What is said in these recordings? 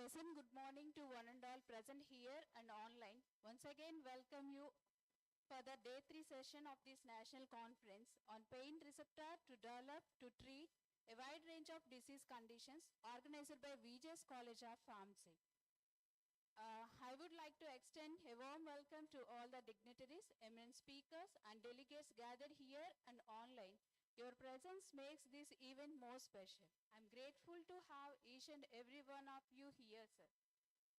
Pleasant good morning to one and all present here and online. Once again, welcome you for the day 3 session of this national conference on pain receptor to develop to treat a wide range of disease conditions organized by VJ's College of Pharmacy. I would like to extend a warm welcome to all the dignitaries, eminent speakers, and delegates gathered here and online. Your presence makes this event more special. I'm grateful to have each and every one of you here, sir.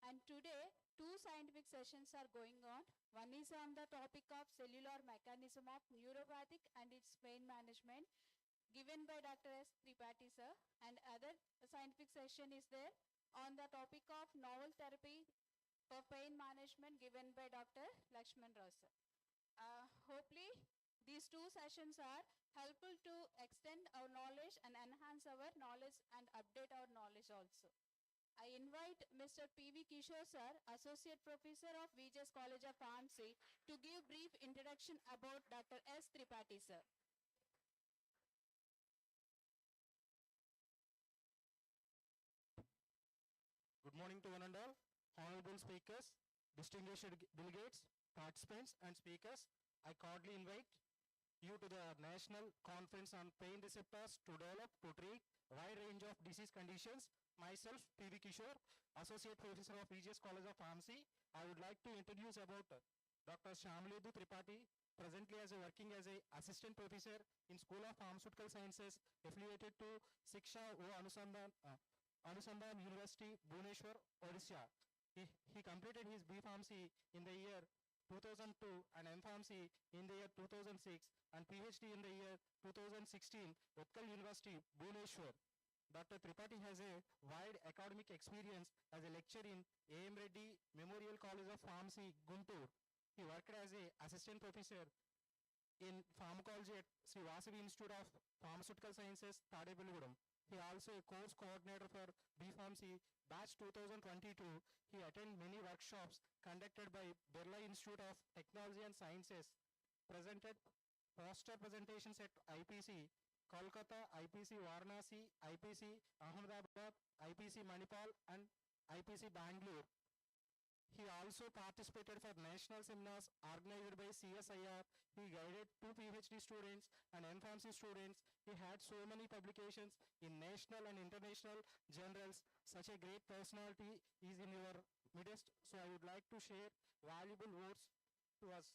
And today, two scientific sessions are going on. One is on the topic of cellular mechanism of neuropathic and its pain management, given by Dr. S. Tripathi, sir. And other scientific session is there on the topic of novel therapy for pain management, given by Dr. Lakshman Rao, sir. Hopefully, these two sessions are helpful to extend our knowledge and enhance our knowledge and update our knowledge also. I invite Mr. P.V. Kishore, sir, Associate Professor of VJ's College of Pharmacy, to give brief introduction about Dr. S. Tripathi, sir. Good morning to one and all, honorable speakers, distinguished delegates, participants and speakers. I cordially invite you to the National Conference on Pain Receptors to develop to treat a wide range of disease conditions. Myself, P.V. Kishore, Associate Professor of VJ's College of Pharmacy. I would like to introduce about Dr. Shyamaledu Tripathi, presently working as an Assistant Professor in School of Pharmaceutical Sciences, affiliated to Shiksha O Anusandhan University, Bhubaneswar, Odisha. He completed his B Pharmacy in the year 2002 and M Pharmacy in the year 2006 and PhD in the year 2016, Utkal University, Bhubaneswar. Dr. Tripathi has a wide academic experience as a lecturer in A.M. Reddy Memorial College of Pharmacy, Guntur. He worked as an assistant professor in pharmacology at Sri Vasavi Institute of Pharmaceutical Sciences, Tadepalligudem. He also a course coordinator for B Pharmacy batch 2022. He attended many workshops conducted by Birla Institute of Technology and Sciences, presented poster presentations at IPC, Kolkata, IPC Varanasi, IPC Ahmedabad, IPC Manipal and IPC Bangalore. He also participated for national seminars organized by CSIR. He guided 2 PhD students and M.Pharmacy students. He had so many publications in national and international journals. Such a great personality is in your midst. So I would like to share valuable words to us.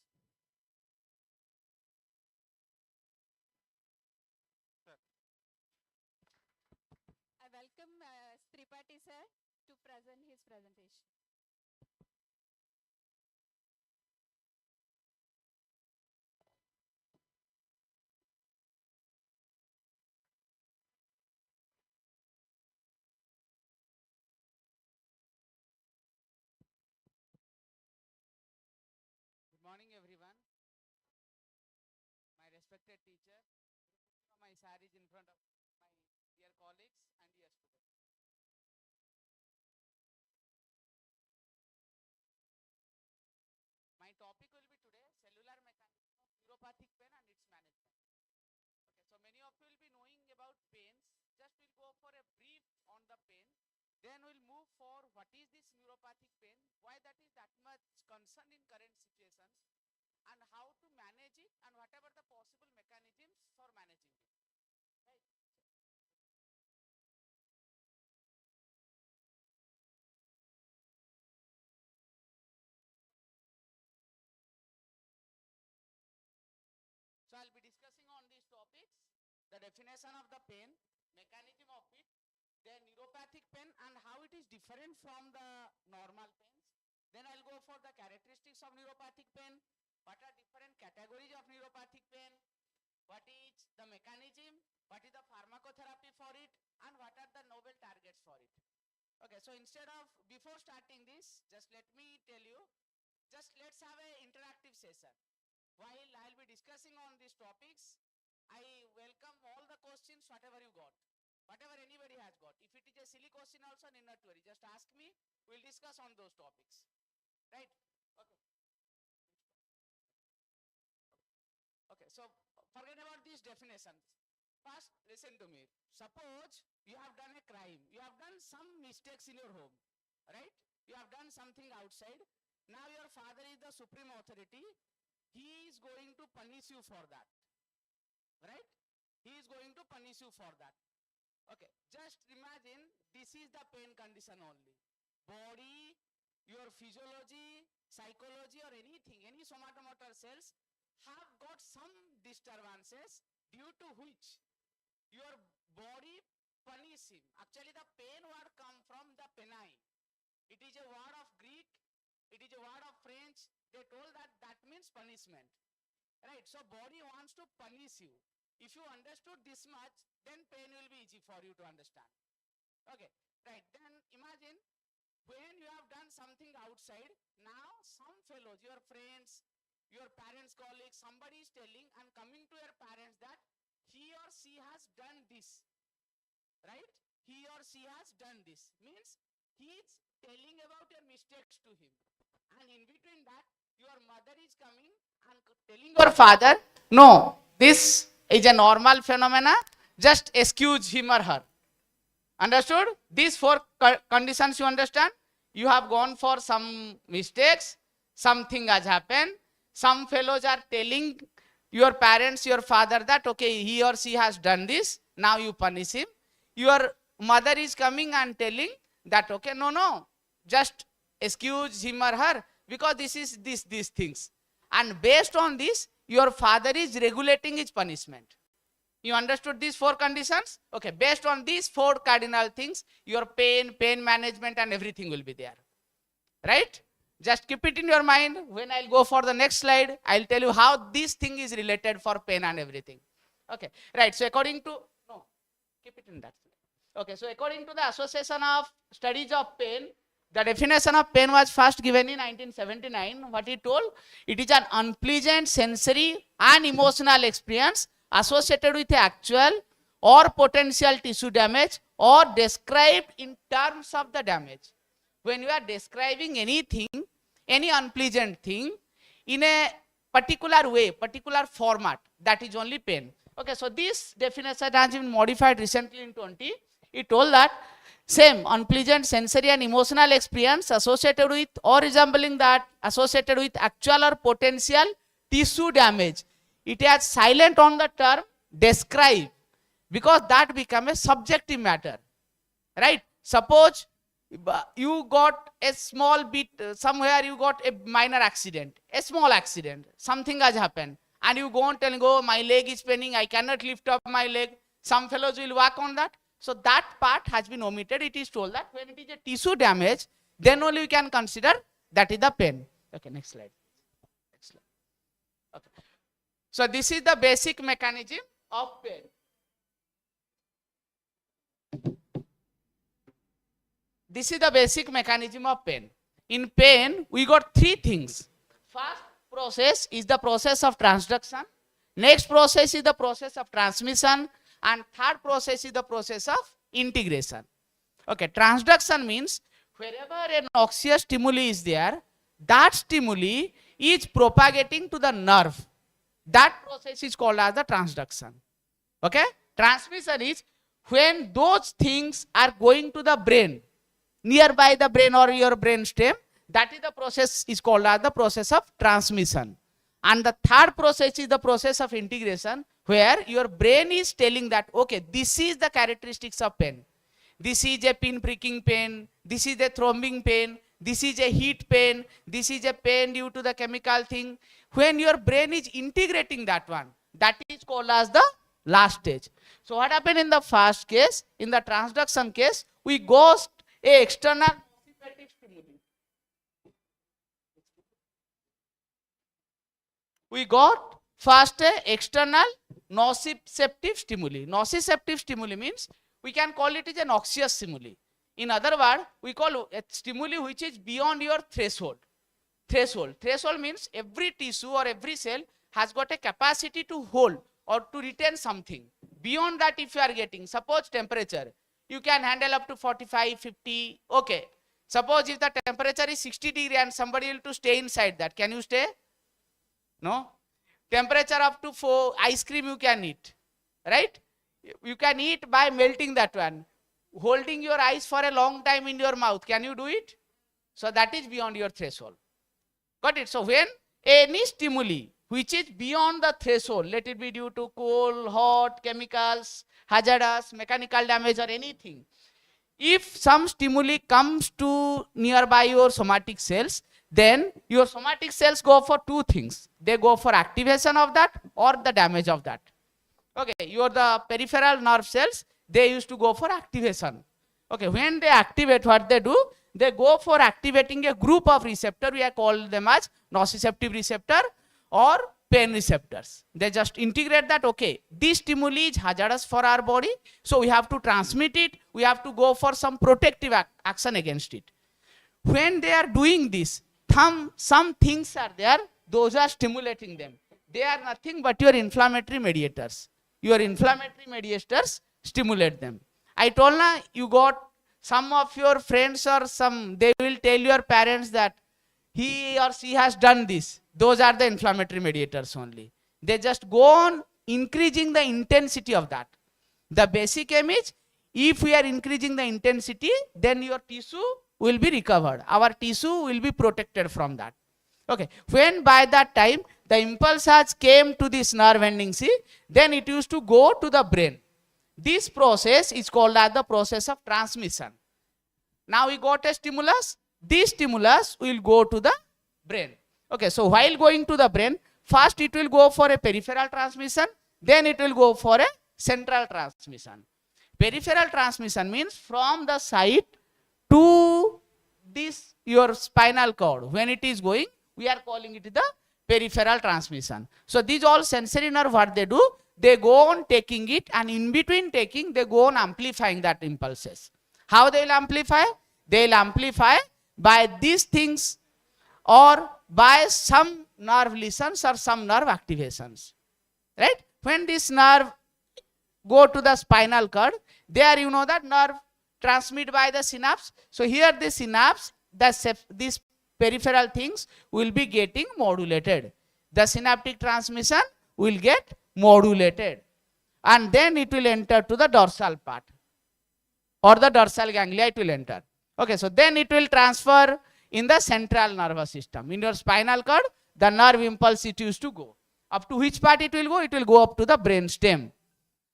Sir. I welcome Tripathi, sir, to present his presentation. Good morning, everyone. My respected teacher, my sarees in front of my dear colleagues and dear students. My topic will be today cellular mechanism of neuropathic pain and its management. Okay, so many of you will be knowing about pains. Just we'll go for a brief on the pain. Then we'll move for what is this neuropathic pain, why that is that much concern in current situations, and how to manage it, and whatever the possible mechanisms for managing it. Right? So I'll be discussing on these topics, the definition of the pain, mechanism of it, then neuropathic pain and how it is different from the normal pains. Then I'll go for the characteristics of neuropathic pain, what are different categories of neuropathic pain, what is the mechanism, what is the pharmacotherapy for it, and what are the novel targets for it. Okay, so instead of, before starting this, just let me tell you, just let's have an interactive session. While I'll be discussing on these topics, I welcome all the questions, whatever you got. Whatever anybody has got. If it is a silly question also, need not worry. Just ask me. We'll discuss on those topics. Right? Okay. Okay. So forget about these definitions. First, listen to me. Suppose you have done a crime. You have done some mistakes in your home. right? You have done something outside. Now your father is the supreme authority. He is going to punish you for that, right? He is going to punish you for that. Okay, just imagine this is the pain condition only. Body, your physiology, psychology or anything, any somatomotor cells have got some disturbances due to which your body punish him. Actually the pain word come from the penai. It is a word of Greek, it is a word of French. They told that that means punishment, right? So body wants to punish you. If you understood this much, then pain will be easy for you to understand. Okay, right. Then imagine when you have done something outside, now some fellows, your friends, your parents, colleagues, somebody is telling and coming to your parents that he or she has done this, right? He or she has done this. Means he is telling about your mistakes to him. And in between that, your mother is coming and telling your father, no, this is a normal phenomena, just excuse him or her. Understood? These four conditions you understand? You have gone for some mistakes, something has happened, some fellows are telling your parents, your father that, okay, he or she has done this, now you punish him. Your mother is coming and telling that, okay, no, just excuse him or her because this is these things. And based on this, your father is regulating his punishment. You understood these four conditions? Okay, based on these four cardinal things, your pain management and everything will be there. Right? Just keep it in your mind. When I'll go for the next slide, I'll tell you how this thing is related for pain and everything. Okay, right. So according to, no, keep it in that slide. Okay, so according to the Association of Studies of Pain, the definition of pain was first given in 1979. What he told? It is an unpleasant sensory and emotional experience associated with actual or potential tissue damage or described in terms of the damage. When you are describing anything, any unpleasant thing in a particular way, particular format, that is only pain. Okay, so this definition has been modified recently in 20. It told that same unpleasant sensory and emotional experience associated with or resembling that associated with actual or potential tissue damage. It has silent on the term describe because that become a subjective matter, right? Suppose you got a small bit, somewhere you got a minor accident, a small accident, something has happened and you go on telling, oh, my leg is paining, I cannot lift up my leg. Some fellows will work on that. So that part has been omitted. It is told that when it is a tissue damage, then only we can consider that is the pain. Okay, next slide. Next slide. Okay. So this is the basic mechanism of pain. This is the basic mechanism of pain. In pain, we got three things. First process is the process of transduction. Next process is the process of transmission. And third process is the process of integration. Okay, transduction means wherever an noxious stimuli is there, that stimuli is propagating to the nerve. That process is called as the transduction. Okay, transmission is when those things are going to the brain, nearby the brain or your brain stem, that is the process is called as the process of transmission. And the third process is the process of integration, where your brain is telling that, okay, this is the characteristics of pain. This is a pin pricking pain, this is a throbbing pain, this is a heat pain, this is a pain due to the chemical thing. When your brain is integrating that one, that is called as the last stage. So what happened in the first case, in the transduction case, we got a external nociceptive stimuli. We got first a external nociceptive stimuli. Nociceptive stimuli means we can call it as a noxious stimuli. In other words, we call a stimuli which is beyond your threshold. Threshold means every tissue or every cell has got a capacity to hold or to retain something. Beyond that, if you are getting, suppose temperature, you can handle up to 45, 50, okay. Suppose if the temperature is 60 degrees and somebody will to stay inside that, can you stay? No. Temperature up to 4, ice cream you can eat, right? You can eat by melting that one. holding your eyes for a long time in your mouth. Can you do it? So that is beyond your threshold. Got it? So when any stimuli which is beyond the threshold, let it be due to cold, hot, chemicals, hazardous, mechanical damage or anything, if some stimuli comes to nearby your somatic cells, then your somatic cells go for two things. They go for activation of that or the damage of that. Okay, the peripheral nerve cells, they used to go for activation. Okay, when they activate, what they do? They go for activating a group of receptor. We have called them as nociceptive receptor or pain receptors. They just integrate that, okay, this stimuli is hazardous for our body, so we have to transmit it. We have to go for some protective action against it. When they are doing this, some things are there, those are stimulating them. They are nothing but your inflammatory mediators. Your inflammatory mediators stimulate them. I told you, you got some of your friends or they will tell your parents that he or she has done this. Those are the inflammatory mediators only. They just go on increasing the intensity of that. The basic aim is, if we are increasing the intensity, then your tissue will be recovered. Our tissue will be protected from that. Okay. When by that time the impulse has came to this nerve ending, see, then it used to go to the brain. This process is called as the process of transmission. Now we got a stimulus. This stimulus will go to the brain. Okay, so while going to the brain, first it will go for a peripheral transmission, then it will go for a central transmission. Peripheral transmission means from the site to this your spinal cord. When it is going, we are calling it the peripheral transmission. So these all sensory nerve, what they do? They go on taking it, and in between taking, they go on amplifying that impulses. How they will amplify? They will amplify by these things or by some nerve lesions or some nerve activations. Right? When this nerve go to the spinal cord, there you know that nerve transmit by the synapse. So here the synapse, these peripheral things will be getting modulated. The synaptic transmission will get modulated, and then it will enter to the dorsal part or the dorsal ganglia, it will enter. Okay, so then it will transfer in the central nervous system. In your spinal cord, the nerve impulse it used to go. Up to which part it will go? It will go up to the brain stem,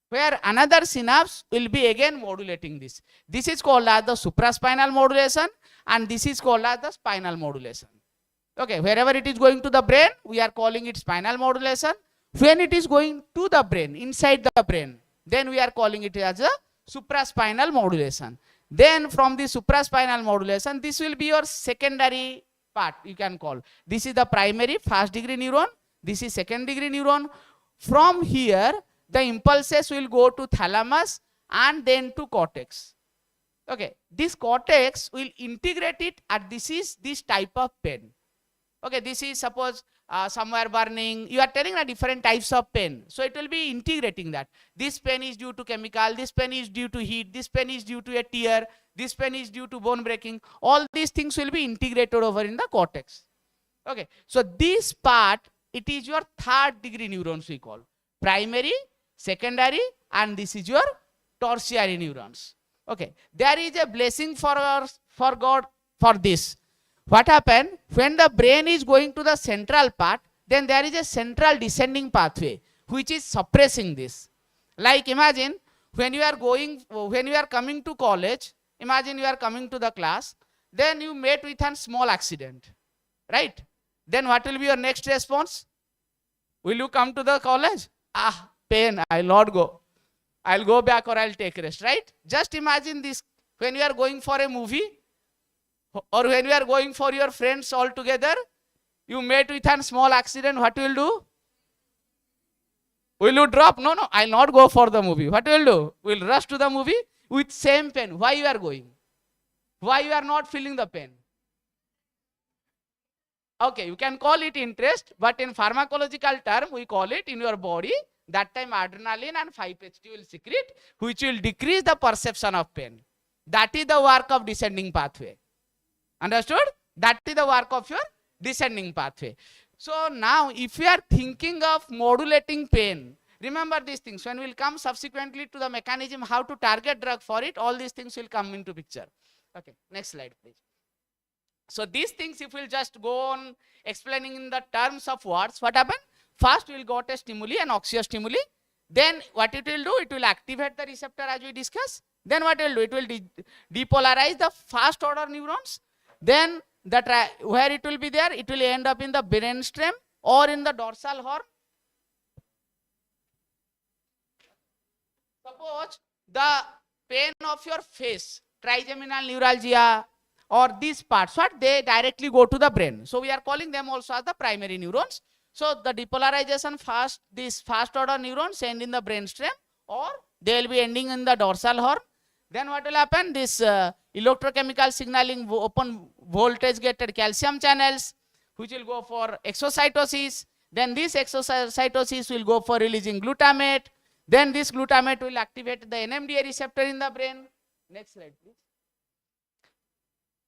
where another synapse will be again modulating this. This is called as the supraspinal modulation, and this is called as the spinal modulation. Okay, wherever it is going to the brain, we are calling it spinal modulation. When it is going to the brain, inside the brain, then we are calling it as a supraspinal modulation. Then from the supraspinal modulation, this will be your secondary part, you can call. This is the primary first degree neuron. This is second degree neuron. From here, the impulses will go to thalamus and then to cortex. Okay, this cortex will integrate it, and this is this type of pain. Okay, this is suppose somewhere burning. You are telling the different types of pain. So it will be integrating that. This pain is due to chemical, this pain is due to heat, this pain is due to a tear, this pain is due to bone breaking. All these things will be integrated over in the cortex. Okay, so this part, it is your third degree neurons we call. Primary, secondary, and this is your tertiary neurons. Okay, there is a blessing for God for this. What happened? When the brain is going to the central part, then there is a central descending pathway which is suppressing this. Like imagine when you are coming to college, imagine you are coming to the class, then you met with a small accident, right? Then what will be your next response? Will you come to the college? Pain, I'll not go. I'll go back or I'll take rest, right? Just imagine this when you are going for a movie, or when you are going for your friends all together, you met with a small accident, what will do? Will you drop? No, I'll not go for the movie. What will do? We'll rush to the movie with same pain. Why you are going? Why you are not feeling the pain? Okay, you can call it interest, but in pharmacological term, we call it in your body, that time adrenaline and 5-HT will secrete, which will decrease the perception of pain. That is the work of descending pathway. Understood? That is the work of your descending pathway. So now if you are thinking of modulating pain, Remember these things. When we'll come subsequently to the mechanism, how to target drug for it, all these things will come into picture. Okay, next slide, please. So these things, if we'll just go on explaining in the terms of words, what happened? First, we'll got a stimuli, an oxyostimuli. Then what it will do? It will activate the receptor as we discussed. Then what it will do? It will depolarize the first order neurons. Then where it will be there? It will end up in the brainstem or in the dorsal horn. Suppose the pain of your face, trigeminal neuralgia, or these parts, what they directly go to the brain. So we are calling them also as the primary neurons. So the depolarization first, these first order neurons end in the brainstem, or they will be ending in the dorsal horn. Then what will happen? This electrochemical signaling, open voltage gated calcium channels, which will go for exocytosis. Then this exocytosis will go for releasing glutamate. Then this glutamate will activate the NMDA receptor in the brain. Next slide, please.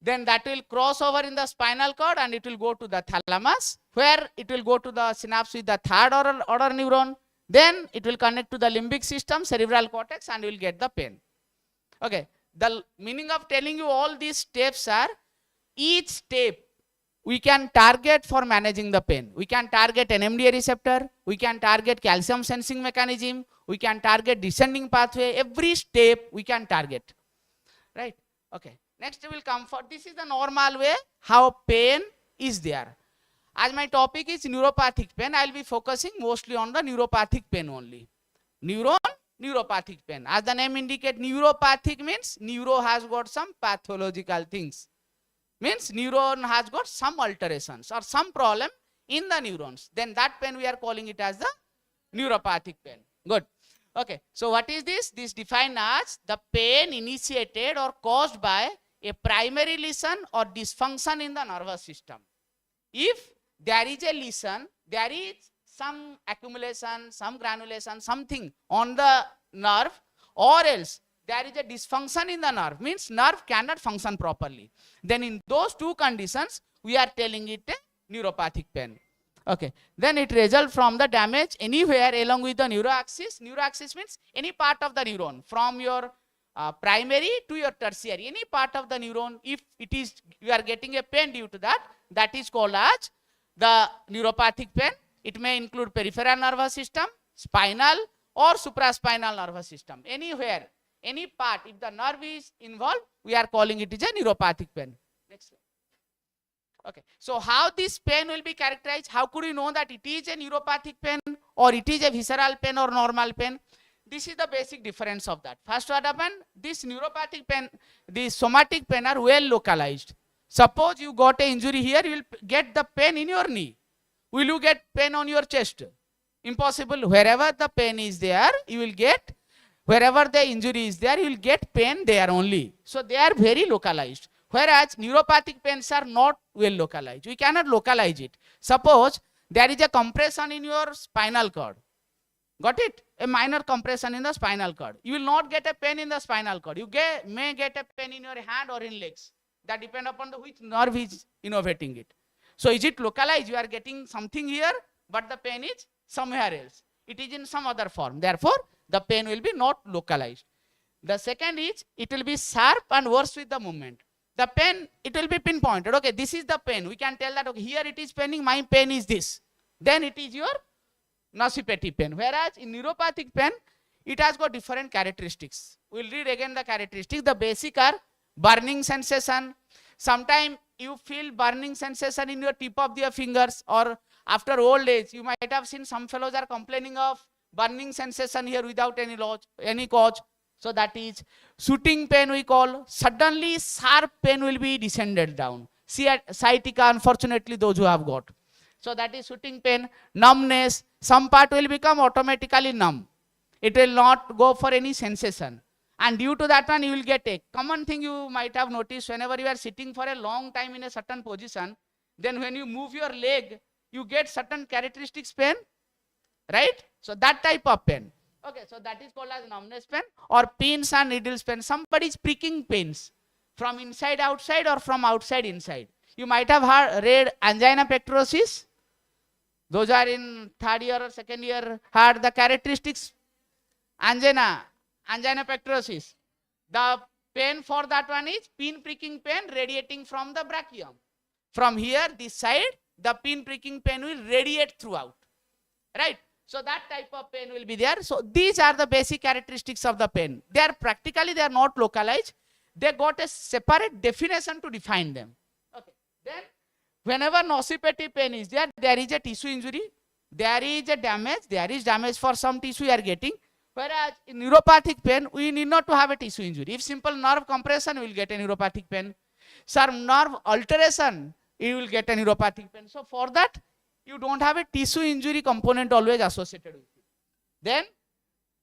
Then that will cross over in the spinal cord and it will go to the thalamus, where it will go to the synapse with the third order neuron. Then it will connect to the limbic system, cerebral cortex, and you will get the pain. Okay, the meaning of telling you all these steps are, each step we can target for managing the pain. We can target an NMDA receptor, we can target calcium sensing mechanism, we can target descending pathway. Every step we can target, right? Okay. Next we will come for, this is the normal way how pain is there. As my topic is neuropathic pain, I will be focusing mostly on the neuropathic pain only. Neuropathic pain. As the name indicates, neuropathic means neuro has got some pathological things. Means neuron has got some alterations or some problem in the neurons. Then that pain we are calling it as the neuropathic pain. Good. Okay. So what is this? This defined as the pain initiated or caused by a primary lesion or dysfunction in the nervous system. If there is a lesion, there is some accumulation, some granulation, something on the nerve, or else there is a dysfunction in the nerve, means nerve cannot function properly. Then in those two conditions, we are telling it a neuropathic pain. Okay. Then it results from the damage anywhere along with the neuroaxis. Neuroaxis means any part of the neuron, from your primary to your tertiary, any part of the neuron, if it is, you are getting a pain due to that, that is called as the neuropathic pain. It may include peripheral nervous system, spinal or supraspinal nervous system. Anywhere, any part, if the nerve is involved, we are calling it is a neuropathic pain. Next slide. Okay. So how this pain will be characterized? How could you know that it is a neuropathic pain or it is a visceral pain or normal pain? This is the basic difference of that. First what happened? This neuropathic pain, these somatic pain are well localized. Suppose you got an injury here, you will get the pain in your knee. Will you get pain on your chest? Impossible. Wherever the pain is there, you will get, wherever the injury is there, you will get pain there only. So they are very localized. Whereas neuropathic pains are not well localized. We cannot localize it. Suppose there is a compression in your spinal cord. Got it? A minor compression in the spinal cord. You will not get a pain in the spinal cord. You may get a pain in your hand or in legs. That depends upon which nerve is innervating it. So is it localized? You are getting something here, but the pain is somewhere else. It is in some other form. Therefore, the pain will be not localized. The second is, it will be sharp and worse with the movement. The pain, it will be pinpointed. Okay, this is the pain. We can tell that, okay, here it is paining, my pain is this. Then it is your nociceptive pain. Whereas in neuropathic pain, it has got different characteristics. We will read again the characteristics. The basic are burning sensation. Sometimes you feel burning sensation in your tip of your fingers, or after old age, you might have seen some fellows are complaining of burning sensation here without any cause. So that is shooting pain we call. Suddenly sharp pain will be descended down. Sciatica, unfortunately, those who have got. So that is shooting pain. Numbness. Some part will become automatically numb. It will not go for any sensation. And due to that one, you will get a common thing you might have noticed whenever you are sitting for a long time in a certain position, then when you move your leg, you get certain characteristics pain, right? So that type of pain. Okay, so that is called as numbness pain or pins and needles pain. Somebody is pricking pains from inside outside or from outside inside. You might have read angina pectoris. Those are in third year or second year had the characteristics. Angina pectoris. The pain for that one is pin pricking pain radiating from the brachium. From here, this side, the pin pricking pain will radiate throughout. Right? So that type of pain will be there. So these are the basic characteristics of the pain. They are not localized. They got a separate definition to define them. Okay. Then whenever nociceptive pain is there, there is a tissue injury, there is a damage for some tissue you are getting. Whereas in neuropathic pain, we need not to have a tissue injury. If simple nerve compression, we will get a neuropathic pain. Some nerve alteration, you will get a neuropathic pain. So for that, you don't have a tissue injury component always associated with it. Then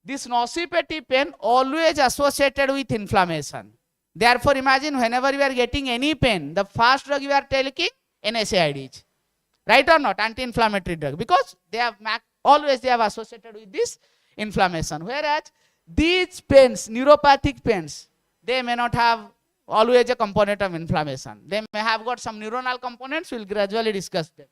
this nociceptive pain always associated with inflammation. Therefore, imagine whenever you are getting any pain, the first drug you are taking NSAIDs, right or not? Anti-inflammatory drug, because they have always associated with this inflammation. Whereas these pains, neuropathic pains, they may not have always a component of inflammation. They may have got some neuronal components. We'll gradually discuss them.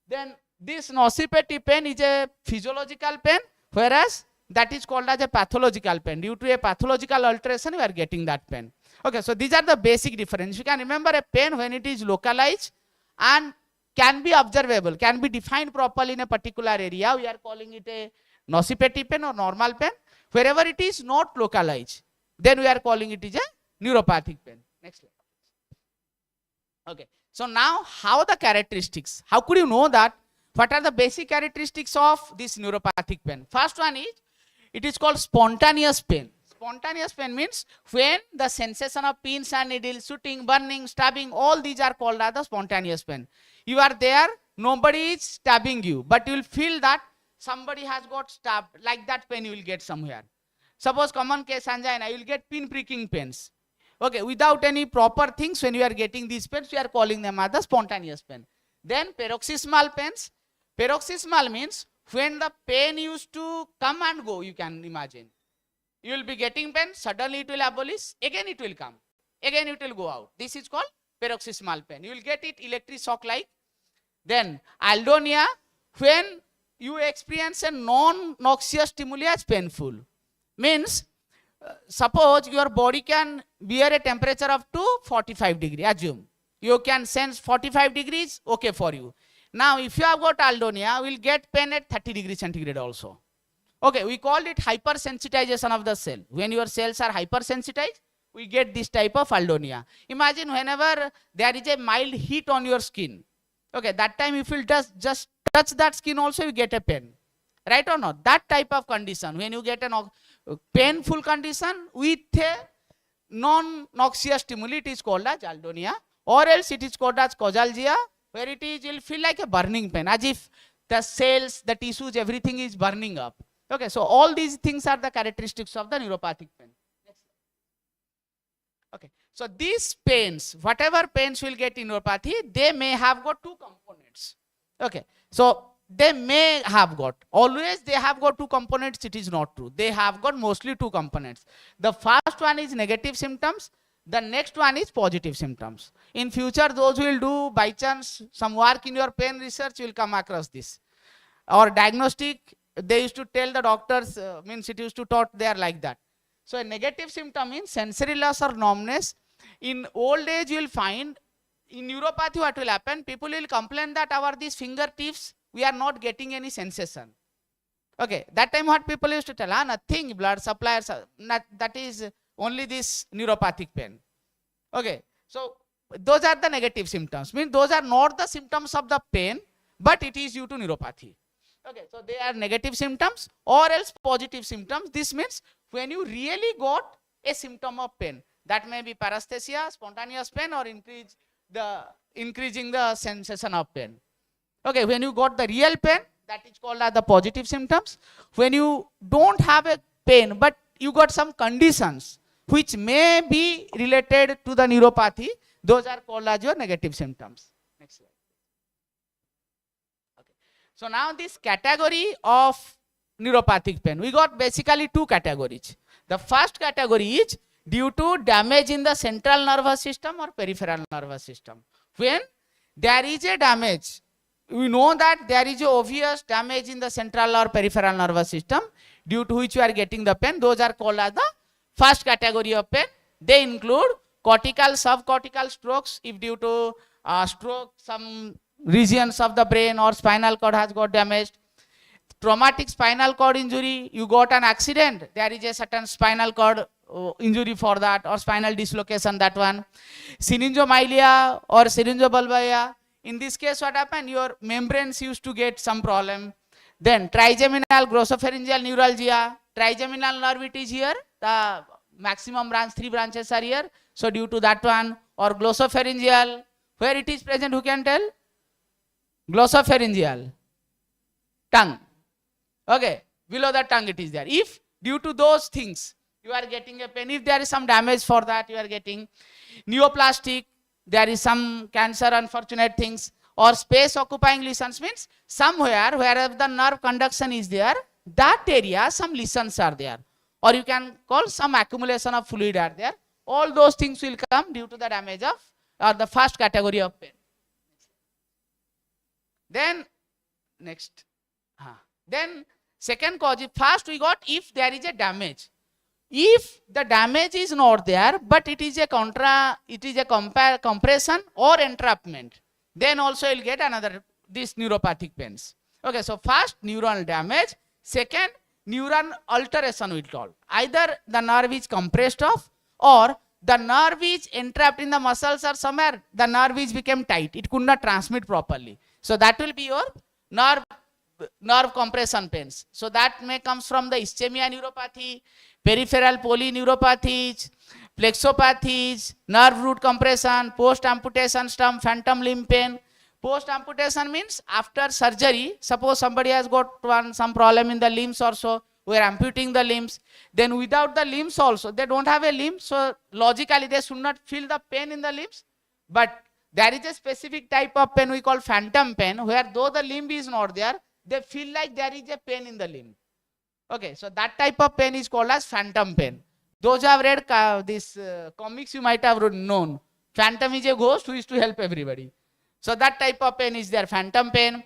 Then this nociceptive pain is a physiological pain, whereas that is called as a pathological pain. Due to a pathological alteration, we are getting that pain. Okay, so these are the basic difference. You can remember a pain when it is localized and can be observable, can be defined properly in a particular area. We are calling it a nociceptive pain or normal pain. Wherever it is not localized, then we are calling it is a neuropathic pain. Next slide. Okay, so now how the characteristics? How could you know that? What are the basic characteristics of this neuropathic pain? First one is, it is called spontaneous pain. Spontaneous pain means when the sensation of pins and needles, shooting, burning, stabbing, all these are called as the spontaneous pain. You are there, nobody is stabbing you, but you will feel that somebody has got stabbed. Like that pain you will get somewhere. Suppose common case angina, you will get pin pricking pains. Okay, without any proper things, when you are getting these pains, we are calling them as the spontaneous pain. Then paroxysmal pains. Paroxysmal means when the pain used to come and go, you can imagine. You will be getting pain, suddenly it will abolish, again it will come, again it will go out. This is called paroxysmal pain. You will get it electric shock like. Then aldonia, when you experience a non-noxious stimuli as painful. Means, suppose your body can bear a temperature of 45 degrees, assume. You can sense 45 degrees, okay for you. Now, if you have got aldonia, you will get pain at 30 degrees centigrade also. Okay, we called it hypersensitization of the cell. When your cells are hypersensitized, we get this type of aldonia. Imagine whenever there is a mild heat on your skin. Okay, that time if you just touch that skin also, you get a pain. Right or not? That type of condition, when you get a painful condition with a non-noxious stimuli, it is called as aldonia. Or else it is called as causalgia, where it is, you will feel like a burning pain, as if the cells, the tissues, everything is burning up. Okay, so all these things are the characteristics of the neuropathic pain. Okay, so these pains, whatever pains you will get in neuropathy, they may have got two components. Okay, so they may have got, always they have got two components, it is not true. They have got mostly two components. The first one is negative symptoms, the next one is positive symptoms. In future, those who will do by chance some work in your pain research will come across this. Or diagnostic, they used to tell the doctors, means it used to taught there like that. So a negative symptom means sensory loss or numbness. In old age, you will find, in neuropathy what will happen, people will complain that our these fingertips, we are not getting any sensation. Okay, that time what people used to tell, nothing, blood suppliers, that is only this neuropathic pain. Okay, so those are the negative symptoms, means those are not the symptoms of the pain, but it is due to neuropathy. Okay, so they are negative symptoms or else positive symptoms. This means when you really got a symptom of pain, that may be paresthesia, spontaneous pain, or increasing the sensation of pain. Okay, when you got the real pain, that is called as the positive symptoms. When you don't have a pain, but you got some conditions which may be related to the neuropathy, those are called as your negative symptoms. Next slide. Okay. So now this category of neuropathic pain, we got basically two categories. The first category is due to damage in the central nervous system or peripheral nervous system. When there is a damage, we know that there is a obvious damage in the central or peripheral nervous system due to which you are getting the pain. Those are called as the first category of pain. They include cortical, subcortical strokes, if due to stroke some regions of the brain or spinal cord has got damaged. Traumatic spinal cord injury, you got an accident, there is a certain spinal cord injury for that, or spinal dislocation, that one. Syringomyelia or syringobulbaria, in this case what happened, your membranes used to get some problem. Then trigeminal glossopharyngeal neuralgia, trigeminal nerve it is here, the maximum branch, 3 branches are here, so due to that one. Or glossopharyngeal, where it is present, who can tell? Glossopharyngeal, tongue, okay, below the tongue it is there. If due to those things you are getting a pain, if there is some damage for that you are getting. Neoplastic, there is some cancer, unfortunate things. Or space occupying lesions means somewhere wherever the nerve conduction is there, that area some lesions are there, or you can call some accumulation of fluid are there. All those things will come due to the damage of or the first category of pain. Then next, then second cause, first we got if there is a damage. If the damage is not there, but it is a compression or entrapment, then also you will get another this neuropathic pains. Okay, so first neuronal damage, second neuron alteration we call. Either the nerve is compressed off, or the nerve is entrapped in the muscles, or somewhere the nerve is became tight, it could not transmit properly. So that will be your nerve compression pains. So that may comes from the ischemia neuropathy, peripheral polyneuropathies, plexopathies, nerve root compression, post amputation stump phantom limb pain. Post amputation means after surgery, suppose somebody has got some problem in the limbs or so, we are amputing the limbs, then without the limbs also, they don't have a limb, so logically they should not feel the pain in the limbs. But there is a specific type of pain we call phantom pain, where though the limb is not there, they feel like there is a pain in the limb. Okay, so that type of pain is called as phantom pain. Those who have read this comics, you might have known. Phantom is a ghost who is to help everybody. So that type of pain is there, phantom pain.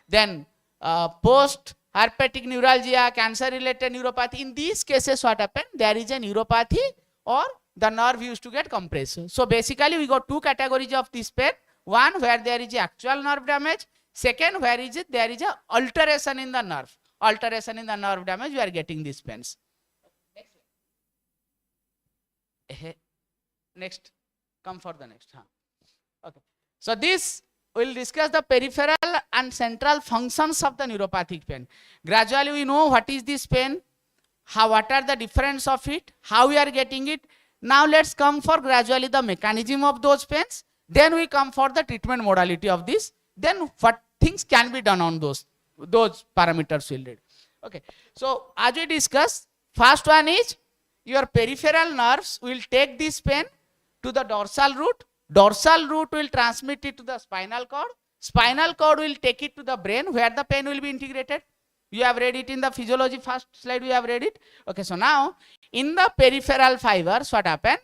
Then post-herpetic neuralgia, cancer-related neuropathy. In these cases, what happened? There is a neuropathy or the nerve used to get compressed. So basically, we got two categories of this pain. One where there is actual nerve damage. Second, where is it? There is a alteration in the nerve. Alteration in the nerve damage, we are getting these pains. Next, come for the next. Okay. So this will discuss the peripheral and central functions of the neuropathic pain. Gradually we know what is this pain, what are the difference of it, how we are getting it. Now let's come for gradually the mechanism of those pains. Then we come for the treatment modality of this. Then what things can be done on those parameters will read. Okay. So as we discussed, first one is your peripheral nerves will take this pain to the dorsal root. Dorsal root will transmit it to the spinal cord. Spinal cord will take it to the brain where the pain will be integrated. You have read it in the physiology first slide, we have read it. Okay, so now in the peripheral fibers, what happened?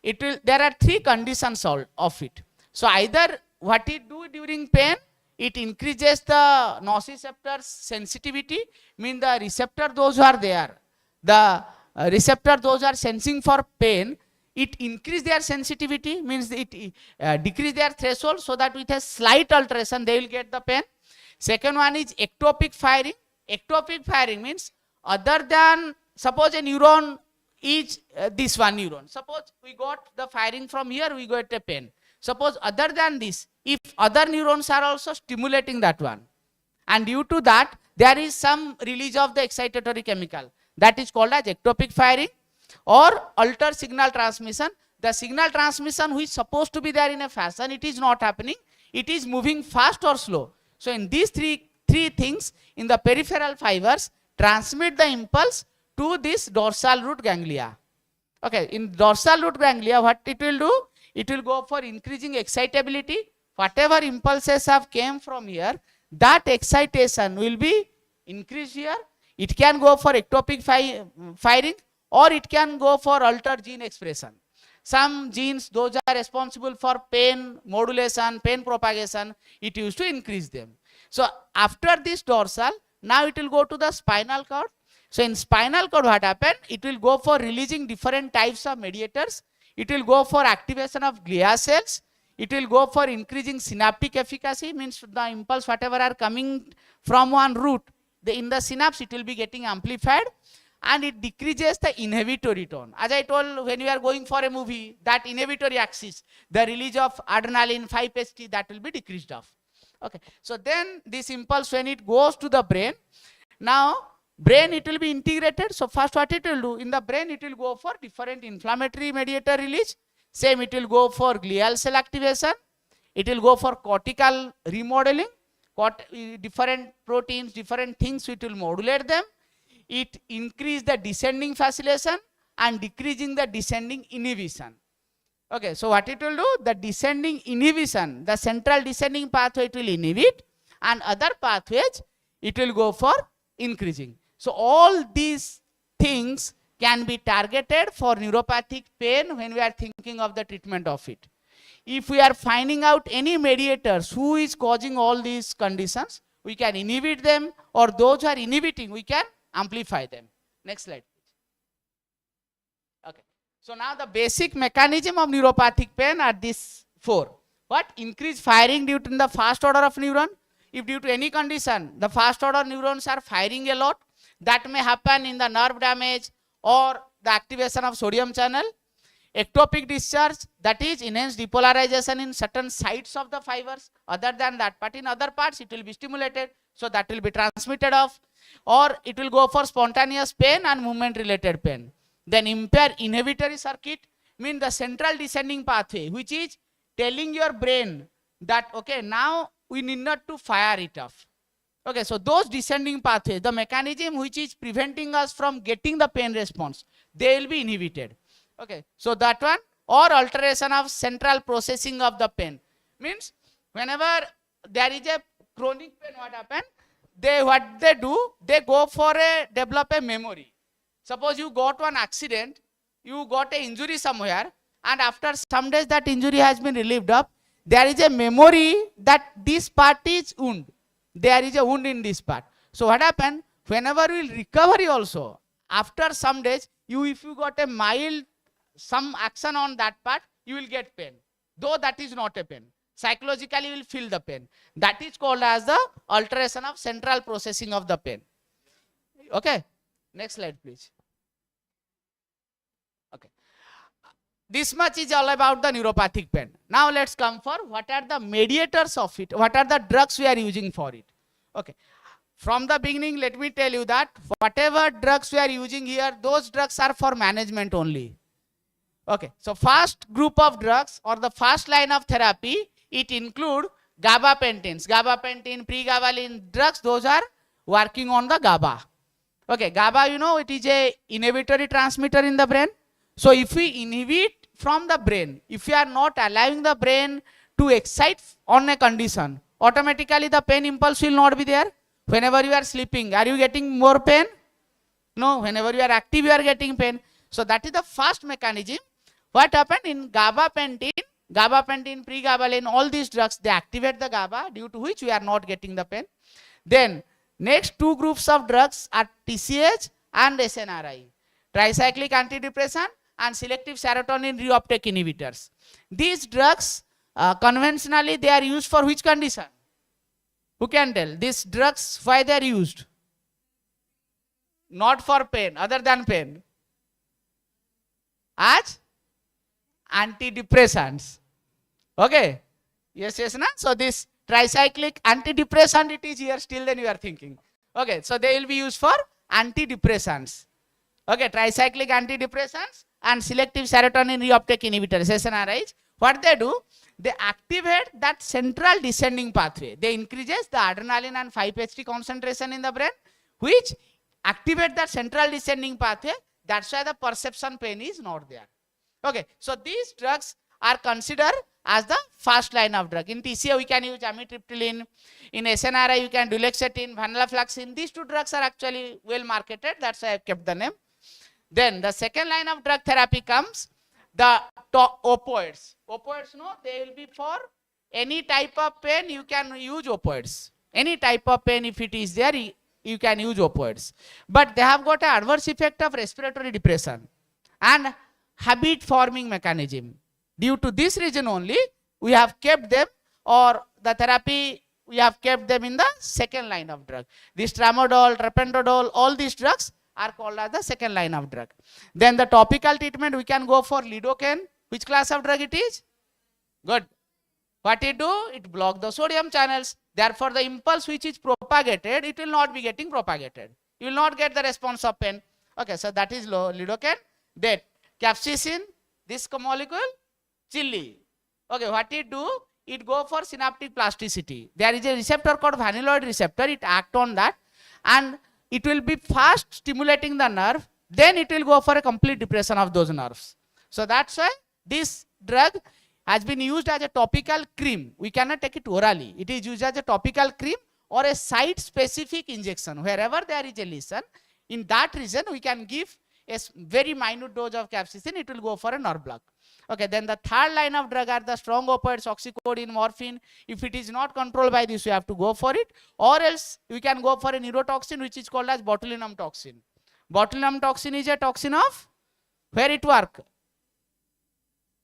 There are three conditions of it. So either what it do during pain, it increases the nociceptor sensitivity, mean the receptor those who are there, the receptor those are sensing for pain, it increase their sensitivity, means it decrease their threshold, so that with a slight alteration they will get the pain. Second one is ectopic firing. Ectopic firing means other than, suppose a neuron is this one neuron. Suppose we got the firing from here, we got a pain. Suppose other than this, if other neurons are also stimulating that one, and due to that there is some release of the excitatory chemical, that is called as ectopic firing. Or alter signal transmission. The signal transmission which is supposed to be there in a fashion, it is not happening. It is moving fast or slow. So in these three things, in the peripheral fibers, transmit the impulse to this dorsal root ganglia. Okay, in dorsal root ganglia, what it will do? It will go for increasing excitability. Whatever impulses have came from here, that excitation will be increased here. It can go for ectopic firing, or it can go for altered gene expression. some genes, those are responsible for pain modulation, pain propagation, it used to increase them. So after this dorsal, now it will go to the spinal cord. So in spinal cord, what happened? It will go for releasing different types of mediators. It will go for activation of glia cells. It will go for increasing synaptic efficacy, means the impulse whatever are coming from one route, in the synapse it will be getting amplified, and it decreases the inhibitory tone. As I told, when you are going for a movie, that inhibitory axis, the release of adrenaline, 5-HT, that will be decreased off. Okay. So then this impulse, when it goes to the brain, now brain it will be integrated. So first what it will do, in the brain it will go for different inflammatory mediator release. Same, it will go for glial cell activation. It will go for cortical remodeling. Different proteins, different things, it will modulate them. It increase the descending facilitation and decreasing the descending inhibition. Okay, so what it will do, the descending inhibition, the central descending pathway it will inhibit, and other pathways it will go for increasing. So all these things can be targeted for neuropathic pain when we are thinking of the treatment of it. If we are finding out any mediators who is causing all these conditions, we can inhibit them, or those who are inhibiting, we can amplify them. Next slide. Okay. So now the basic mechanism of neuropathic pain are these four. What? Increased firing due to the first order of neuron. If due to any condition, the first order neurons are firing a lot, that may happen in the nerve damage or the activation of sodium channel. Ectopic discharge, that is enhanced depolarization in certain sites of the fibers. Other than that, but in other parts it will be stimulated, so that will be transmitted off. Or it will go for spontaneous pain and movement related pain. Then impair inhibitory circuit, mean the central descending pathway, which is telling your brain that okay, now we need not to fire it off. Okay, so those descending pathways, the mechanism which is preventing us from getting the pain response, they will be inhibited. Okay, so that one, or alteration of central processing of the pain, means whenever there is a chronic pain, what happen? What they do, they go for develop a memory. Suppose you got one accident, you got an injury somewhere, and after some days that injury has been relieved of, there is a memory that this part is wound. There is a wound in this part. So what happened? Whenever you will recover also, after some days, if you got a mild some action on that part, you will get pain, though that is not a pain. Psychologically you will feel the pain. That is called as the alteration of central processing of the pain. Okay, next slide please. Okay, this much is all about the neuropathic pain. Now let's come for what are the mediators of it, what are the drugs we are using for it. Okay, from the beginning let me tell you that whatever drugs we are using here, those drugs are for management only. Okay, so first group of drugs or the first line of therapy, it include gabapentins, pregabalin drugs, those are working on the GABA. Okay, GABA, you know, it is a inhibitory transmitter in the brain. So if we inhibit from the brain, if we are not allowing the brain to excite on a condition, automatically the pain impulse will not be there. Whenever you are sleeping, are you getting more pain? No, whenever you are active, you are getting pain. So that is the first mechanism. What happened in gabapentin, pregabalin, all these drugs, they activate the GABA, due to which we are not getting the pain. Then next two groups of drugs are TCH and SNRI, tricyclic antidepressant and selective serotonin reuptake inhibitors. These drugs conventionally they are used for which condition? Who can tell? These drugs, why they are used? Not for pain, other than pain. As antidepressants. Okay, yes, na? So this tricyclic antidepressant, it is here, still then you are thinking. Okay, so they will be used for antidepressants. Okay, tricyclic antidepressants and selective serotonin reuptake inhibitors, SNRIs. What they do? They activate that central descending pathway. They increases the adrenaline and 5-HT concentration in the brain, which activate that central descending pathway. That's why the perception pain is not there. Okay, so these drugs are considered as the first line of drug. In TCA we can use amitriptyline. In SNRI you can duloxetine, venlafaxine. These two drugs are actually well marketed. That's why I kept the name. Then the second line of drug therapy comes. the opioids. Opioids, no, they will be for any type of pain, you can use opioids. Any type of pain, if it is there, you can use opioids. But they have got an adverse effect of respiratory depression and habit forming mechanism. Due to this reason only, we have kept them, or the therapy, we have kept them in the second line of drug. This tramadol, tapentadol, all these drugs are called as the second line of drug. Then the topical treatment, we can go for lidocaine. Which class of drug it is? Good. What it do? It block the sodium channels. Therefore, the impulse which is propagated, it will not be getting propagated. You will not get the response of pain. Okay, so that is lidocaine. Then capsaicin, this molecule, chili. Okay, what it do? It go for synaptic plasticity. There is a receptor called vanilloid receptor. It act on that, and it will be fast stimulating the nerve. Then it will go for a complete depression of those nerves. So that's why this drug has been used as a topical cream. We cannot take it orally. It is used as a topical cream or a site-specific injection. Wherever there is a lesion, in that region we can give a very minute dose of capsaicin. It will go for a nerve block. Okay, then the third line of drug are the strong opioids, oxycodone, morphine. If it is not controlled by this, you have to go for it. Or else you can go for a neurotoxin which is called as botulinum toxin. Botulinum toxin is a toxin of, where it work?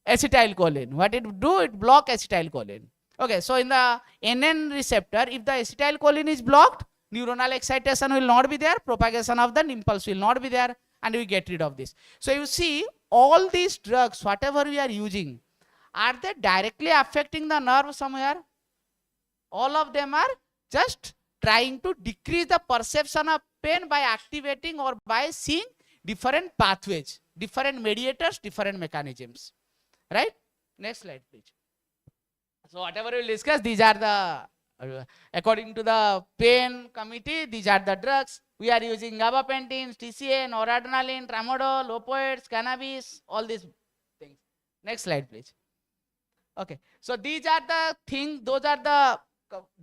Acetylcholine. What it do? It block acetylcholine. Okay, so in the NN receptor, if the acetylcholine is blocked, neuronal excitation will not be there, propagation of the impulse will not be there, and we get rid of this. So you see, all these drugs, whatever we are using, are they directly affecting the nerve somewhere? All of them are just trying to decrease the perception of pain by activating or by seeing different pathways, different mediators, different mechanisms. Right? Next slide, please. So whatever we will discuss, these are the, according to the pain committee, these are the drugs. We are using gabapentin, TCA, noradrenaline, tramadol, opioids, cannabis, all these things. Next slide, please. Okay. So these are the things, those are the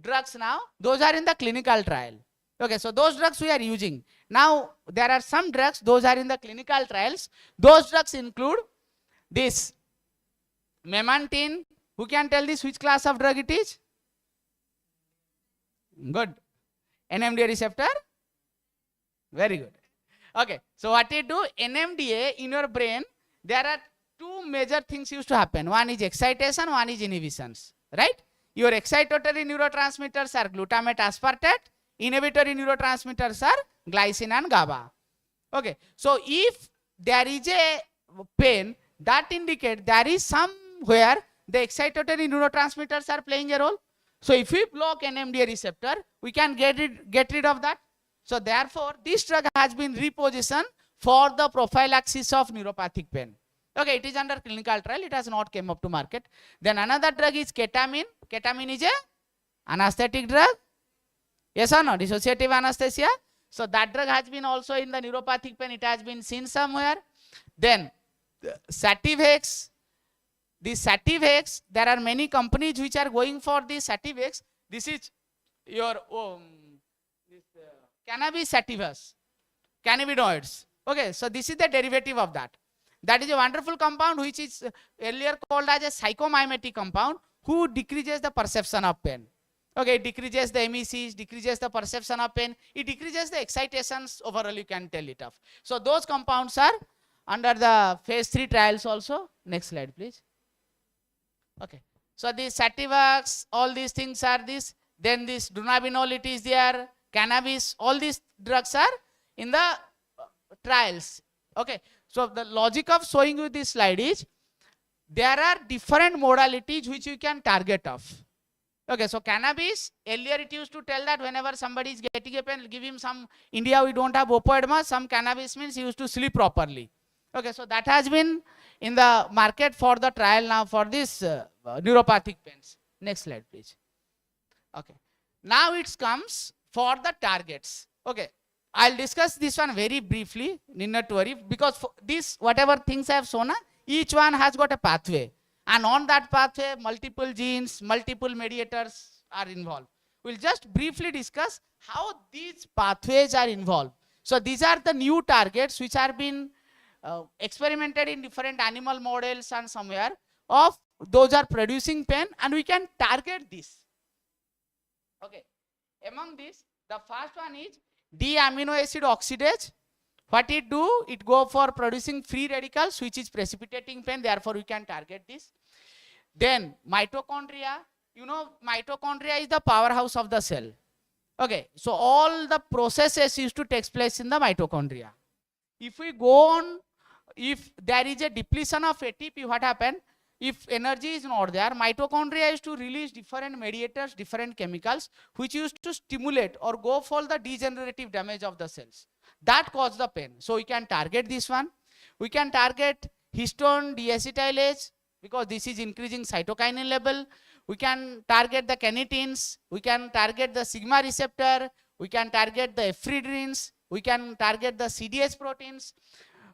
drugs now. Those are in the clinical trial. Okay. So those drugs we are using. Now there are some drugs, those are in the clinical trials. Those drugs include this memantine. Who can tell this which class of drug it is? Good. NMDA receptor? Very good. Okay. So what you do? NMDA in your brain, there are two major things used to happen. One is excitation, one is inhibitions. Right? Your excitatory neurotransmitters are glutamate, aspartate. Inhibitory neurotransmitters are glycine and GABA. Okay. So if there is a pain, that indicates there is somewhere the excitatory neurotransmitters are playing a role. So if we block NMDA receptor, we can get rid of that. So therefore, this drug has been repositioned for the prophylaxis of neuropathic pain. Okay, it is under clinical trial. It has not come up to market. Then another drug is ketamine. Ketamine is a anesthetic drug. Yes or no? Dissociative anesthesia. So that drug has been also in the neuropathic pain. It has been seen somewhere. Then Sativex. This Sativex, there are many companies which are going for this Sativex. This is your cannabis sativas, cannabinoids. Okay, so this is the derivative of that. That is a wonderful compound which is earlier called as a psychomimetic compound who decreases the perception of pain. Okay, it decreases the MECs, decreases the perception of pain, it decreases the excitations overall, you can tell it off. So those compounds are under the phase 3 trials also. Next slide, please. Okay, so the Sativex, all these things are this. Then this dronabinol, it is there. Cannabis, all these drugs are in the trials. Okay, so the logic of showing you this slide is there are different modalities which you can target of. Okay, so cannabis, earlier it used to tell that whenever somebody is getting a pain, give him some, India we don't have opioid much, some cannabis means he used to sleep properly. Okay, so that has been in the market for the trial now for this neuropathic pains. Next slide, please. Okay, now it comes for the targets. Okay, I'll discuss this one very briefly, need not worry, because for this, whatever things I have shown, each one has got a pathway. And on that pathway, multiple genes, multiple mediators are involved. We'll just briefly discuss how these pathways are involved. So these are the new targets which are being experimented in different animal models and somewhere of those are producing pain, and we can target this. Okay, among this, the first one is D-amino acid oxidase. What it do? It go for producing free radicals, which is precipitating pain. Therefore, we can target this. Then mitochondria. You know, mitochondria is the powerhouse of the cell. Okay, so all the processes used to take place in the mitochondria. If we go on, if there is a depletion of ATP, what happen? If energy is not there, mitochondria used to release different mediators, different chemicals, which used to stimulate or go for the degenerative damage of the cells. That causes the pain. So we can target this one. We can target histone deacetylase, because this is increasing cytokinin level. We can target the kinetins. We can target the sigma receptor. We can target the ephedrins. We can target the CDH proteins,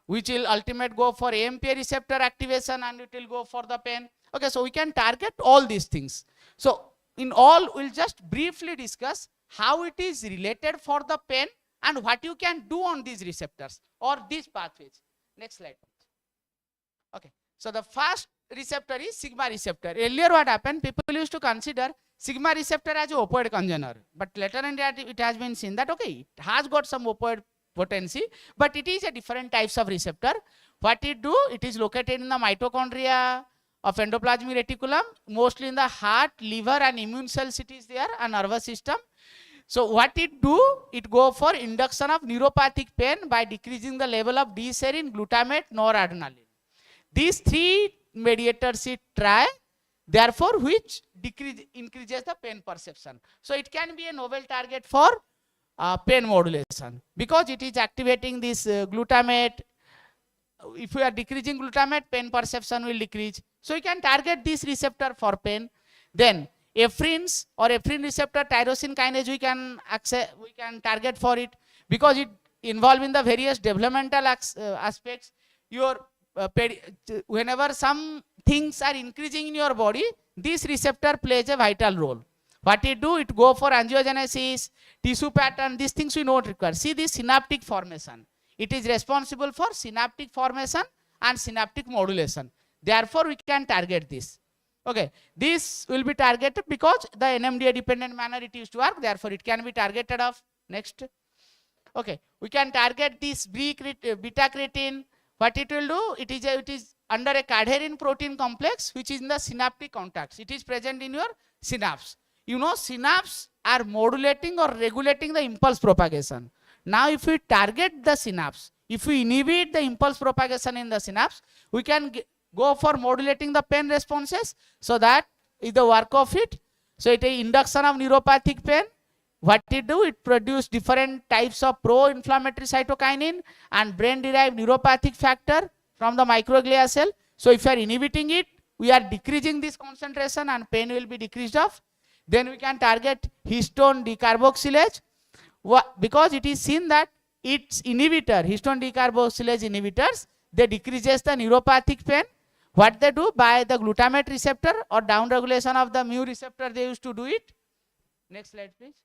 which will ultimately go for AMPA receptor activation, and it will go for the pain. Okay, so we can target all these things. So in all, we'll just briefly discuss how it is related for the pain and what you can do on these receptors or these pathways. Next slide. Okay, so the first receptor is sigma receptor. Earlier what happened, people used to consider sigma receptor as an opioid congener, but later in that it has been seen that okay, it has got some opioid potency, but it is a different types of receptor. What it do? It is located in the mitochondria of endoplasmic reticulum, mostly in the heart, liver and immune cells it is there, and nervous system. So what it do? It go for induction of neuropathic pain by decreasing the level of D-serine, glutamate, noradrenaline. These three mediators it try, therefore which increases the pain perception. So it can be a novel target for pain modulation, because it is activating this glutamate. If we are decreasing glutamate, pain perception will decrease. So you can target this receptor for pain. Then ephrins or ephrine receptor tyrosine kinase we can target for it, because it involved in the various developmental aspects. Your whenever some things are increasing in your body, this receptor plays a vital role. What it do? It go for angiogenesis, tissue pattern. These things we don't require. See this synaptic formation. It is responsible for synaptic formation and synaptic modulation. Therefore, we can target this. Okay, this will be targeted because the NMDA dependent manner it used to work. Therefore, it can be targeted of. Next. Okay, we can target this beta creatine. What it will do? It is under a cadherin protein complex, which is in the synaptic contacts. It is present in your synapse. You know, synapse are modulating or regulating the impulse propagation. Now, if we target the synapse, if we inhibit the impulse propagation in the synapse, we can go for modulating the pain responses. So that is the work of it. So it is induction of neuropathic pain. What it do? It produce different types of pro-inflammatory cytokinin and brain-derived neuropathic factor from the microglia cell. So if you are inhibiting it, we are decreasing this concentration and pain will be decreased off. Then we can target histone decarboxylase, because it is seen that its inhibitor, histone decarboxylase inhibitors, they decreases the neuropathic pain. What they do? By the glutamate receptor or downregulation of the mu receptor, they used to do it. Next slide, please.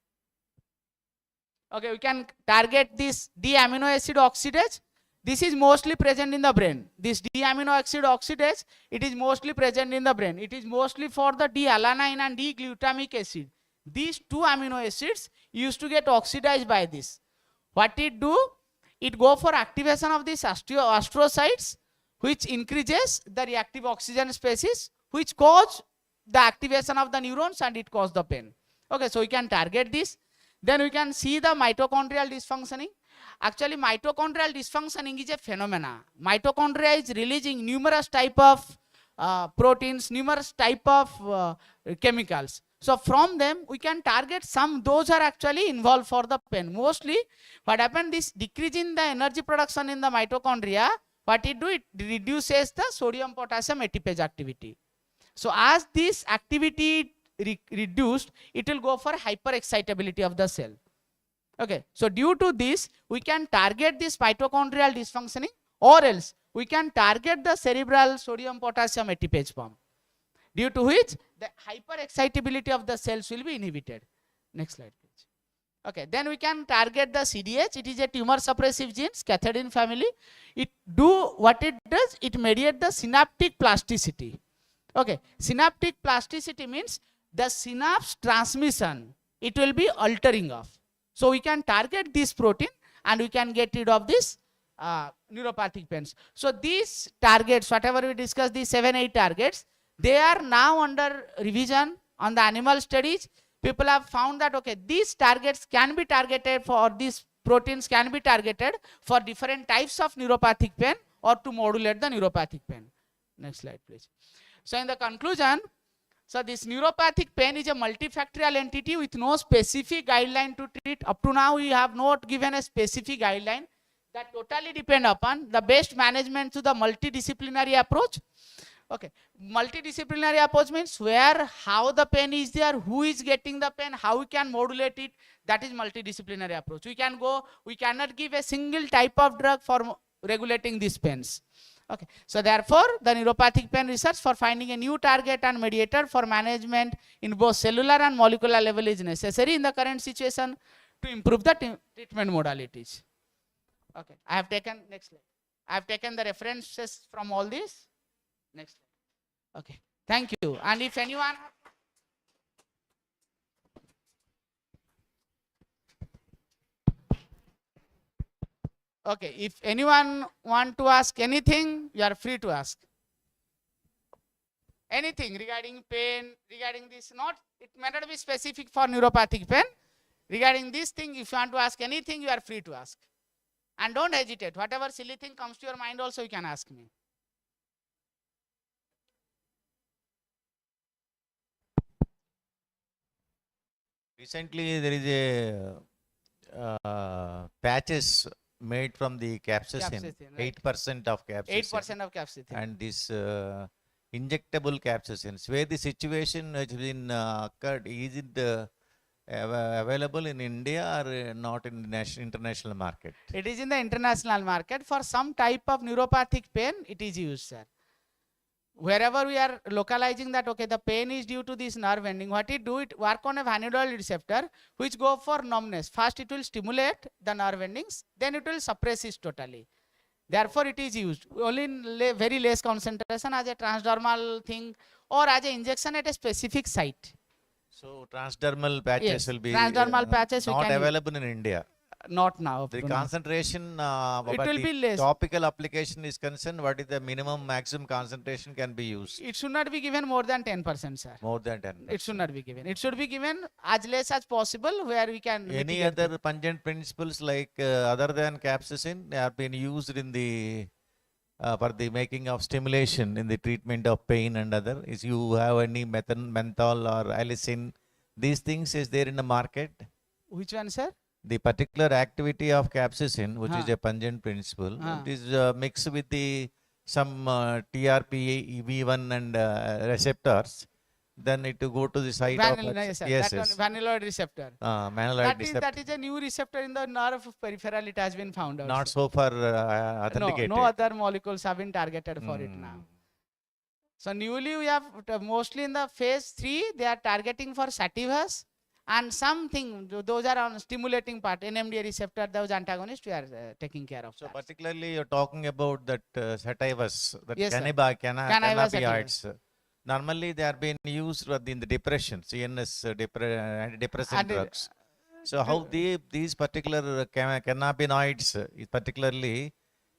Okay, we can target this D-amino acid oxidase. This is mostly present in the brain. This D-amino acid oxidase, it is mostly present in the brain. It is mostly for the D-alanine and D-glutamic acid. These two amino acids used to get oxidized by this. What it do? It go for activation of these astrocytes, which increases the reactive oxygen species, which cause the activation of the neurons and it cause the pain. Okay, so we can target this. Then we can see the mitochondrial dysfunctioning. Actually, mitochondrial dysfunctioning is a phenomena. Mitochondria is releasing numerous type of proteins, numerous type of chemicals. So from them, we can target some. Those are actually involved for the pain. Mostly, what happens? This decreasing the energy production in the mitochondria. What it do? It reduces the sodium potassium ATPase activity. So as this activity reduced, it will go for hyperexcitability of the cell. Okay, so due to this, we can target this mitochondrial dysfunctioning, or else we can target the cerebral sodium potassium ATPase pump, due to which the hyperexcitability of the cells will be inhibited. Next slide, please. Okay, then we can target the CDH. It is a tumor suppressive gene, cathepsin family. It do what it does, it mediate the synaptic plasticity. Okay, synaptic plasticity means the synapse transmission, it will be altering of. So we can target this protein and we can get rid of this neuropathic pains. So these targets, whatever we discussed, these 7-8 targets, they are now under revision on the animal studies. People have found that, okay, these targets can be targeted for, these proteins can be targeted for different types of neuropathic pain or to modulate the neuropathic pain. Next slide, please. So in the conclusion, so this neuropathic pain is a multifactorial entity with no specific guideline to treat. Up to now, we have not given a specific guideline. That totally depend upon the best management to the multidisciplinary approach. Okay, multidisciplinary approach means where, how the pain is there, who is getting the pain, how we can modulate it. That is multidisciplinary approach. We cannot give a single type of drug for regulating these pains. Okay, so therefore the neuropathic pain research for finding a new target and mediator for management in both cellular and molecular level is necessary in the current situation to improve the treatment modalities. Okay, I have taken, next slide. I have taken the references from all these. Next slide. Okay, thank you. And if anyone, okay, if anyone want to ask anything, you are free to ask. Anything regarding pain, regarding this, not, it may not be specific for neuropathic pain. Regarding this thing, if you want to ask anything, you are free to ask. And don't hesitate. Whatever silly thing comes to your mind also, you can ask me. Recently, there is a patches made from the capsaicin, Capsaicin, 8% of capsaicin. 8% of capsaicin. And this injectable capsaicins, where the situation has been occurred, is it available in India or not in the international market? It is in the international market. For some type of neuropathic pain, it is used, sir. Wherever we are localizing that, okay, the pain is due to this nerve ending, what it do, it work on a vanillary receptor which go for numbness. First it will stimulate the nerve endings, then it will suppress it totally. Therefore it is used only in very less concentration as a transdermal thing or as an injection at a specific site. So transdermal patches, yes, will be transdermal patches not available in India. Not now. The concentration, it will be less. Topical application is concerned, what is the minimum maximum concentration can be used? It should not be given more than 10%, sir. More than 10%. It should not be given. It should be given as less as possible where we can. Any other pungent principles like other than capsaicin have been used in the for the making of stimulation in the treatment of pain and other? Is you have any menthol or allicin? These things is there in the market? Which one, sir? The particular activity of capsaicin, which is a pungent principle, it is mixed with the some TRPV1 and receptors. Then it to go to the site of vanillary receptor. That is a new receptor in the nerve peripheral. It has been found out. Not so far authenticated. No other molecules have been targeted for it now. So newly we have mostly in the phase 3 they are targeting for sativas. And something, those are on stimulating part, NMDA receptor, those antagonists we are taking care of. So that. Particularly you're talking about that sativas, that yes, cannabinoids. Normally they are being used in the depression, CNS antidepressant drugs. So how these particular cannabinoids particularly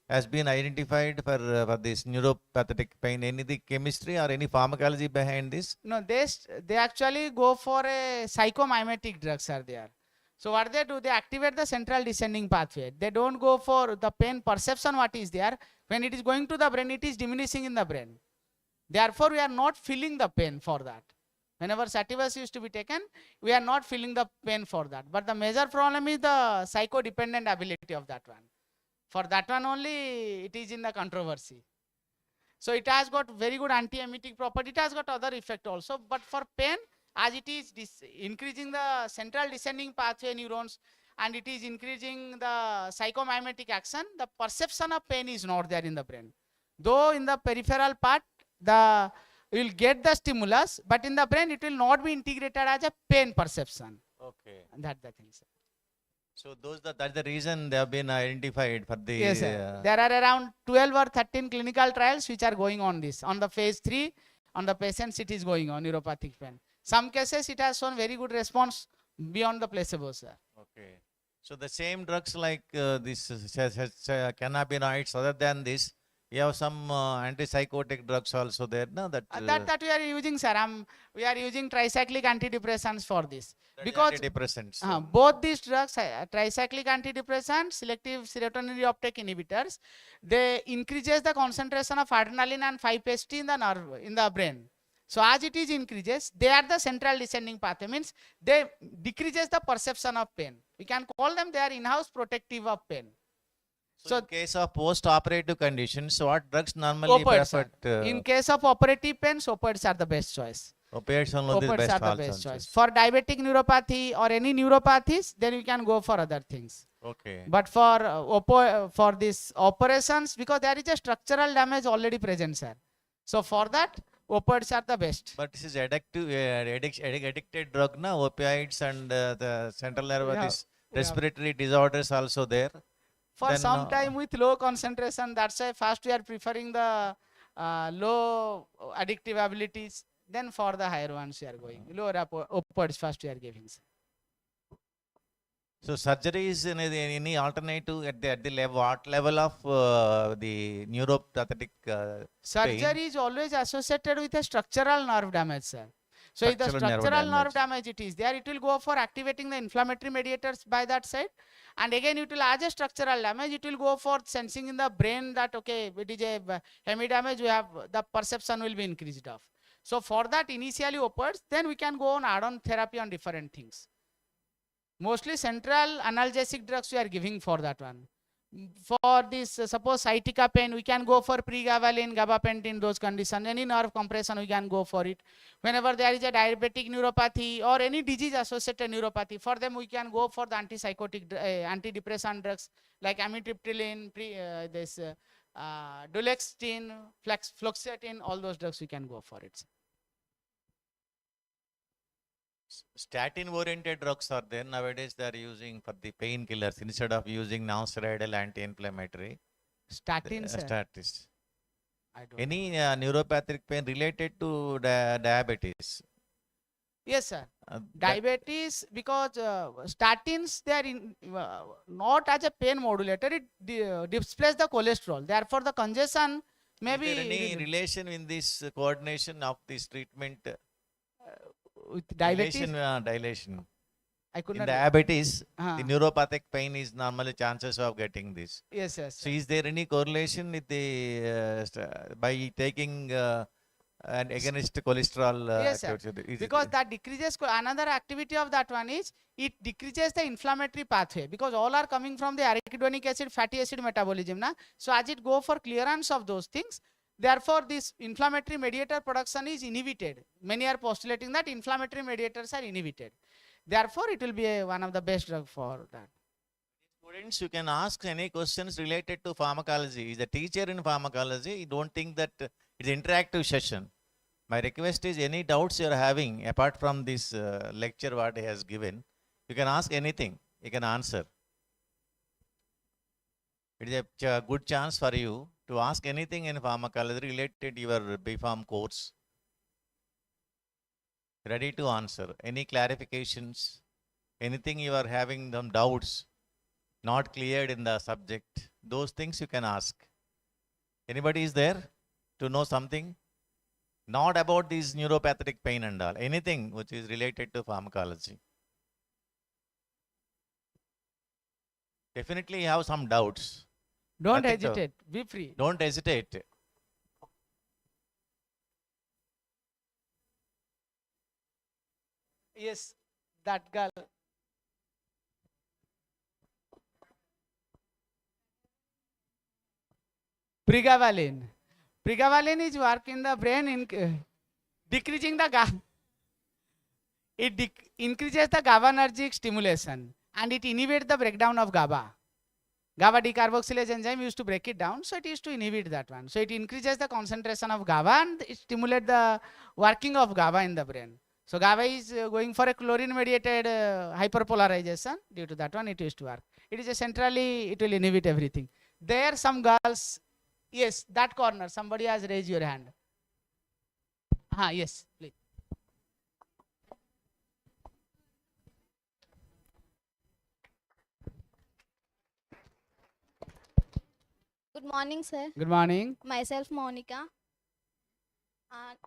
has been identified for this neuropathic pain? Any the chemistry or any pharmacology behind this? No, they actually go for a psychomimetic drugs are there. So what they do, they activate the central descending pathway. They don't go for the pain perception what is there. When it is going to the brain, it is diminishing in the brain. Therefore, we are not feeling the pain for that. Whenever sativas used to be taken, we are not feeling the pain for that. But the major problem is the psychodependent ability of that one. For that one only, it is in the controversy. So it has got very good anti-emetic property. It has got other effect also. But for pain, as it is increasing the central descending pathway neurons and it is increasing the psychomimetic action, the perception of pain is not there in the brain. Though in the peripheral part, you will get the stimulus, but in the brain, it will not be integrated as a pain perception. Okay. And that's the thing, sir. So that's the reason they have been identified for the. Yes, sir. There are around 12 or 13 clinical trials which are going on this. On the phase 3, on the patients it is going on, neuropathic pain. Some cases it has shown very good response beyond the placebo, sir. Okay. So the same drugs like this cannabinoids, other than this, you have some antipsychotic drugs also there, no? That That we are using, sir. We are using tricyclic antidepressants for this. that is Because antidepressants. both these drugs, tricyclic antidepressants, selective serotonin reuptake inhibitors, they increases the concentration of adrenaline and 5-HT in the nerve, in the brain. So as it is increases, they are the central descending pathway, means they decreases the perception of pain. We can call them, they are in-house protective of pain. So in case of post-operative conditions, what drugs normally Opioids, preferred? in case of operative pain, opioids are the best choice. Opioids only the Opioids best are the best also. choice. For diabetic neuropathy or any neuropathies, then you can go for other things. Okay. But for these operations, because there is a structural damage already present, sir. So for that, opioids are the best. But this is addictive, addicted drug, na? Opioids and the central nervous respiratory disorders also there. For Then, some time with low concentration, that's why first we are preferring the low addictive abilities. Then for the higher ones we are going. Lower opioids first we are giving, sir. So surgery is any alternative at the level, what level of the neuropathic Surgery is always associated with a structural nerve damage, sir. So if the Structural nerve structural nerve damage. damage it is there, it will go for activating the inflammatory mediators by that side. And again, it will, as a structural damage, it will go for sensing in the brain that, okay, it is a hemi damage, we have, the perception will be increased of. So for that, initially opioids, then we can go on add-on therapy on different things. Mostly central analgesic drugs we are giving for that one. For this, suppose sciatica pain, we can go for pregabalin, gabapentin, those conditions. Any nerve compression, we can go for it. Whenever there is a diabetic neuropathy or any disease-associated neuropathy, for them we can go for the antipsychotic, antidepressant drugs like amitriptyline, duloxetine, fluoxetine, all those drugs we can go for it. statin oriented drugs are there nowadays. They are using for the painkillers instead of using non-steroidal anti-inflammatory. Statins, Statins. I don't Any neuropathic pain related to diabetes? Yes, sir. That- Diabetes, because statins, they are not as a pain modulator, it displays the cholesterol. Therefore, the congestion may Is be there any relation in this coordination of this treatment? with diabetes. Dilation. I could In not. diabetes, Ah. the neuropathic pain is normally chances of getting this. Yes, yes. So is there any correlation with the by taking and against cholesterol? Yes, sir. is it- Because that decreases, another activity of that one is, it decreases the inflammatory pathway, because all are coming from the arachidonic acid, fatty acid metabolism. Na? So as it go for clearance of those things, therefore this inflammatory mediator production is inhibited. Many are postulating that inflammatory mediators are inhibited. Therefore, it will be one of the best drug for that. Students, you can ask any questions related to pharmacology. Is a teacher in pharmacology. You don't think that it's interactive session. My request is any doubts you are having apart from this lecture what he has given, you can ask anything. You can answer. It is a good chance for you to ask anything in pharmacology related to your B.Pharm course. Ready to answer. Any clarifications? Anything you are having some doubts, not cleared in the subject, those things you can ask. Anybody is there to know something? Not about this neuropathic pain and all, anything which is related to pharmacology. Definitely you have some doubts. Don't Nothing to- hesitate. Be free. Don't hesitate. Yes, that girl. Pregabalin. Pregabalin is work in the brain in decreasing the GABA. It increases the GABAergic stimulation and it inhibits the breakdown of GABA. GABA decarboxylase enzyme used to break it down, so it used to inhibit that one. So it increases the concentration of GABA and it stimulates the working of GABA in the brain. So GABA is going for a chlorine mediated hyperpolarization. Due to that one, it used to work. It is a centrally, it will inhibit everything. There some girls, yes, that corner, somebody has raised your hand. Yes, please. Good morning sir. Good morning. My self Mounika.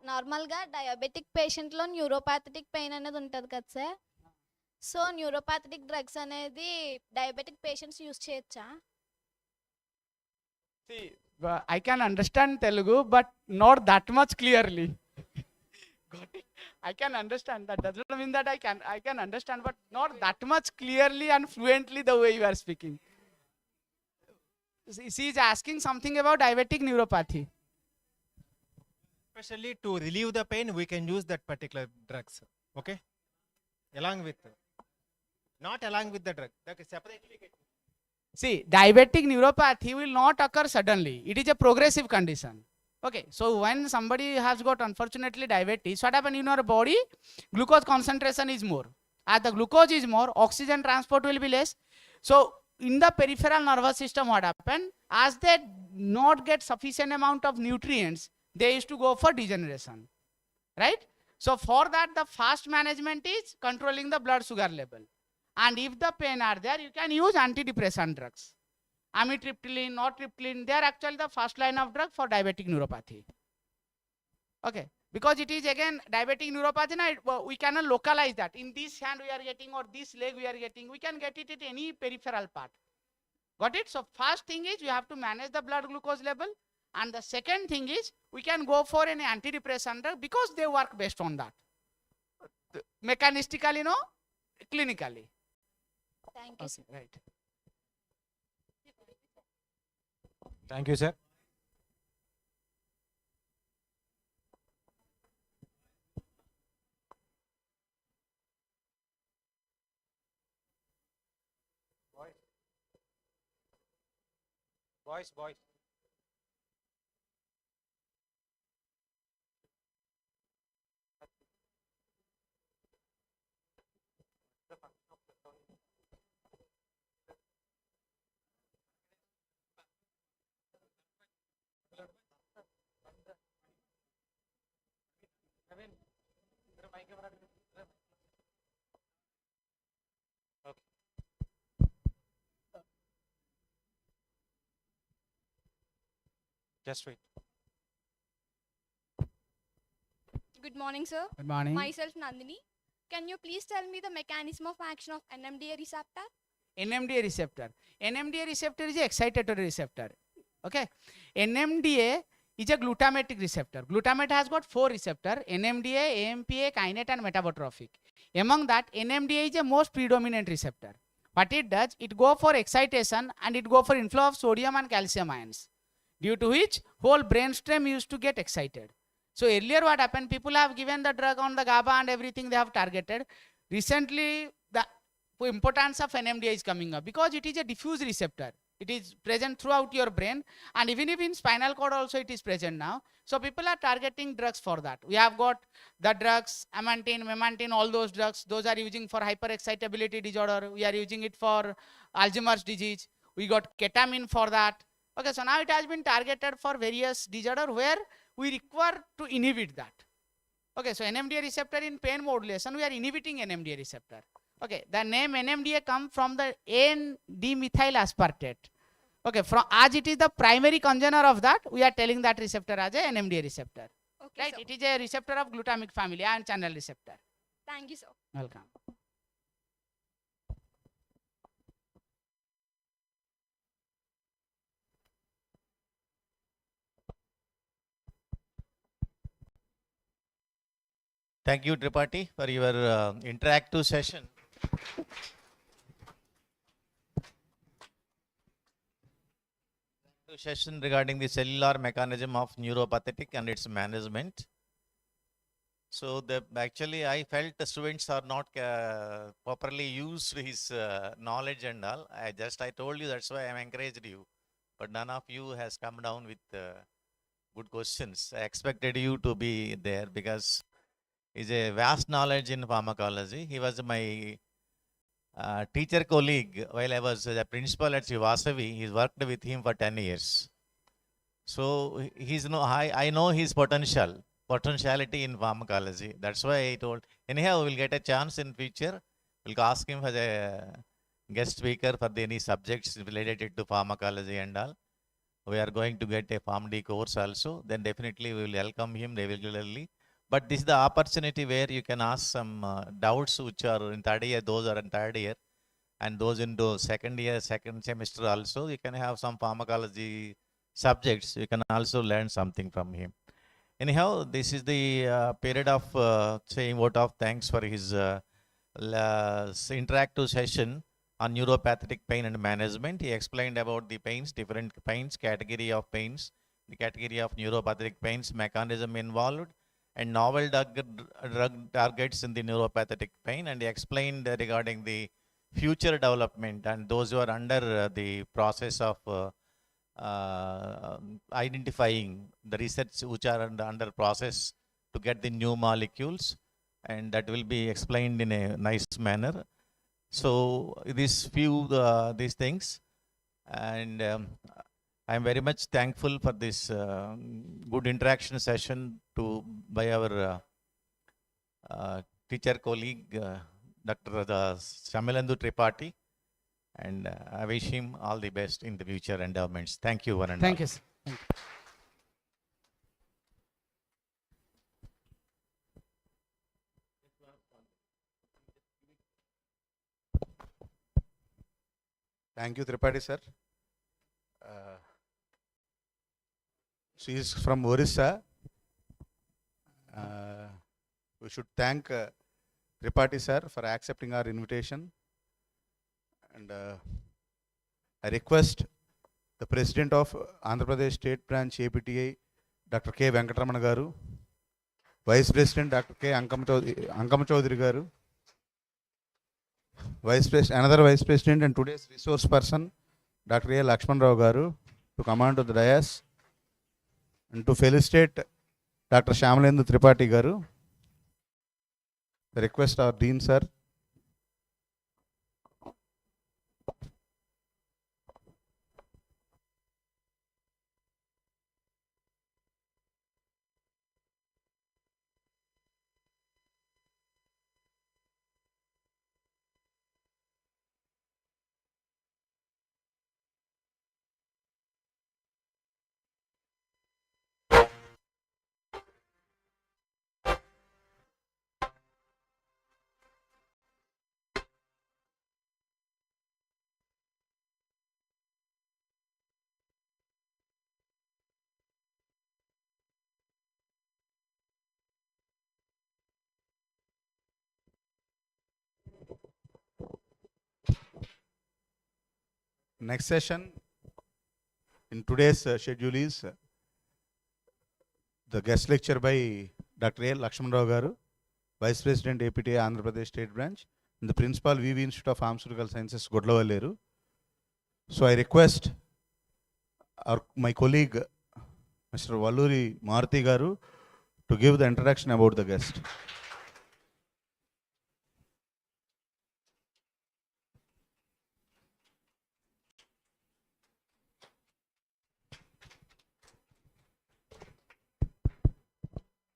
నార్మల్గా diabetic పేషెంట్లో న్యూరోపాథటిక్ pain అనేది ఉంటుంది కదా sir. So న్యూరోపాథటిక్ drugs అనేది diabetic patients use చేయొచ్చా? See, I can understand Telugu, but not that much clearly. Got it? I can understand. That does not mean that I can understand, but not that much clearly and fluently the way you are speaking. She is asking something about diabetic neuropathy. Especially to relieve the pain, we can use that particular drugs. Okay? Not along with the drug. Okay, separately. See, diabetic neuropathy will not occur suddenly. It is a progressive condition. Okay, so when somebody has got unfortunately diabetes, what happens in your body? Glucose concentration is more. As the glucose is more, oxygen transport will be less. So in the peripheral nervous system, what happens? As they not get sufficient amount of nutrients, they used to go for degeneration, right? So for that, the fast management is controlling the blood sugar level. And if the pain are there, you can use antidepressant drugs. Amitriptyline, nortriptyline, they are actually the first line of drug for diabetic neuropathy. Okay, because it is again diabetic neuropathy, we cannot localize that. In this hand we are getting or this leg we are getting, we can get it at any peripheral part. Got it? So first thing is you have to manage the blood glucose level. And the second thing is we can go for an antidepressant drug because they work based on that. Mechanistically, no, clinically. Thank you. Okay, right. Thank you, sir. Boys. Just wait. Good morning, sir. Good morning. Myself Nandini. Can you please tell me the mechanism of action of NMDA receptor? NMDA receptor. NMDA receptor is an excitatory receptor. Okay. NMDA is a glutamatic receptor. Glutamate has got 4 receptors: NMDA, AMPA, kinase and metabotrophic. Among that, NMDA is the most predominant receptor. What it does, it go for excitation and it go for inflow of sodium and calcium ions, due to which whole brainstem used to get excited. So earlier what happened, people have given the drug on the GABA and everything they have targeted. Recently, the importance of NMDA is coming up because it is a diffuse receptor. It is present throughout your brain, and even if in spinal cord also it is present now. So people are targeting drugs for that. We have got the drugs, amantine, memantine, all those drugs. Those are using for hyperexcitability disorder. We are using it for Alzheimer's disease. We got ketamine for that. Okay, so now it has been targeted for various disorder where we require to inhibit that. Okay, so NMDA receptor in pain modulation, we are inhibiting NMDA receptor. Okay, the name NMDA comes from the N-D-methyl aspartate. Okay, as it is the primary congener of that, we are telling that receptor as a NMDA receptor. Okay, Right, sir. it is a receptor of glutamic family, ion channel receptor. Thank you, sir. Welcome. Thank you, Tripathi, for your interactive session. Session regarding the cellular mechanism of neuropathetic and its management. So actually I felt the students are not properly used his knowledge and all. I told you, that's why I encouraged you. But none of you has come down with good questions. I expected you to be there because Is a vast knowledge in pharmacology. He was my teacher colleague while I was the principal at Vasavi. He worked with him for 10 years. So he's no, I know his potentiality in pharmacology. That's why I told. Anyhow, we'll get a chance in future. We'll ask him as a guest speaker for any subjects related to pharmacology and all. We are going to get a PharmD course also. Then definitely we will welcome him regularly. But this is the opportunity where you can ask some doubts which are in third year, those are in third year, and those into second year, second semester also. You can have some pharmacology subjects. You can also learn something from him. Anyhow, this is the period of saying vote of thanks for his interactive session on neuropathic pain and management. He explained about the pains, different pains, category of pains, the category of neuropathic pains, mechanism involved, and novel drug targets in the neuropathic pain. And he explained regarding the future development and those who are under the process of identifying the research which are under process to get the new molecules, and that will be explained in a nice manner. So these these things, and I am very much thankful for this good interaction session by our teacher colleague Dr. Shamilandu Tripathi, and I wish him all the best in the future endowments. Thank you, one and all. Thank you, sir. Thank you. Thank you, Tripathi sir. She is from Orissa. We should thank Tripathi sir for accepting our invitation. And I request the President of Andhra Pradesh State Branch APTI, Dr. K. Venkatramana Garu, Vice President Dr. K. Ankama Chaudhary Garu, another Vice President and today's resource person, Dr. A. Lakshman Rao Garu, to come on to the dais and to felicitate Dr. Shamilandu Tripathi Garu. The request our Dean sir. Next session in today's schedule is the guest lecture by Dr. A. Lakshman Rao Garu, Vice President APTA Andhra Pradesh State Branch, and the Principal VV Institute of Pharmaceutical Sciences, Godlavalleru. So I request my colleague, Mr. Valluri Maruti Garu, to give the introduction about the guest.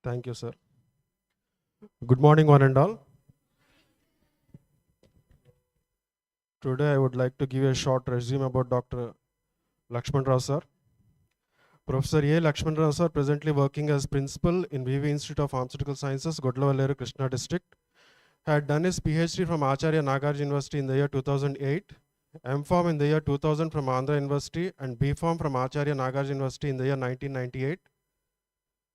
Thank you, sir. Good morning, one and all. Today, I would like to give a short resume about Dr. Lakshman Rao, sir. Professor A. Lakshman Rao, sir, presently working as principal in VV Institute of Pharmaceutical Sciences, Godlavalleru, Krishna District. Had done his PhD from Acharya Nagarjuna University in the year 2008, M.Pharm in the year 2000 from Andhra University, and B.Pharm from Acharya Nagarjuna University in the year 1998.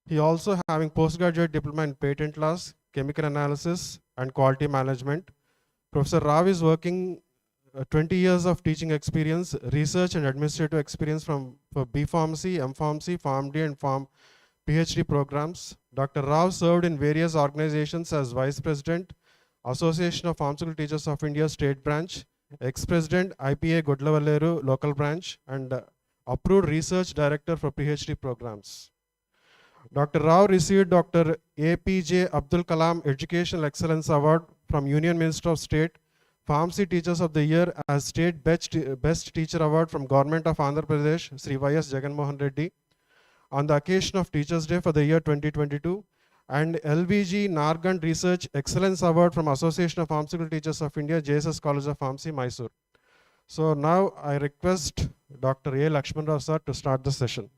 He also having postgraduate diploma in patent laws, chemical analysis, and quality management. Professor Rao is working 20 years of teaching experience, research and administrative experience for B Pharmacy, M Pharmacy, PharmD, and Pharm PhD programs. Dr. Rao served in various organizations as Vice President, Association of Pharmaceutical Teachers of India State Branch, Ex-President, IPA Godlavalleru Local Branch, and Approved Research Director for PhD programs. Dr. Rao received Dr. APJ Abdul Kalam Educational Excellence Award from Union Minister of State, Pharmacy Teachers of the Year as State Best Teacher Award from Government of Andhra Pradesh, Sri Y.S. Jaganmohan Reddy, on the occasion of Teachers' Day for the year 2022, and LVG Nargand Research Excellence Award from Association of Pharmaceutical Teachers of India, JSS College of Pharmacy, Mysore. So now I request Dr. A. Lakshman Rao sir to start the session.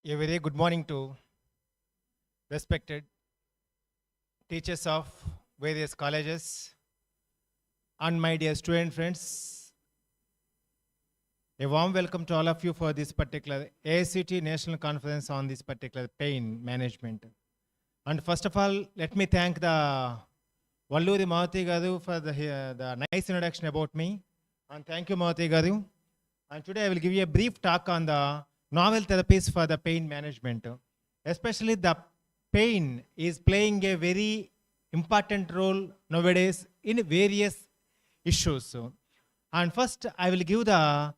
A very good morning to respected teachers of various colleges and my dear student friends. A warm welcome to all of you for this particular AICT National Conference on this particular pain management. And first of all, let me thank the Valluri Maruti Garu for the nice introduction about me. And thank you, Maruti Garu. And today I will give you a brief talk on the novel therapies for the pain management. Especially the pain is playing a very important role nowadays in various issues. And first I will give the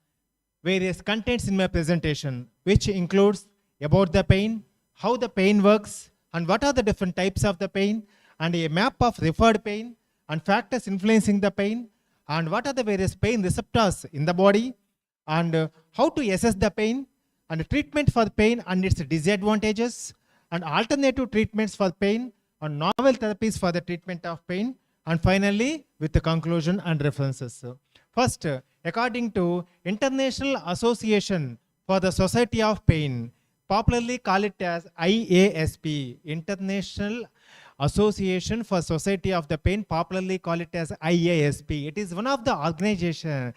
various contents in my presentation, which includes about the pain, how the pain works, and what are the different types of the pain, and a map of referred pain, and factors influencing the pain, and what are the various pain receptors in the body, and how to assess the pain, and treatment for pain and its disadvantages, and alternative treatments for pain, and novel therapies for the treatment of pain, and finally with the conclusion and references. First, according to International Association for the Society of Pain, popularly call it as IASP, International Association for Society of the Pain, popularly call it as IASP. It is one of the organizations.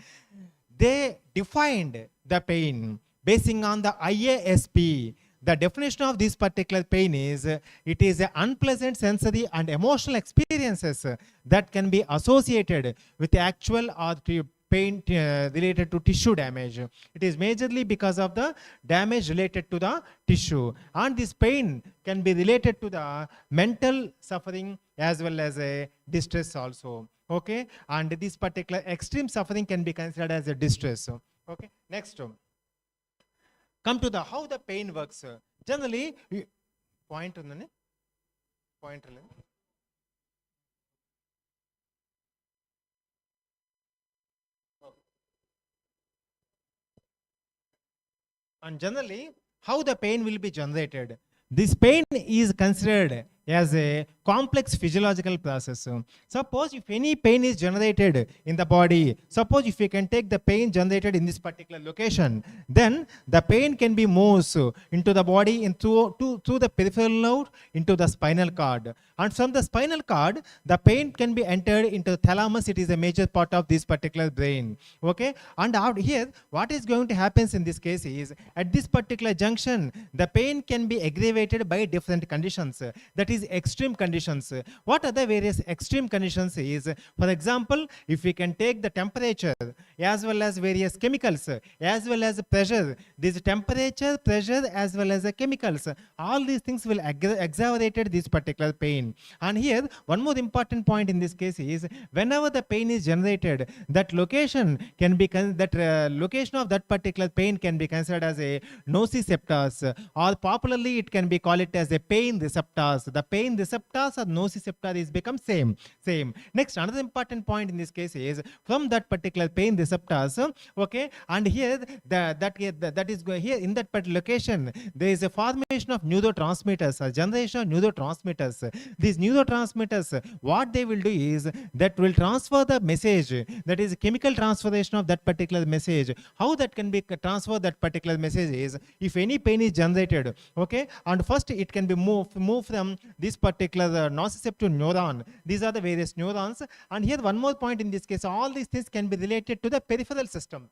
They defined the pain basing on the IASP. The definition of this particular pain is, it is an unpleasant sensory and emotional experiences that can be associated with actual or pain related to tissue damage. It is majorly because of the damage related to the tissue. And this pain can be related to the mental suffering as well as a distress also. Okay, and this particular extreme suffering can be considered as a distress. Okay, next. Come to the how the pain works. Generally, point on the point. And generally, how the pain will be generated. This pain is considered as a complex physiological process. Suppose if any pain is generated in the body, suppose if we can take the pain generated in this particular location, then the pain can be moved into the body and through the peripheral nerve into the spinal cord. And from the spinal cord, the pain can be entered into the thalamus. It is a major part of this particular brain. Okay, and out here, what is going to happen in this case is, at this particular junction, the pain can be aggravated by different conditions. That is extreme conditions. What are the various extreme conditions is, for example, if we can take the temperature as well as various chemicals as well as pressure, this temperature, pressure as well as the chemicals, all these things will exacerbate this particular pain. And here one more important point in this case is, whenever the pain is generated, that location can be location of that particular pain can be considered as a nociceptors, or popularly it can be called it as a pain receptors. The pain receptors or nociceptor is become same. Next, another important point in this case is, from that particular pain receptors, okay, and here that is here in that particular location, there is a formation of neurotransmitters, a generation of neurotransmitters. These neurotransmitters, what they will do is that will transfer the message, that is chemical transformation of that particular message. How that can be transferred, that particular message is, if any pain is generated, okay, and first it can be moved from this particular nociceptive neuron. These are the various neurons. And here one more point in this case, all these things can be related to the peripheral system,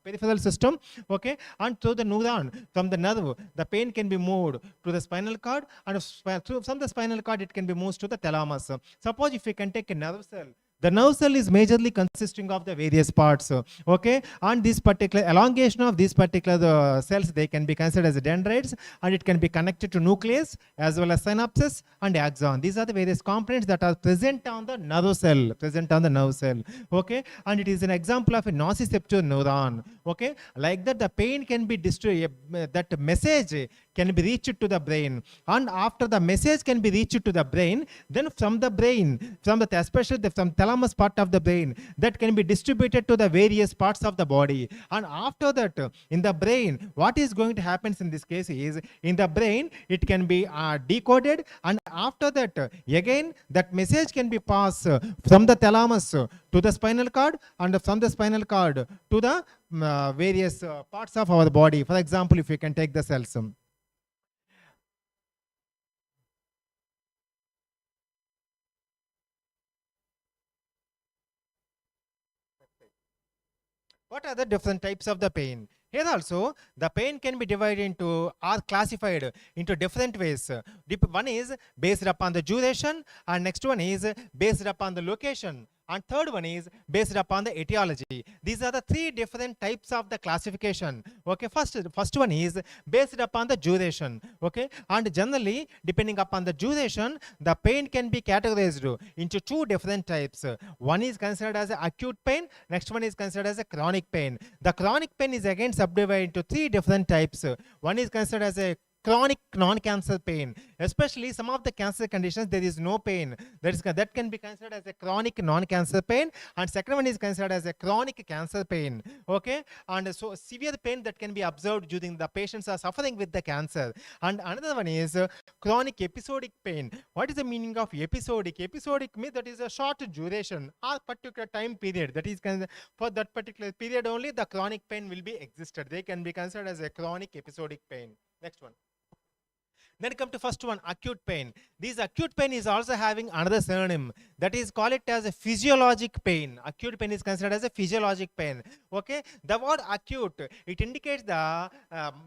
okay, and through the neuron, from the nerve, the pain can be moved to the spinal cord, and from the spinal cord it can be moved to the thalamus. Suppose if we can take a nerve cell, the nerve cell is majorly consisting of the various parts, okay, and this particular elongation of these particular cells, they can be considered as dendrites, and it can be connected to nucleus as well as synapses and axon. These are the various components that are present on the nerve cell, okay, and it is an example of a nociceptive neuron, okay. Like that, the pain can be destroyed, that message can be reached to the brain, and after the message can be reached to the brain, then from the brain, especially from thalamus part of the brain, that can be distributed to the various parts of the body. And after that, in the brain, what is going to happen in this case is, in the brain it can be decoded, and after that again that message can be passed from the thalamus to the spinal cord, and from the spinal cord to the various parts of our body. For example, if we can take the cells. What are the different types of the pain? Here also, the pain can be divided into or classified into different ways. One is based upon the duration, and next one is based upon the location, and third one is based upon the etiology. These are the three different types of the classification. Okay, first one is based upon the duration. Okay, and generally depending upon the duration, the pain can be categorized into two different types. One is considered as acute pain, next one is considered as a chronic pain. The chronic pain is again subdivided into three different types. One is considered as a chronic non-cancer pain. Especially some of the cancer conditions, there is no pain. That can be considered as a chronic non-cancer pain. And second one is considered as a chronic cancer pain. Okay, and so severe pain that can be observed during the patients are suffering with the cancer. And another one is chronic episodic pain. What is the meaning of episodic? Episodic means that is a short duration or particular time period. That is for that particular period only the chronic pain will be existed. They can be considered as a chronic episodic pain. Next one. Then come to first one, acute pain. This acute pain is also having another synonym, that is call it as a physiologic pain. Acute pain is considered as a physiologic pain. Okay, the word acute, it indicates the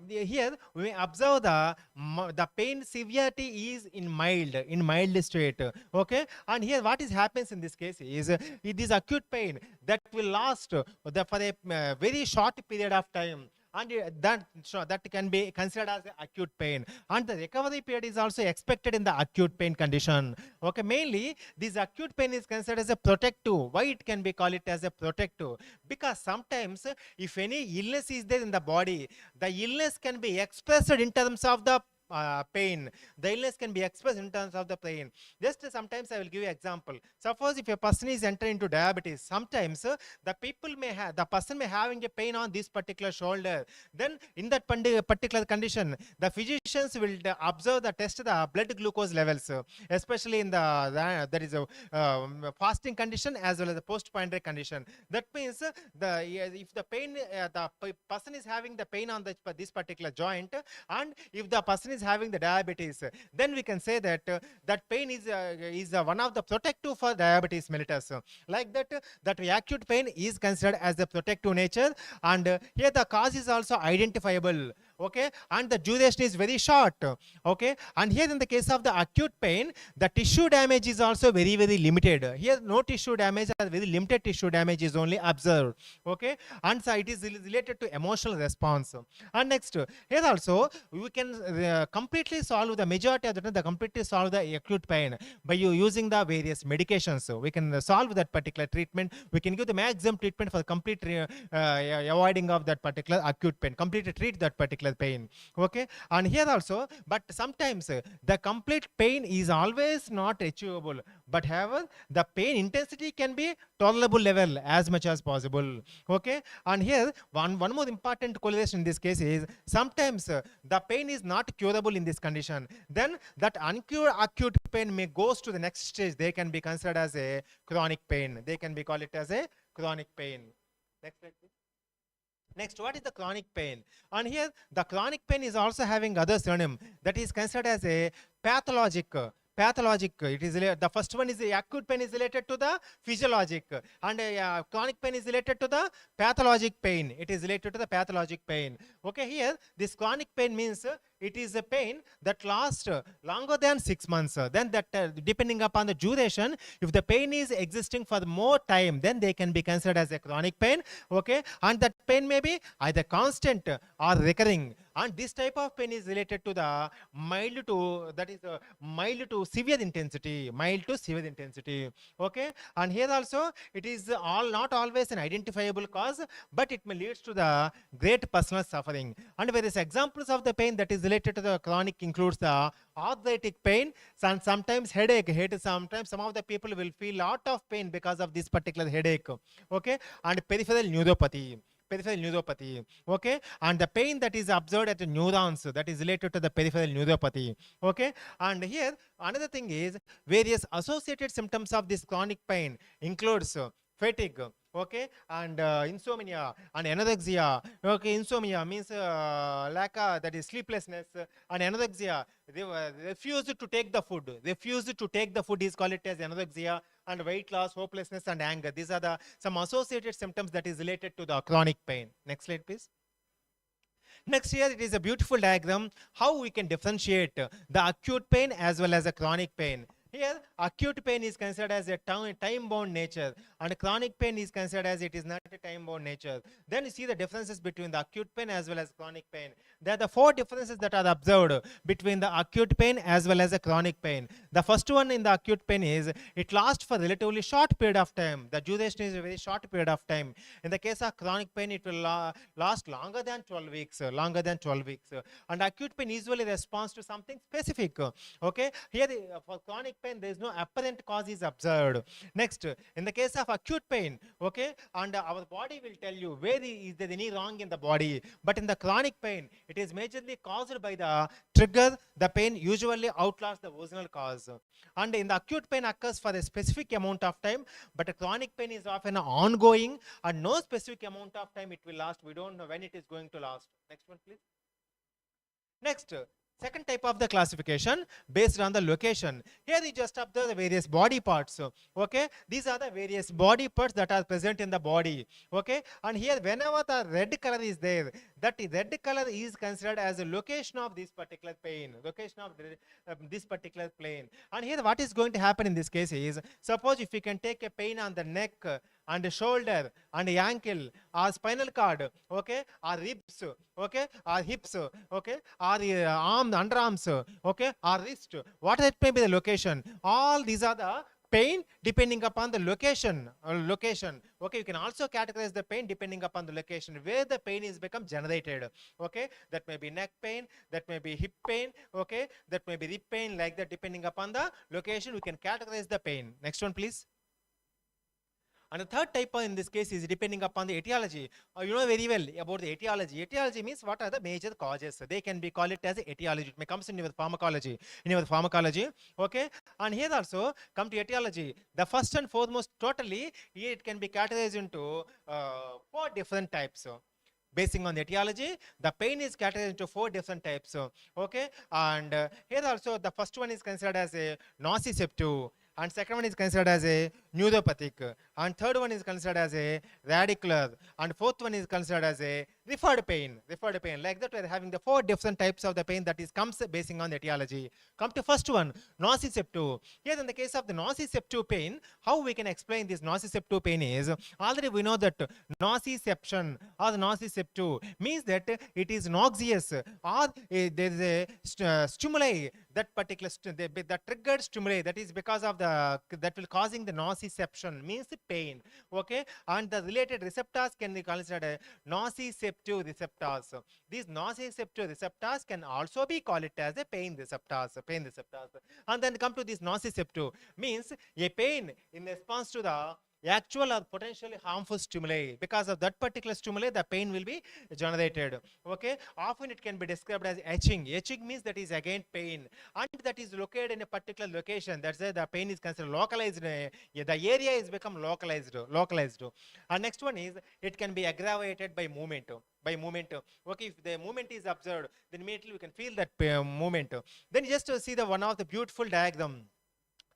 here we observe the pain severity is in mild state. Okay, and here what is happens in this case is it is acute pain that will last for a very short period of time. And that can be considered as acute pain, and the recovery period is also expected in the acute pain condition. Okay, mainly this acute pain is considered as a protective. Why it can be called it as a protective? Because sometimes if any illness is there in the body, the illness can be expressed in terms of the pain. The illness can be expressed in terms of the pain. Just sometimes I will give you example. Suppose if a person is entering into diabetes, sometimes the person may having a pain on this particular shoulder. Then in that particular condition, the physicians will observe the test the blood glucose levels, especially in there is a fasting condition as well as the postprandial condition. That means if the pain person is having the pain on this particular joint, and if the person is having the diabetes, then we can say that that pain is one of the protective for diabetes mellitus. Like that acute pain is considered as the protective nature, and here the cause is also identifiable. Okay, and the duration is very short. Okay, and here in the case of the acute pain, the tissue damage is also very limited. Here no tissue damage or very limited tissue damage is only observed. Okay, and so it is related to emotional response. And next, here also we can completely solve the majority of the completely solve the acute pain by using the various medications. So we can solve that particular treatment. We can give the maximum treatment for complete avoiding of that particular acute pain, completely treat that particular pain. Okay, and here also, but sometimes the complete pain is always not achievable, but however the pain intensity can be tolerable level as much as possible. Okay, and here one more important correlation in this case is sometimes the pain is not curable in this condition, then that uncured acute pain may goes to the next stage. They can be considered as a chronic pain. They can be called it as a chronic pain. Next slide, please. Next, what is the chronic pain? And here the chronic pain is also having other synonym that is considered as a pathologic. It is the first one is the acute pain is related to the physiologic, and chronic pain is related to the pathologic pain. It is related to the pathologic pain. Okay, here this chronic pain means it is a pain that lasts longer than 6 months. Then that depending upon the duration, if the pain is existing for more time, then they can be considered as a chronic pain. Okay, and that pain may be either constant or recurring. And this type of pain is related to the mild to severe intensity, Okay, and here also it is not always an identifiable cause, but it may leads to the great personal suffering. And various examples of the pain that is related to the chronic includes the arthritic pain, and sometimes headache. Sometimes some of the people will feel lot of pain because of this particular headache. Okay, and peripheral neuropathy. Okay, and the pain that is observed at the neurons, that is related to the peripheral neuropathy. Okay, and here another thing is various associated symptoms of this chronic pain includes fatigue, okay, and insomnia and anorexia. Okay, insomnia means lack of, that is sleeplessness, and anorexia, they refuse to take the food. Is called it as anorexia, and weight loss, hopelessness, and anger. These are some associated symptoms that is related to the chronic pain. Next slide, please. Next, here it is a beautiful diagram how we can differentiate the acute pain as well as a chronic pain. Here, acute pain is considered as a time-bound nature, and chronic pain is considered as it is not a time-bound nature. Then you see the differences between the acute pain as well as chronic pain. There are the 4 differences that are observed between the acute pain as well as the chronic pain. The first one in the acute pain is it lasts for a relatively short period of time. The duration is a very short period of time. In the case of chronic pain, it will last longer than 12 weeks. And acute pain usually responds to something specific. Okay, here for chronic pain, there is no apparent cause is observed. Next, in the case of acute pain, okay, and our body will tell you where is there any wrong in the body. But in the chronic pain, it is majorly caused by the trigger. The pain usually outlasts the original cause. And in the acute pain occurs for a specific amount of time, but a chronic pain is often ongoing, and no specific amount of time it will last. We don't know when it is going to last. Next one, please. Next, second type of the classification based on the location. Here you just observe the various body parts. Okay, these are the various body parts that are present in the body. Okay, and here whenever the red color is there, that red color is considered as a location of this particular pain, this particular plane. And here what is going to happen in this case is, suppose if you can take a pain on the neck and the shoulder and the ankle or spinal cord, okay, or ribs, okay, or hips, okay, or arm, underarms, okay, or wrist, what it may be the location. All these are the pain depending upon the location. Okay, you can also categorize the pain depending upon the location where the pain is become generated. Okay, that may be neck pain, that may be hip pain, okay, that may be rib pain, like that. Depending upon the location, we can categorize the pain. Next one, please. And the third type in this case is depending upon the etiology. You know very well about the etiology. Etiology means what are the major causes. They can be called it as etiology. It may comes in your pharmacology. Okay. And here also come to etiology. The first and foremost, totally, here it can be categorized into 4 different types. Basing on the etiology, the pain is categorized into 4 different types. Okay. And here also the first one is considered as a nociceptive. And second one is considered as a neuropathic, and third one is considered as a radicular, and fourth one is considered as a referred pain. Like that, we are having the 4 different types of the pain that is comes basing on the etiology. Come to first one, nociceptive. Here in the case of the nociceptive pain, how we can explain this nociceptive pain is, already we know that nociception or nociceptive means that it is noxious, or there is a stimuli, that particular the triggered stimuli, that is because of the that will causing the nociception, means pain. Okay, and the related receptors can be considered nociceptive receptors. These nociceptive receptors can also be called as a pain receptors. And then come to this nociceptive, means a pain in response to the actual or potentially harmful stimuli. Because of that particular stimuli, the pain will be generated. Okay, often it can be described as etching. Etching means that is again pain, and that is located in a particular location. That's why the pain is considered localized. The area is become localized. And next one is, it can be aggravated by movement. Okay, if the movement is observed, then immediately we can feel that movement. Then just see the one of the beautiful diagram.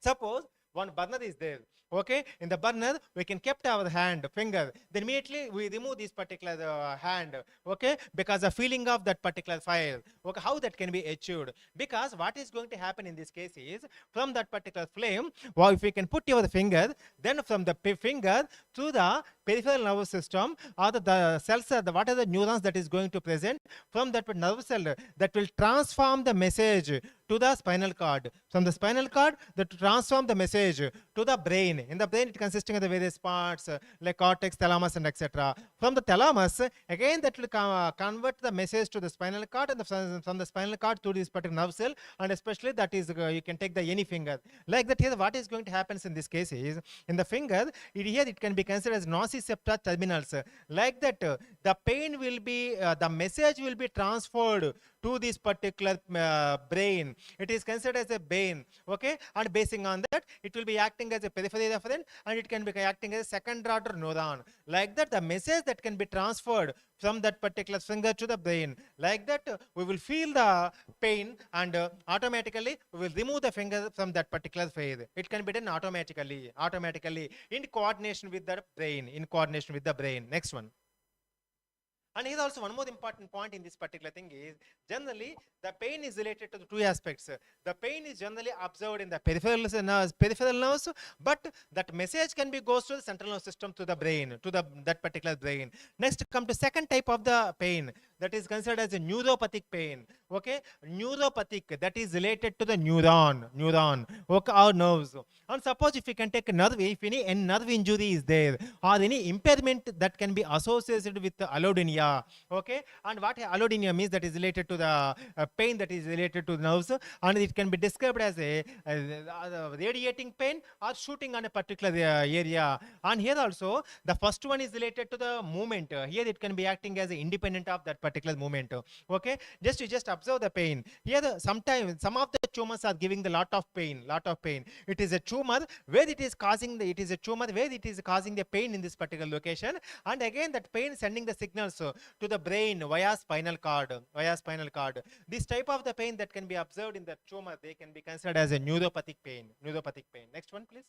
Suppose one burner is there. Okay, in the burner we can kept our finger, then immediately we remove this particular hand. Okay, because of feeling of that particular fire. Okay, how that can be achieved? Because what is going to happen in this case is, from that particular flame, well, if we can put your finger, then from the finger to the peripheral nervous system, or the cells, what are the neurons that is going to present from that nerve cell, that will transform the message to the spinal cord. From the spinal cord, that transform the message to the brain. In the brain, it consisting of the various parts like cortex, thalamus, and etc. From the thalamus, again that will convert the message to the spinal cord, and from the spinal cord to this particular nerve cell, and especially that is you can take the any finger. Like that, here what is going to happen in this case is, in the finger, here it can be considered as nociceptor terminals. Like that, the pain will be, the message will be transferred to this particular brain. It is considered as a brain. Okay, and basing on that, it will be acting as a peripheral referent, and it can be acting as a second order neuron. Like that, the message that can be transferred from that particular finger to the brain. Like that, we will feel the pain, and automatically we will remove the finger from that particular phase. It can be done automatically in coordination with the brain. Next one. And here also one more important point in this particular thing is, generally the pain is related to the 2 aspects. The pain is generally observed in the peripheral nerves, but that message can be goes to the central nervous system, to the brain, to that particular brain. Next, come to second type of the pain, that is considered as a neuropathic pain. Okay, neuropathic, that is related to the neuron, okay, or nerves. And suppose if you can take a nerve, if any nerve injury is there, or any impairment that can be associated with the allodynia. Okay, and what allodynia means, that is related to the pain that is related to the nerves, and it can be described as a radiating pain or shooting on a particular area. And here also the first one is related to the movement. Here it can be acting as independent of that particular movement. Okay, you just observe the pain. Here sometimes some of the tumors are giving the lot of pain. It is a tumor where it is causing the pain in this particular location, and again that pain sending the signals to the brain via spinal cord. This type of the pain that can be observed in the tumor, they can be considered as a neuropathic pain. Next one, please.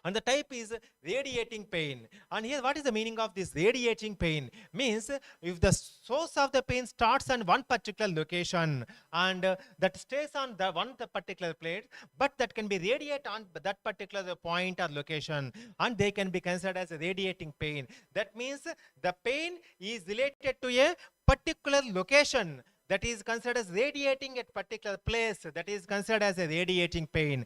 And the type is radiating pain. And here what is the meaning of this radiating pain? Means if the source of the pain starts on one particular location, and that stays on the one particular place, but that can be radiate on that particular point or location, and they can be considered as a radiating pain. That means the pain is related to a particular location. that is considered as radiating at particular place, that is considered as a radiating pain,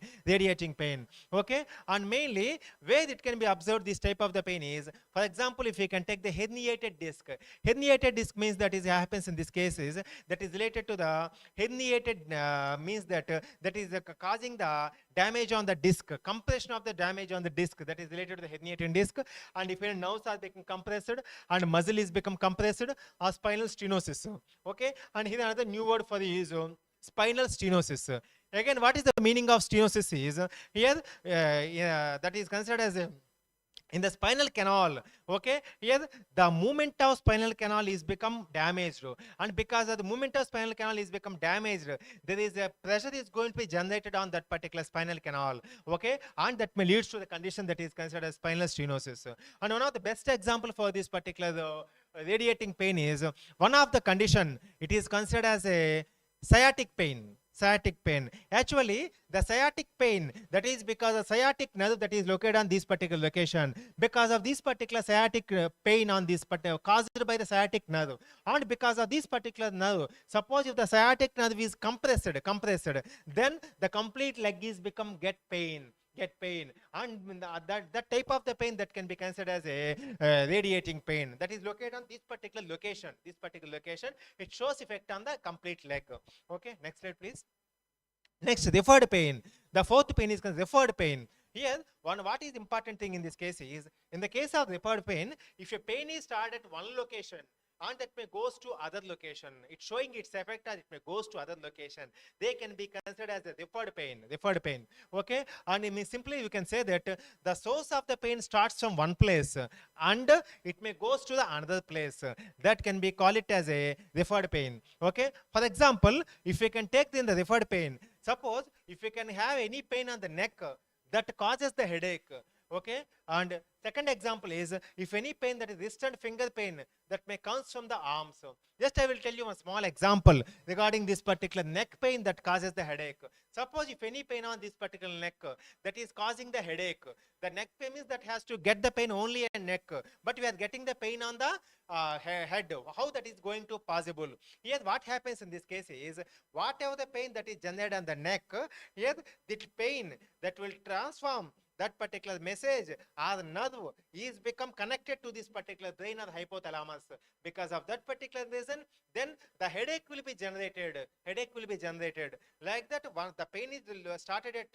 okay. And mainly where it can be observed this type of the pain is, for example, if we can take the herniated disc. Herniated disc means that is happens in this case is that is related to the herniated means that that is causing the damage on the disc, compression of the damage on the disc, that is related to the herniated disc. And if any nerves are becoming compressed and muscle is become compressed, or spinal stenosis, okay. And here another new word for the is spinal stenosis. Again, what is the meaning of stenosis is here that is considered as in the spinal canal, okay. Here the movement of spinal canal is become damaged, and because of the movement of spinal canal is become damaged, there is a pressure is going to be generated on that particular spinal canal, okay, and that may lead to the condition that is considered as spinal stenosis. And one of the best example for this particular radiating pain is one of the condition, it is considered as a sciatic pain. Actually, the sciatic pain, that is because the sciatic nerve that is located on this particular location, because of this particular sciatic pain on this particular caused by the sciatic nerve, and because of this particular nerve, suppose if the sciatic nerve is compressed, then the complete leg is become get pain, and that type of the pain that can be considered as a radiating pain, that is located on this particular location, it shows effect on the complete leg, okay. Next slide please. Next, referred pain. The fourth pain is referred pain. Here, what is important thing in this case is, in the case of referred pain, if a pain is started at one location and that may goes to other location, it's showing its effect as it may goes to other location, they can be considered as a referred pain, okay. And it means simply you can say that the source of the pain starts from one place and it may goes to the another place, that can be call it as a referred pain, okay. For example, if we can take in the referred pain, suppose if we can have any pain on the neck that causes the headache, okay. And second example is if any pain that is wrist and finger pain that may comes from the arms. Just I will tell you a small example regarding this particular neck pain that causes the headache. Suppose if any pain on this particular neck that is causing the headache, the neck pain means that has to get the pain only in neck, but we are getting the pain on the head. How that is going to possible? Here what happens in this case is, whatever the pain that is generated on the neck, here the pain that will transform that particular message or nerve is become connected to this particular brain or hypothalamus. Because of that particular reason, then the headache will be generated. Like that, once the pain is started at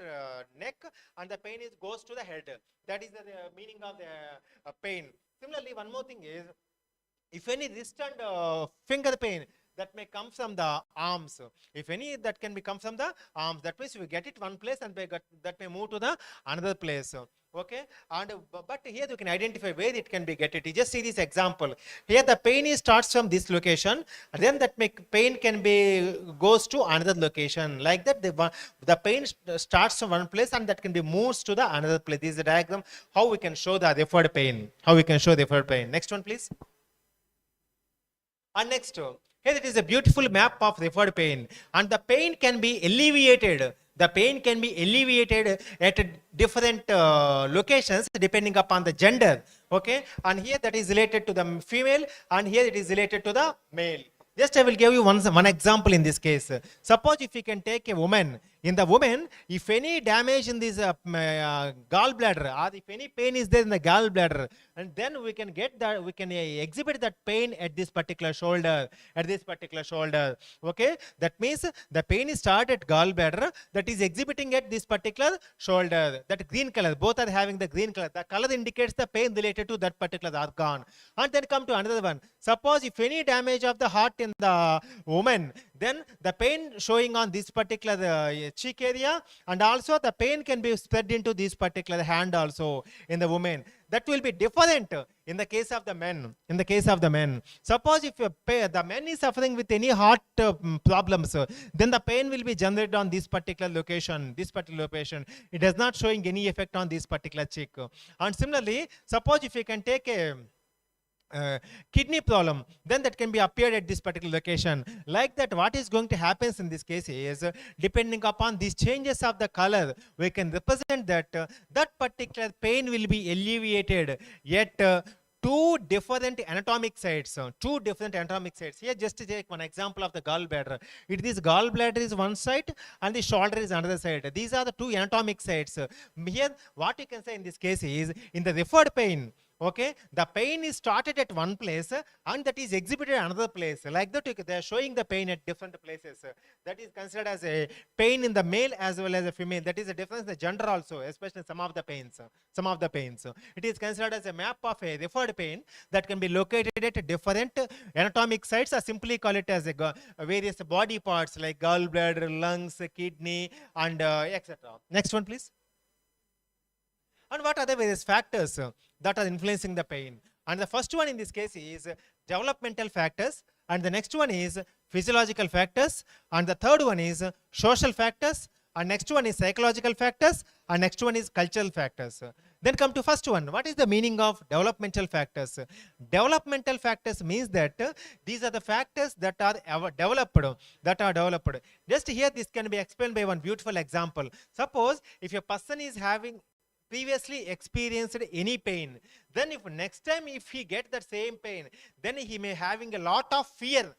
neck and the pain is goes to the head. That is the meaning of the pain. Similarly, one more thing is, if any wrist and finger pain that may come from the arms, if any that can be come from the arms, that means we get it one place and that may move to the another place, okay. And but here you can identify where it can be get it. You just see this example. Here the pain is starts from this location, and then that pain can be goes to another location. Like that, the pain starts from one place and that can be moves to the another place. This is the diagram how we can show the referred pain. Next one, please. And next, here it is a beautiful map of referred pain, and the pain can be alleviated. At different locations depending upon the gender, okay. And here that is related to the female, and here it is related to the male. Just I will give you one example in this case. Suppose if we can take a woman. In the woman, if any damage in this gallbladder, or if any pain is there in the gallbladder, and then we can get that, we can exhibit that pain at this particular shoulder, okay. That means the pain is started at gallbladder, that is exhibiting at this particular shoulder. That green color, both are having the green color. The color indicates the pain related to that particular organ. And then come to another one. Suppose if any damage of the heart in the woman, then the pain showing on this particular cheek area, and also the pain can be spread into this particular hand also in the woman. That will be different in the case of the men. Suppose if the man is suffering with any heart problems, then the pain will be generated on this particular location. It is not showing any effect on this particular cheek. And similarly, suppose if you can take a kidney problem, then that can be appeared at this particular location. Like that, what is going to happen in this case is, depending upon these changes of the color, we can represent that that particular pain will be alleviated, yet two different anatomic sites. Two different anatomic sites. Here, just to take one example of the gallbladder. This gallbladder is one side and the shoulder is another side. These are the two anatomic sites. Here, what you can say in this case is, in the referred pain, okay, the pain is started at one place and that is exhibited at another place. Like that, they are showing the pain at different places. That is considered as a pain in the male as well as a female. That is the difference in the gender also, especially some of the pains. Some of the pains. It is considered as a map of a referred pain that can be located at different anatomic sites, or simply call it as a various body parts like gallbladder, lungs, kidney, and etc. Next one, please. And what are the various factors that are influencing the pain? And the first one in this case is developmental factors, and the next one is physiological factors, and the third one is social factors, and next one is psychological factors, and next one is cultural factors. Then come to first one. What is the meaning of developmental factors? Developmental factors means that these are the factors that are developed. Just here, this can be explained by one beautiful example. Suppose if a person is having previously experienced any pain, then if next time if he get that same pain, then he may having a lot of fear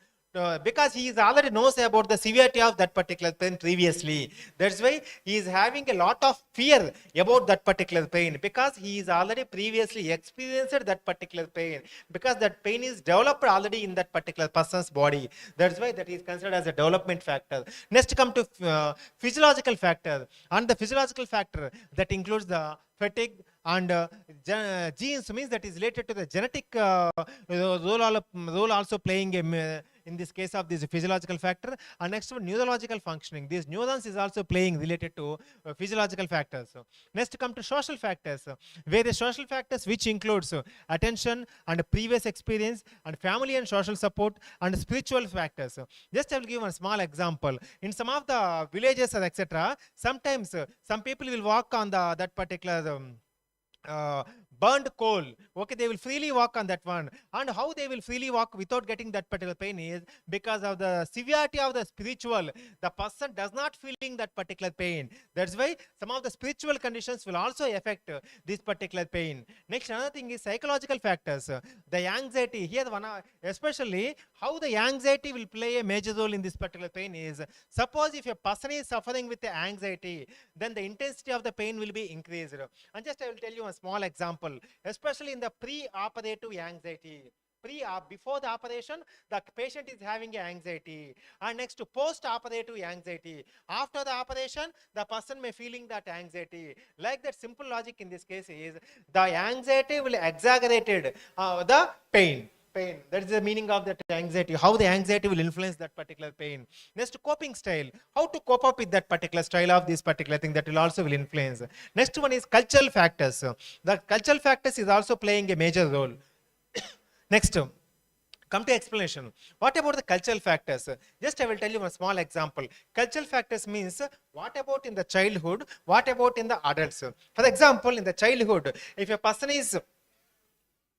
because he is already knows about the severity of that particular pain previously. That's why he is having a lot of fear about that particular pain, because he is already previously experienced that particular pain, because that pain is developed already in that particular person's body. That's why that is considered as a development factor. Next come to physiological factor, and the physiological factor that includes the fatigue and genes, means that is related to the genetic role also playing in this case of this physiological factor. And next one, neurological functioning. These neurons is also playing related to physiological factors. Next come to social factors, various social factors which includes attention and previous experience and family and social support and spiritual factors. Just I will give one small example. In some of the villages or etc., sometimes some people will walk on that particular burned coal. Okay, they will freely walk on that one. And how they will freely walk without getting that particular pain is because of the severity of the spiritual. The person does not feeling that particular pain. That's why some of the spiritual conditions will also affect this particular pain. Next, another thing is psychological factors. The anxiety here, especially how the anxiety will play a major role in this particular pain is, suppose if a person is suffering with the anxiety, then the intensity of the pain will be increased. And just I will tell you a small example, especially in the pre-operative anxiety. Before the operation, the patient is having anxiety, and next to post-operative anxiety. After the operation, the person may feeling that anxiety. Like that, simple logic in this case is the anxiety will exaggerate the pain. That is the meaning of that anxiety, how the anxiety will influence that particular pain. Next, coping style, how to cope up with that particular style of this particular thing, that will also will influence. Next one is cultural factors. The cultural factors is also playing a major role. Next, come to explanation. What about the cultural factors? Just I will tell you a small example. Cultural factors means what about in the childhood, what about in the adults. For example, in the childhood, if a person is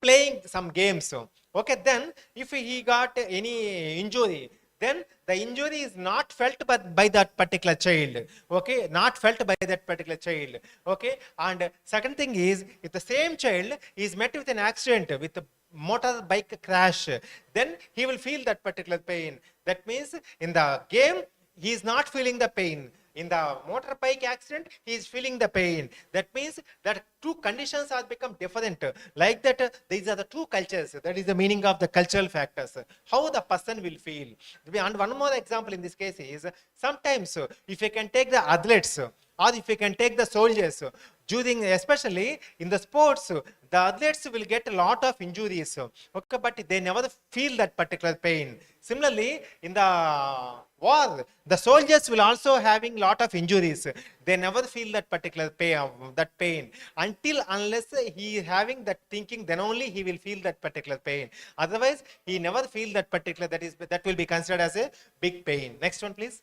playing some games, okay, then if he got any injury, then the injury is not felt by that particular child, okay, not felt by that particular child, okay. And second thing is, if the same child is met with an accident, with a motorbike crash, then he will feel that particular pain. That means in the game, he is not feeling the pain. In the motorbike accident, he is feeling the pain. That means that two conditions have become different. Like that, these are the two cultures. That is the meaning of the cultural factors. How the person will feel. And one more example in this case is, sometimes if you can take the athletes, or if you can take the soldiers, during, especially in the sports, the athletes will get a lot of injuries, okay, but they never feel that particular pain. Similarly, in the war, the soldiers will also having lot of injuries. They never feel that particular pain until unless he is having that thinking, then only he will feel that particular pain. Otherwise, he never feel that particular, that will be considered as a big pain. Next one, please.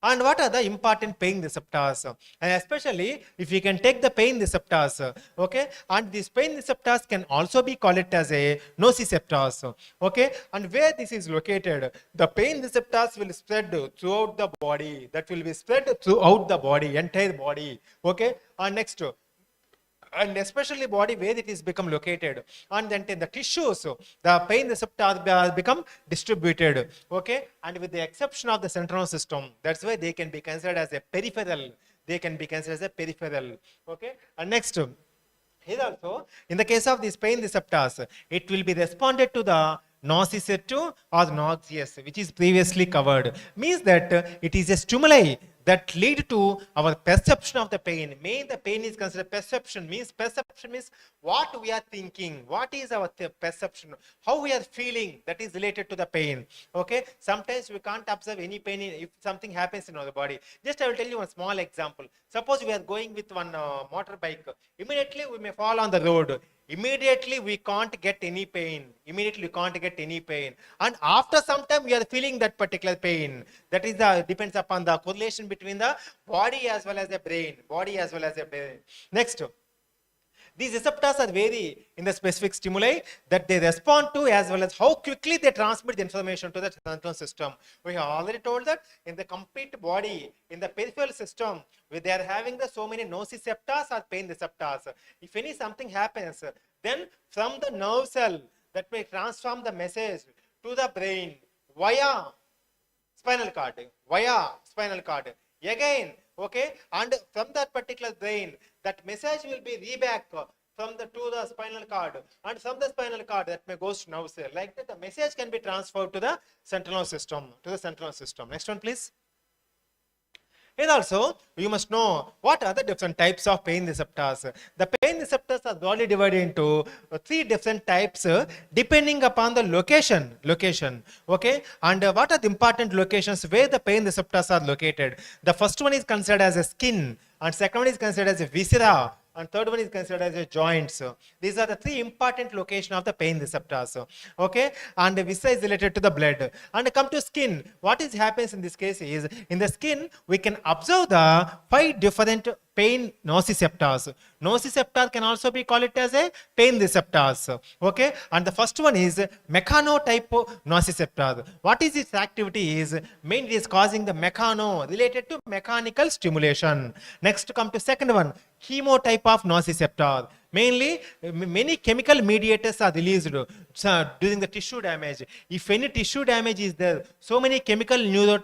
And what are the important pain receptors? And especially if we can take the pain receptors, okay, and these pain receptors can also be called it as a nociceptors, okay. And where this is located, the pain receptors will spread throughout the body. That will be spread throughout the body, entire body, okay. And next, and especially body where it is become located, and then in the tissues the pain receptors become distributed, okay, and with the exception of the central system, that's why they can be considered as a peripheral, they can be considered as a peripheral, okay. And next, here also, in the case of these pain receptors, it will be responded to the nociceptive or noxious, which is previously covered. Means that it is a stimuli that lead to our perception of the pain. Main the pain is considered perception. Means what we are thinking, what is our perception, how we are feeling, that is related to the pain. Okay. Sometimes we can't observe any pain if something happens in our body. Just I will tell you one small example. Suppose we are going with one motorbike. Immediately we may fall on the road. Immediately we can't get any pain. Immediately we can't get any pain. And after some time we are feeling that particular pain. That is depends upon the correlation between the body as well as the brain. Body as well as the brain. Next. These receptors are vary in the specific stimuli that they respond to, as well as how quickly they transmit the information to the central system. We have already told that in the complete body, in the peripheral system, where they are having the so many nociceptors or pain receptors. If any something happens, then from the nerve cell that may transform the message to the brain via spinal cord, Again, okay, and from that particular brain, that message will be reback from the to the spinal cord, and from the spinal cord that may goes to nerve cell. Like that, the message can be transferred to the central system. Next one, please. And also, you must know what are the different types of pain receptors. The pain receptors are broadly divided into 3 different types depending upon the location. Okay, and what are the important locations where the pain receptors are located? The first one is considered as a skin, and second one is considered as a viscera, and third one is considered as a joints. These are the 3 important locations of the pain receptors. Okay, and the viscera is related to the blood. And come to skin, what is happens in this case is, in the skin we can observe the 5 different pain nociceptors. Nociceptor can also be called it as a pain receptors. Okay, and the first one is mechanotype nociceptor. What is its activity is mainly is causing the mechano related to mechanical stimulation. Next come to second one, chemotype of nociceptor. Mainly, many chemical mediators are released during the tissue damage. If any tissue damage is there, so many chemical neural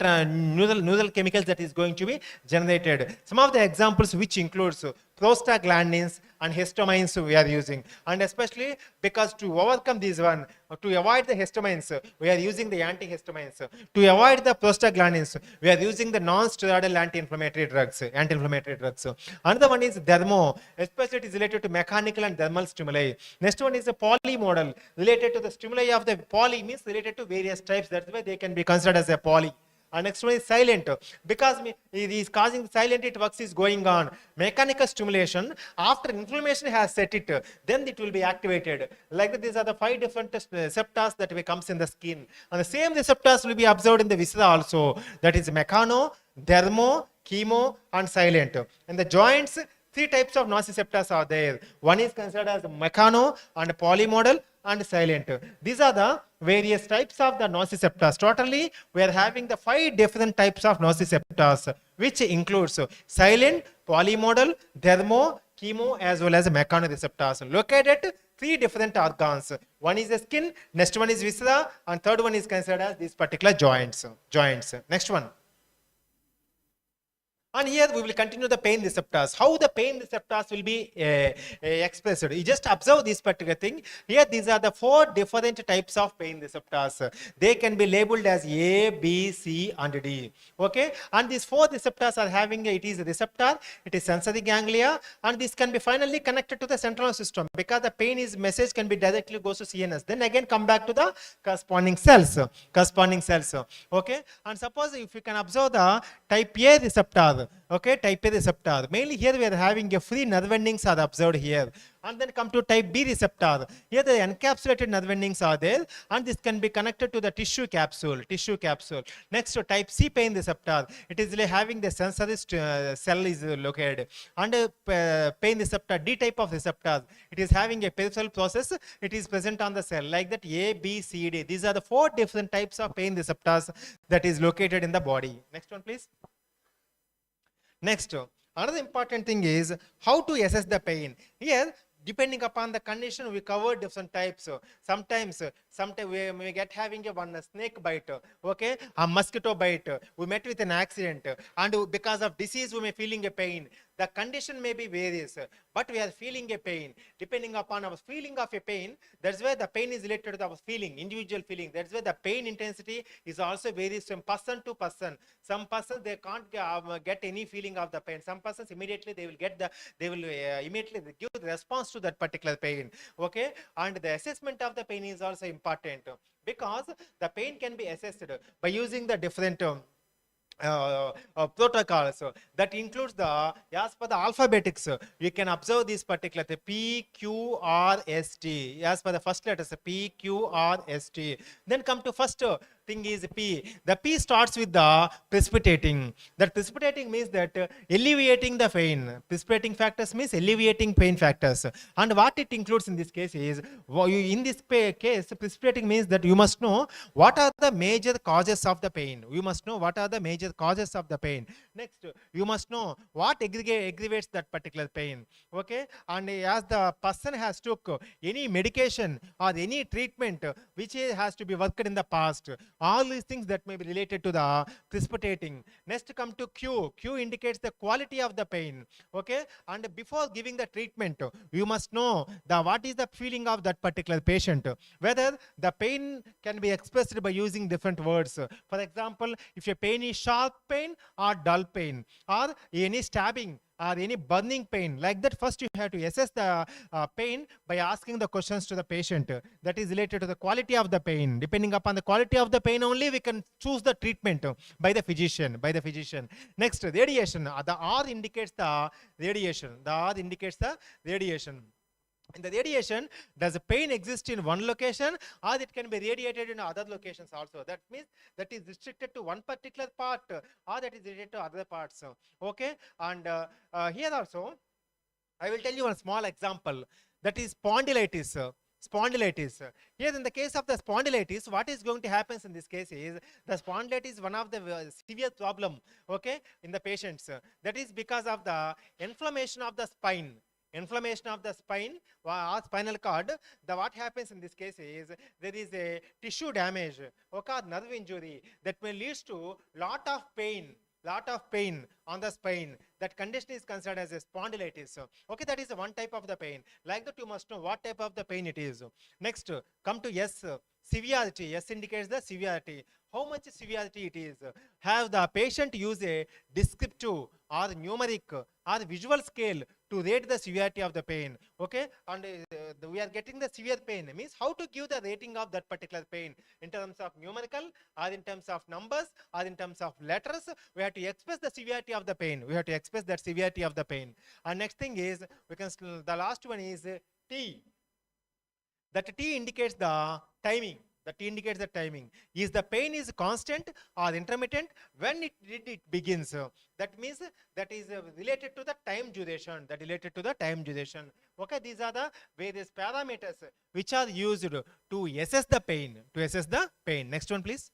chemicals that is going to be generated. Some of the examples which includes prostaglandins and histamines we are using, and especially because to overcome this one, to avoid the histamines, we are using the antihistamines. To avoid the prostaglandins, we are using the non-steroidal anti-inflammatory drugs. Another one is dermo, especially it is related to mechanical and dermal stimuli. Next one is the poly model, related to the stimuli of the poly, means related to various types. That's why they can be considered as a poly. And next one is silent, because it is causing silent, it works is going on. Mechanical stimulation, after inflammation has set it, then it will be activated. Like that, these are the 5 different receptors that comes in the skin. And the same receptors will be observed in the viscera also. That is mechano, dermo, chemo, and silent. In the joints, 3 types of nociceptors are there. One is considered as mechano and polymodal and silent. These are the various types of the nociceptors. Totally, we are having the 5 different types of nociceptors, which includes silent, polymodal, dermo, chemo, as well as mechanoreceptors. Located at 3 different organs. One is the skin, next one is viscera, and third one is considered as these particular joints. Next one. And here we will continue the pain receptors. How the pain receptors will be expressed. You just observe this particular thing. Here these are the 4 different types of pain receptors. They can be labeled as A, B, C and D. Okay. And these 4 receptors are having, it is a receptor, it is sensory ganglia, and this can be finally connected to the central system, because the pain is message can be directly goes to CNS. Then again come back to the corresponding cells. Okay. And suppose if you can observe the type A receptor. Okay, type A receptor. Mainly here we are having a free nerve endings are observed here. And then come to type B receptor. Here the encapsulated nerve endings are there, and this can be connected to the tissue capsule. Next to type C pain receptor. It is really having the sensory cell is located. And pain receptor, D type of receptor. It is having a peripheral process. It is present on the cell. Like that A, B, C, D. These are the 4 different types of pain receptors that is located in the body. Next one please. Next, Another important thing is how to assess the pain. Here, depending upon the condition, we cover different types. Sometimes we may get having a snake bite, okay, a mosquito bite. We met with an accident, and because of disease, we may feeling a pain. The condition may be various, but we are feeling a pain. Depending upon our feeling of a pain, that's where the pain is related to our feeling, individual feeling. That's where the pain intensity is also varies from person to person. Some persons they can't get any feeling of the pain. Some persons immediately they will immediately give the response to that particular pain. Okay, and the assessment of the pain is also important because the pain can be assessed by using the different protocols that includes the as per the alphabetics. You can observe this particular P, Q, R, S, T. As per the first letters P, Q, R, S, T. Then come to first thing is P. The P starts with the precipitating. That precipitating means that alleviating the pain. Precipitating factors means alleviating pain factors. And what it includes in this case is, in this case, precipitating means that you must know what are the major causes of the pain. You must know what are the major causes of the pain. Next, you must know what aggravates that particular pain. Okay, and as the person has took any medication or any treatment which has to be worked in the past, all these things that may be related to the precipitating. Next, come to Q. Q indicates the quality of the pain. Okay, and before giving the treatment, you must know what is the feeling of that particular patient, whether the pain can be expressed by using different words. For example, if your pain is sharp pain or dull pain or any stabbing or any burning pain, like that, first you have to assess the pain by asking the questions to the patient that is related to the quality of the pain. Depending upon the quality of the pain only, we can choose the treatment by the physician. Next, radiation. The R indicates the radiation. The R indicates the radiation. In the radiation, does the pain exist in one location or it can be radiated in other locations also? That means that is restricted to one particular part or that is related to other parts. Okay, and here also, I will tell you one small example, that is spondylitis. Spondylitis. Here in the case of the spondylitis, what is going to happen in this case is, the spondylitis is one of the severe problem, okay, in the patients. That is because of the inflammation of the spine. Inflammation of the spine or spinal cord. What happens in this case is, there is a tissue damage, okay, nerve injury that may lead to lot of pain on the spine. That condition is considered as a spondylitis. Okay, that is one type of the pain. Like that, you must know what type of the pain it is. Next, come to S. Severity. S indicates the severity. How much severity it is. Have the patient use a descriptive or numeric or visual scale to rate the severity of the pain. Okay, and we are getting the severe pain, means how to give the rating of that particular pain in terms of numerical or in terms of numbers or in terms of letters. We have to express the severity of the pain. We have to express that severity of the pain. And next thing is, the last one is T. That T indicates the timing. The T indicates the timing. Is the pain is constant or intermittent? When it begins? That means that is related to the time duration. Okay, these are the various parameters which are used to assess the pain. Next one, please.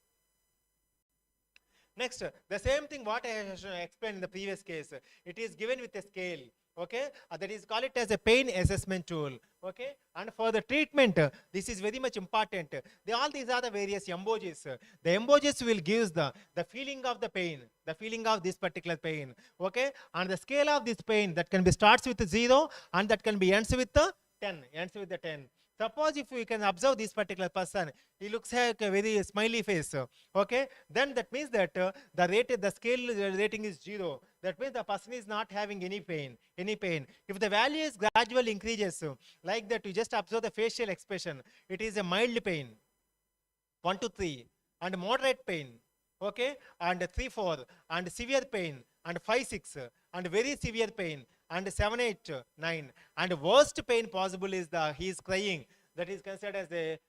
Next, the same thing what I explained in the previous case. It is given with a scale. Okay, that is call it as a pain assessment tool. Okay, and for the treatment, this is very much important. All these are the various emojis. The emojis will give the feeling of the pain, the feeling of this particular pain. Okay, and the scale of this pain that can be starts with 0 and that can be ends with the 10. Suppose if we can observe this particular person, he looks like a very smiley face. Okay, then that means that the scale rating is 0. That means the person is not having any pain. If the value is gradually increases, like that, you just observe the facial expression. It is a mild pain, 1 to 3, and moderate pain. Okay, and 3, 4, and severe pain, and 5, 6, and very severe pain, and 7, 8, 9, and worst pain possible is he is crying. That is considered as a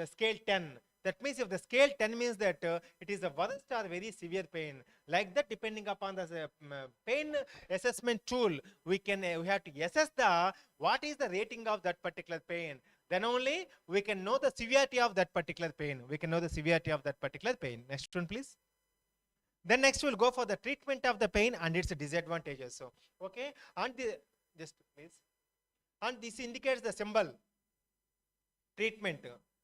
scale 10. That means if the scale 10 means that it is a worst or very severe pain. Like that, depending upon the pain assessment tool, we have to assess what is the rating of that particular pain. Then only we can know the severity of that particular pain. Next one, please. Then next we'll go for the treatment of the pain and its disadvantages. So, okay, and just please, and this indicates the symbol treatment,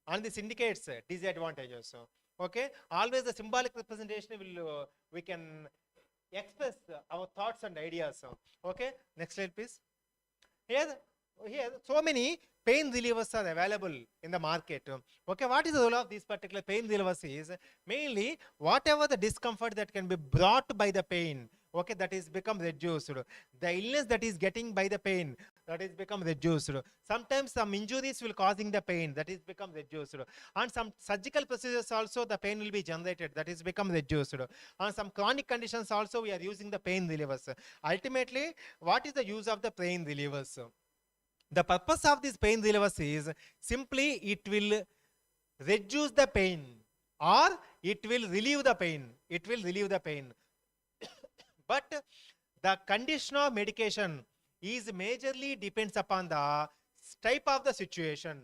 and this indicates disadvantages. So, okay, always the symbolic representation will we can express our thoughts and ideas. So, okay, next slide please. Here so many pain relievers are available in the market. Okay, what is the role of these particular pain relievers is mainly whatever the discomfort that can be brought by the pain, okay, that is become reduced. The illness that is getting by the pain, that is become reduced. Sometimes some injuries will causing the pain, that is become reduced. And some surgical procedures also the pain will be generated, that is become reduced. And some chronic conditions also we are using the pain relievers. Ultimately, what is the use of the pain relievers? The purpose of this pain relievers is simply it will reduce the pain or it will relieve the pain. It will relieve the pain. But the condition of medication is majorly depends upon the type of the situation.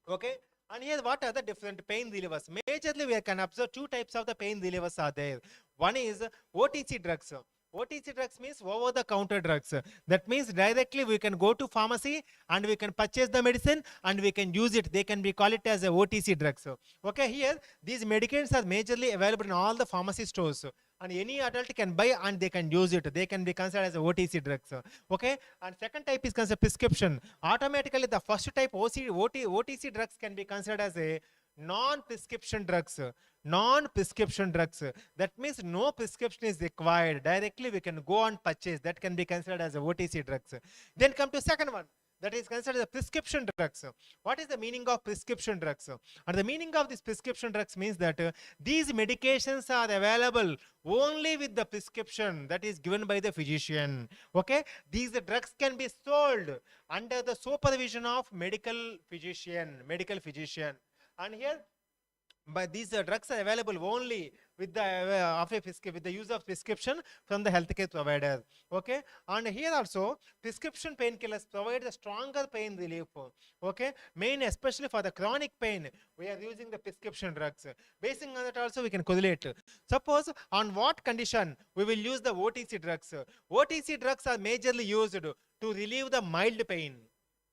Okay. And here what are the different pain relievers? Majorly we can observe two types of the pain relievers are there. One is OTC drugs. OTC drugs means over the counter drugs. That means directly we can go to pharmacy and we can purchase the medicine and we can use it. They can be call it as a OTC drugs. Okay, here these medications are majorly available in all the pharmacy stores. And any adult can buy and they can use it. They can be considered as a OTC drugs. Okay, and second type is considered prescription. Automatically the first type OTC drugs can be considered as a non-prescription drugs. Non-prescription drugs, that means no prescription is required, directly we can go and purchase, that can be considered as a OTC drugs. Then come to second one, that is considered as prescription drugs. What is the meaning of prescription drugs? And the meaning of this prescription drugs means that these medications are available only with the prescription that is given by the physician. Okay, these drugs can be sold under the supervision of medical physician. And here but these drugs are available only with the with the use of prescription from the healthcare provider. Okay, and here also prescription painkillers provide a stronger pain relief. Okay, main especially for the chronic pain we are using the prescription drugs. Based on that also we can correlate. Suppose on what condition we will use the OTC drugs. OTC drugs are majorly used to relieve the mild pain.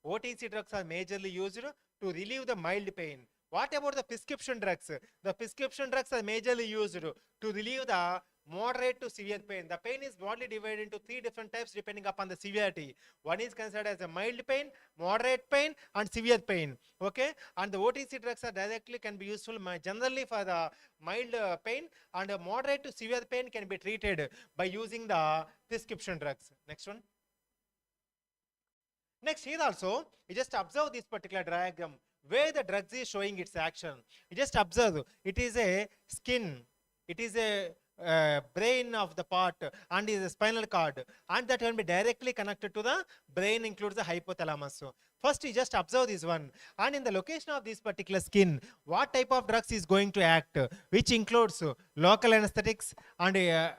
OTC drugs are majorly used to relieve the mild pain. What about the prescription drugs? The prescription drugs are majorly used to relieve the moderate to severe pain. The pain is broadly divided into three different types depending upon the severity. One is considered as a mild pain, moderate pain and severe pain. Okay, and the OTC drugs are directly can be useful generally for the mild pain, and moderate to severe pain can be treated by using the prescription drugs. Next one. Next, here also you just observe this particular diagram where the drugs is showing its action. You just observe, it is a skin, it is a brain of the part, and is a spinal cord, and that can be directly connected to the brain, includes the hypothalamus. First you just observe this one, and in the location of this particular skin, what type of drugs is going to act, which includes local anesthetics and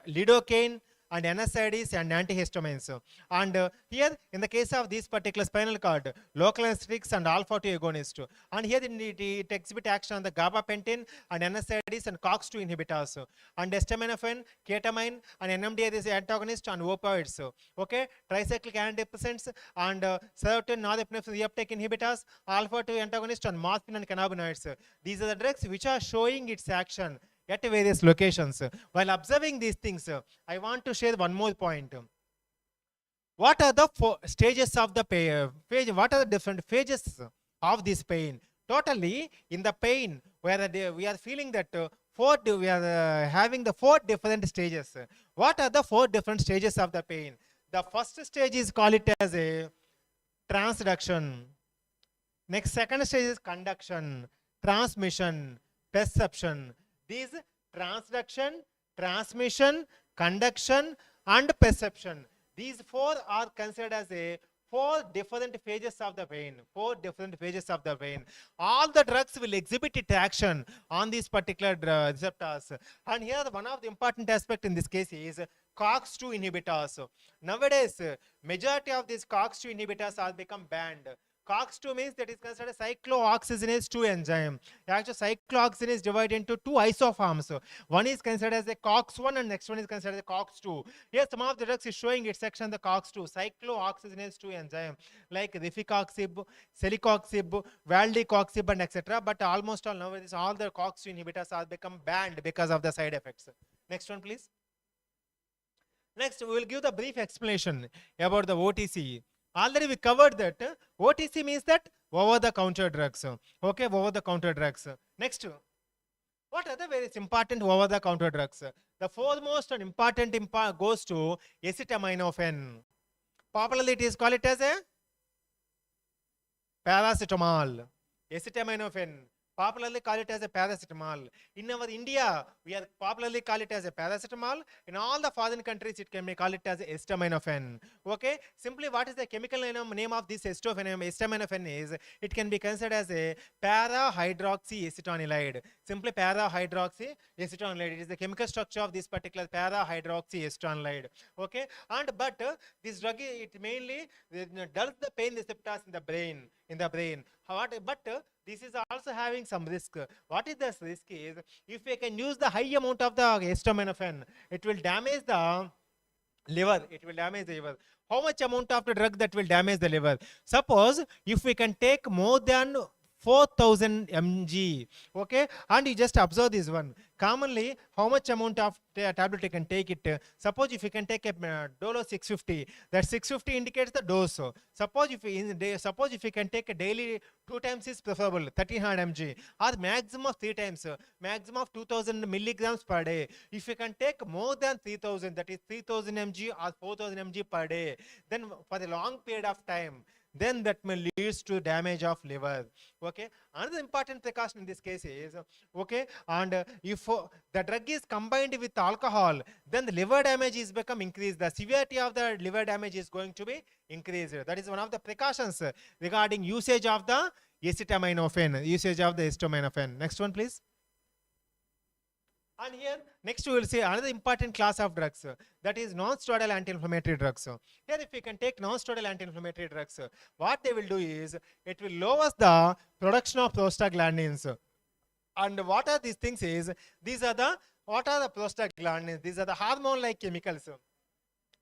lidocaine and NSAIDs and antihistamines. And here in the case of this particular spinal cord, local anesthetics and alpha-2 agonist. And here it exhibit action on the gabapentin and NSAIDs and COX-2 inhibitors. And acetaminophen, ketamine and NMDA is antagonist and opioids. Okay, tricyclic antidepressants and serotonin norepinephrine reuptake inhibitors, alpha-2 antagonist and morphine and cannabinoids. These are the drugs which are showing its action at various locations. While observing these things, I want to share one more point. What are the stages of the pain? What are the different phases of this pain? Totally, in the pain, where we are feeling that we are having the 4 different stages. What are the 4 different stages of the pain? The first stage is call it as a transduction. Next, second stage is conduction, transmission, perception. These transduction, transmission, conduction and perception, these 4 are considered as a 4 different phases of the pain. 4 different phases of the pain. All the drugs will exhibit its action on these particular receptors. And here one of the important aspect in this case is COX-2 inhibitors. Nowadays, majority of these COX-2 inhibitors are become banned. COX-2 means that is considered a cyclooxygenase 2 enzyme. Actually, cyclooxygenase is divided into two isoforms. One is considered as a COX-1 and next one is considered as a COX-2. Here, some of the drugs is showing its section the COX-2, cyclooxygenase 2 enzyme, like rifaximin, celecoxib, valdecoxib, and etc. But almost all nowadays, all the COX-2 inhibitors have become banned because of the side effects. Next one, please. Next, we will give the brief explanation about the OTC. Already we covered that. OTC means that over-the-counter drugs. Okay, over-the-counter drugs. Next, what other very important over-the-counter drugs? The foremost and important goes to acetaminophen. Popularly it is called it as a paracetamol. Acetaminophen. Popularly call it as a paracetamol. In our India, we are popularly call it as a paracetamol. In all the foreign countries, it can be called it as acetaminophen. Okay. Simply, what is the chemical name of this acetaminophen is? It can be considered as a para-hydroxyacetonilide. Simply para-hydroxyacetonilide. It is the chemical structure of this particular para-hydroxyacetonilide. Okay. And but this drug it mainly dulls the pain receptors in the brain. This is also having some risk. What is this risk is, if we can use the high amount of the acetaminophen, it will damage the liver. It will damage the liver. How much amount of the drug that will damage the liver? Suppose if we can take more than 4000 mg, okay, and you just observe this one. Commonly, how much amount of tablet you can take it? Suppose if you can take a dose of 650, that 650 indicates the dose. Suppose if you can take a daily 2 times is preferable, 1300 mg, or maximum of 3 times, maximum of 2000 milligrams per day. If you can take more than 3000, that is 3000 mg or 4000 mg per day, then for a long period of time, then that may leads to damage of liver. Okay. Another important precaution in this case is, okay, and if the drug is combined with alcohol, then the liver damage is become increased. The severity of the liver damage is going to be increased. That is one of the precautions regarding usage of the acetaminophen. Next one, please. And here, next we will see another important class of drugs, that is non-steroidal anti-inflammatory drugs. Here, if we can take non-steroidal anti-inflammatory drugs, what they will do is, it will lower the production of prostaglandins. And what are these things is, what are the prostaglandins? These are the hormone-like chemicals.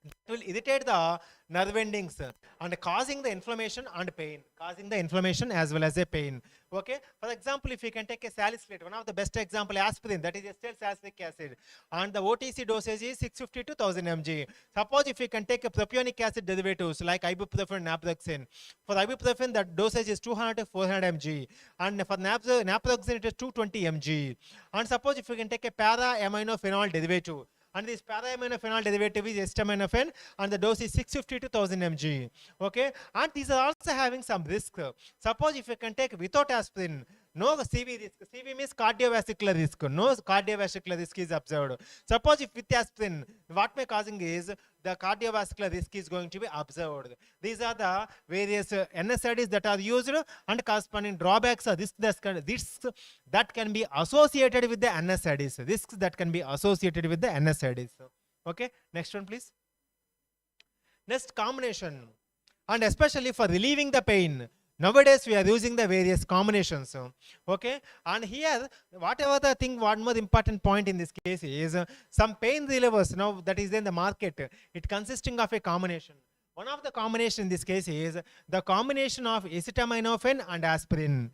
It will irritate the nerve endings and causing the inflammation and pain, as well as a pain. Okay. For example, if you can take a salicylate, one of the best example, aspirin, that is acetyl salicylic acid, and the OTC dosage is 650 to 1000 mg. Suppose if you can take a propionic acid derivatives like ibuprofen, naproxen. For ibuprofen, the dosage is 200 to 400 mg, and for naproxen it is 220 mg. And suppose if you can take a para-aminophenol derivative, and this para-aminophenol derivative is acetaminophen, and the dose is 650 to 1000 mg. Okay, and these are also having some risk. Suppose if you can take without aspirin, no CV risk. CV means cardiovascular risk. No cardiovascular risk is observed. Suppose if with aspirin, what may causing is the cardiovascular risk is going to be observed. These are the various NSAIDs that are used and corresponding drawbacks or risks that can be associated with the NSAIDs. Risks that can be associated with the NSAIDs. Okay, next one, please. Next, combination, and especially for relieving the pain. Nowadays, we are using the various combinations. Okay, and here, whatever the thing, one more important point in this case is some pain relievers now that is in the market. It consisting of a combination. One of the combination in this case is the combination of acetaminophen and aspirin.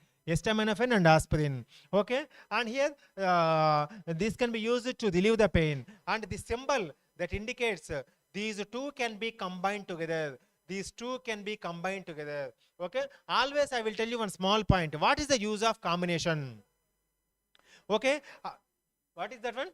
Okay, and here this can be used to relieve the pain. And the symbol that indicates these two can be combined together. These two can be combined together. Okay. Always I will tell you one small point. What is the use of combination? Okay. What is that one?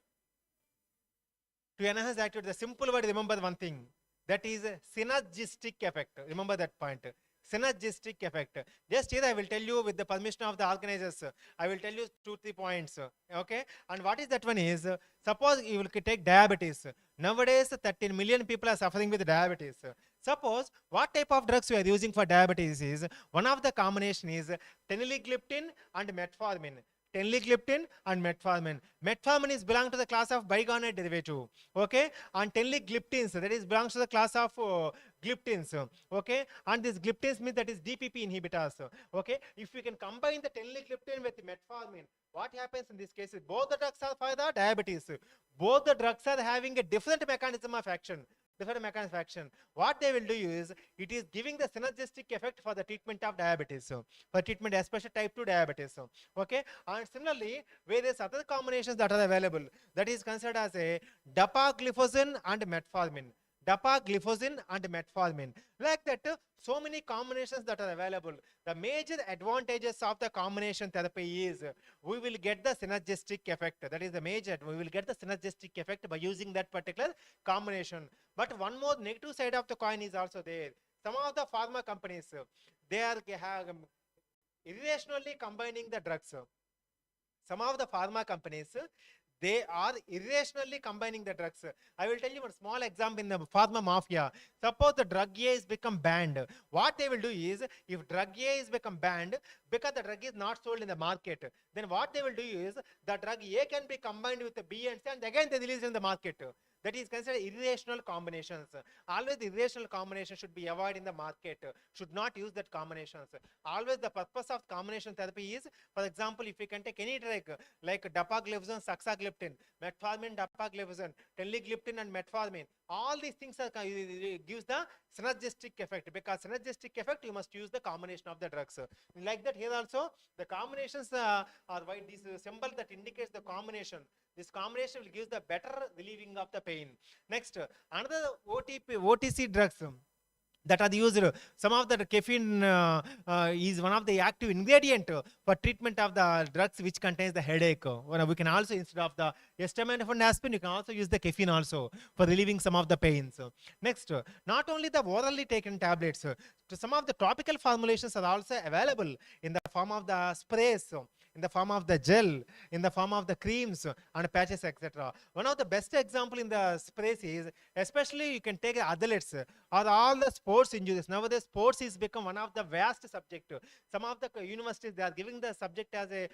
To enhance activity. The simple word, remember one thing. That is a synergistic effect. Remember that point. Synergistic effect. Just here I will tell you with the permission of the organizers. I will tell you 2-3 points. Okay. And what is that one is, suppose you will take diabetes. Nowadays 13 million people are suffering with diabetes. Suppose what type of drugs we are using for diabetes is, one of the combination is teneligliptin and metformin. tenligliptin and metformin. Metformin is belong to the class of bicarbonate derivative, okay, and tenligliptins, that is belongs to the class of gliptins, okay, and this gliptins means that is DPP inhibitors, okay. If we can combine the tenligliptin with metformin, what happens in this case is both the drugs are for the diabetes. Both the drugs are having a different mechanism of action. What they will do is, it is giving the synergistic effect for the treatment of diabetes, for treatment especially type 2 diabetes, okay. And similarly, various other combinations that are available, that is considered as a dapagliflozin and metformin. Dapagliflozin and metformin. Like that, so many combinations that are available. The major advantages of the combination therapy is we will get the synergistic effect. That is the major. We will get the synergistic effect by using that particular combination. But one more negative side of the coin is also there. Some of the pharma companies, they are irrationally combining the drugs. Some of the pharma companies, they are irrationally combining the drugs. I will tell you one small example in the pharma mafia. Suppose the drug A is become banned. What they will do is, if drug A is become banned because the drug is not sold in the market, then what they will do is, the drug A can be combined with the B and C, and again they release in the market. That is considered irrational combinations. Always irrational combination should be avoided in the market. Should not use that combinations. Always the purpose of combination therapy is, for example, if you can take any drug like dapagliflozin, saxagliptin, metformin, dapagliflozin, tenligliptin and metformin, all these things are gives the synergistic effect. Because synergistic effect, you must use the combination of the drugs. Like that, here also the combinations are why this symbol that indicates the combination. This combination will give the better relieving of the pain. Next, another OTC drugs that are used. Some of the caffeine is one of the active ingredient for treatment of the drugs which contains the headache. We can also, instead of the acetaminophen aspirin, you can also use the caffeine also for relieving some of the pains. Next, not only the orally taken tablets, some of the topical formulations are also available in the form of the sprays, in the form of the gel, in the form of the creams and patches, etc. One of the best example in the sprays is, especially you can take athletes or all the sports injuries. Nowadays, sports is become one of the vast subject. Some of the universities, they are giving the subject as a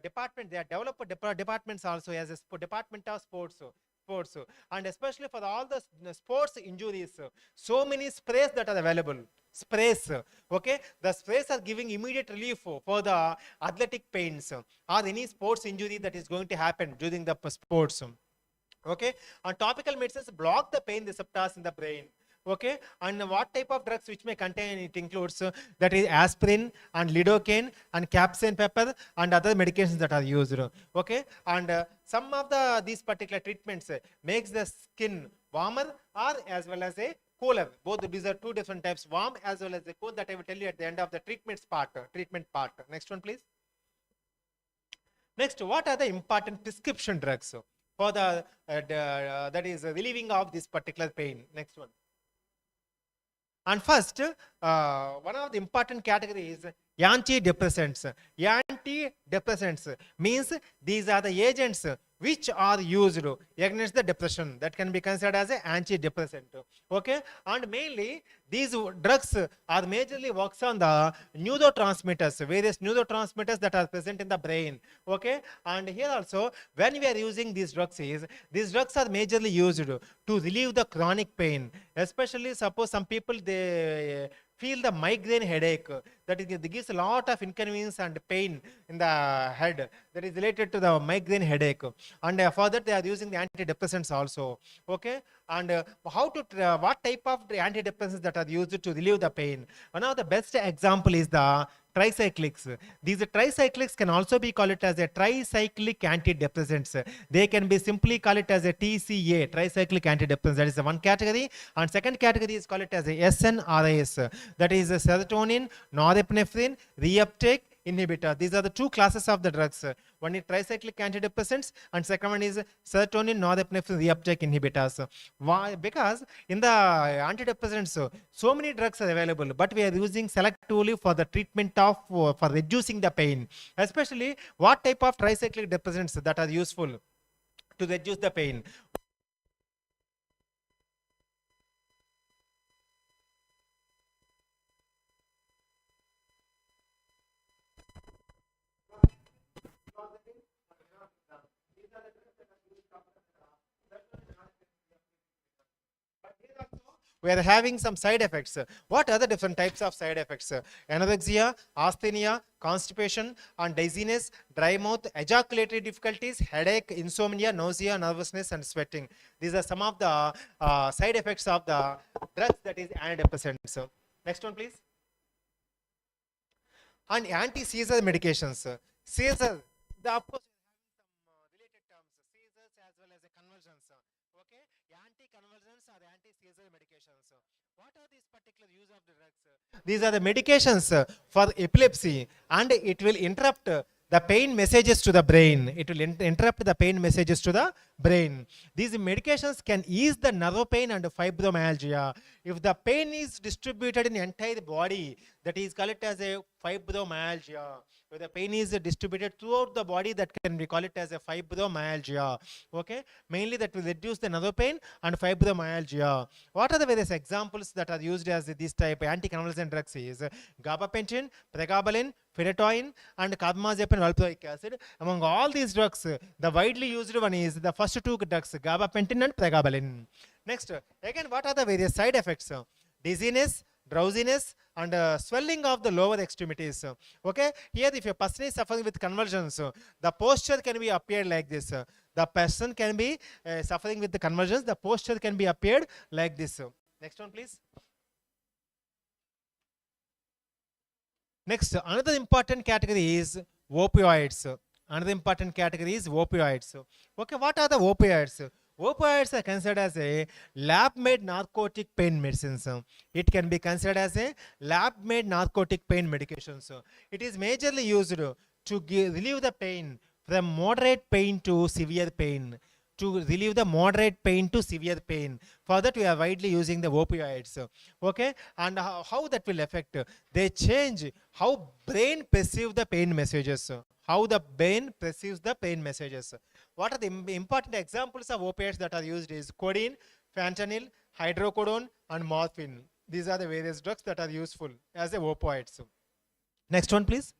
department. They are developed departments also as a department of sports. And especially for all the sports injuries, so many sprays that are available. Sprays, okay, the sprays are giving immediate relief for the athletic pains or any sports injury that is going to happen during the sports, okay. And topical medicines block the pain receptors in the brain, okay. And what type of drugs which may contain, it includes that is aspirin and lidocaine and capsaicin pepper and other medications that are used, okay. And some of these particular treatments makes the skin warmer or as well as a cooler. Both these are two different types, warm as well as the cool, that I will tell you at the end of the treatment part. Next one, please. Next, what are the important prescription drugs for the that is relieving of this particular pain? Next one. And first, one of the important categories, antidepressants. Antidepressants means these are the agents which are used against the depression, that can be considered as an antidepressant, okay. And mainly these drugs are majorly works on the neurotransmitters, various neurotransmitters that are present in the brain, okay. And here also, when we are using these drugs these drugs are majorly used to relieve the chronic pain. Especially suppose some people, they feel the migraine headache, that is, it gives a lot of inconvenience and pain in the head, that is related to the migraine headache. And for that, they are using the antidepressants also, okay. And what type of antidepressants that are used to relieve the pain? One of the best example is the tricyclics. These tricyclics can also be called it as a tricyclic antidepressants. They can be simply called it as a TCA, tricyclic antidepressants. That is the one category. And second category is called it as a SNRIs. That is a serotonin, norepinephrine, reuptake inhibitor. These are the two classes of the drugs. One is tricyclic antidepressants and second one is serotonin, norepinephrine reuptake inhibitors. Why? Because in the antidepressants, so many drugs are available, but we are using selectively for the treatment of, for reducing the pain. Especially what type of tricyclic depressants that are useful to reduce the pain? We are having some side effects. What are the different types of side effects? Anorexia, asthenia, constipation, and dizziness, dry mouth, ejaculatory difficulties, headache, insomnia, nausea, nervousness, and sweating. These are some of the side effects of the drugs that is antidepressants. Next one, please. And anti-seizure medications. Seizure, of course, related terms, seizures as well as convulsions. Okay, anti-convulsions or anti-seizure medications. What are these particular use of the drugs? These are the medications for epilepsy, and it will interrupt the pain messages to the brain. It will interrupt the pain messages to the brain. These medications can ease the nerve pain and fibromyalgia. If the pain is distributed in the entire body, that is called it as a fibromyalgia. If the pain is distributed throughout the body, that can be called it as a fibromyalgia. Okay, mainly that will reduce the nerve pain and fibromyalgia. What are the various examples that are used as this type anticonvulsant drugs? Is gabapentin, pregabalin, phenytoin, and carbamazepine valproic acid. Among all these drugs, the widely used one is the first two drugs, gabapentin and pregabalin. Next, again, what are the various side effects? Dizziness, drowsiness, and swelling of the lower extremities. Okay, here if a person is suffering with convulsions, the posture can be appeared like this. The person can be suffering with the convulsions, the posture can be appeared like this. Next one, please. Next, another important category is opioids. Another important category is opioids. Okay, what are the opioids? Opioids are considered as a lab-made narcotic pain medicines. It can be considered as a lab-made narcotic pain medications. It is majorly used to relieve the pain from moderate pain to severe pain. To relieve the moderate pain to severe pain. For that, we are widely using the opioids. Okay, and how that will affect? They change how brain perceives the pain messages. How the brain perceives the pain messages. What are the important examples of opioids that are used is codeine, fentanyl, hydrocodone, and morphine. These are the various drugs that are useful as the opioids. Next one, please.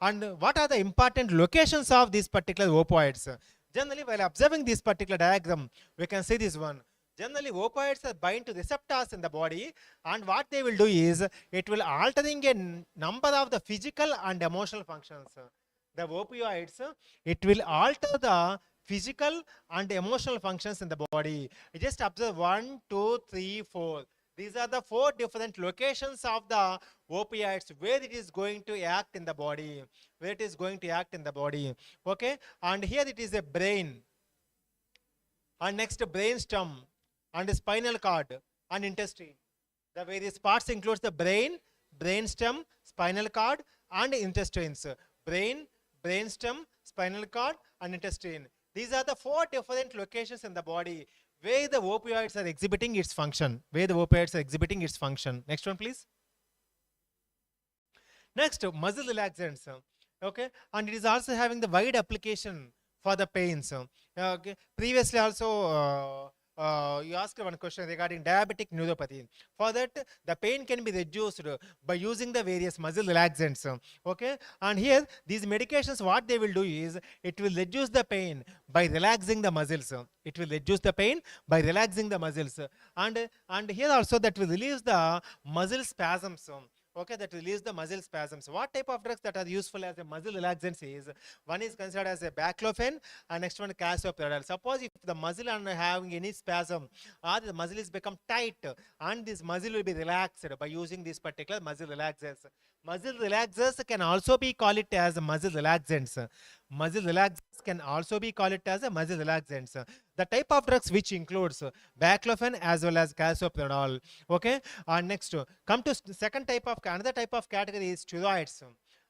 And what are the important locations of these particular opioids? Generally, while observing this particular diagram, we can see this one. Generally, opioids are bind to receptors in the body, and what they will do is, it will altering a number of the physical and emotional functions. The opioids, it will alter the physical and emotional functions in the body. You just observe 1, 2, 3, 4. These are the 4 different locations of the opioids where it is going to act in the body. Where it is going to act in the body. Okay, and here it is a brain. And next, brain stem and spinal cord and intestine. The various parts includes the brain, brain stem, spinal cord, and intestines. Brain, brain stem, spinal cord, and intestine. These are the 4 different locations in the body where the opioids are exhibiting its function. Where the opioids are exhibiting its function. Next one, please. Next, muscle relaxants. Okay, and it is also having the wide application for the pains. Okay, previously also you asked one question regarding diabetic neuropathy. For that, the pain can be reduced by using the various muscle relaxants. Okay, and here these medications, what they will do is, it will reduce the pain by relaxing the muscles. It will reduce the pain by relaxing the muscles, and here also that will release the muscle spasms. Okay, that relieves the muscle spasms. What type of drugs that are useful as a muscle relaxants is, one is considered as a baclofen, and next one casoprolol. Suppose if the muscle are having any spasm, or the muscle is become tight, and this muscle will be relaxed by using these particular muscle relaxers. Muscle relaxers can also be called it as muscle relaxants. Muscle relaxers can also be called it as a muscle relaxants. The type of drugs which includes baclofen as well as casoprolol. Okay, and next come to second type of another type of category is steroids.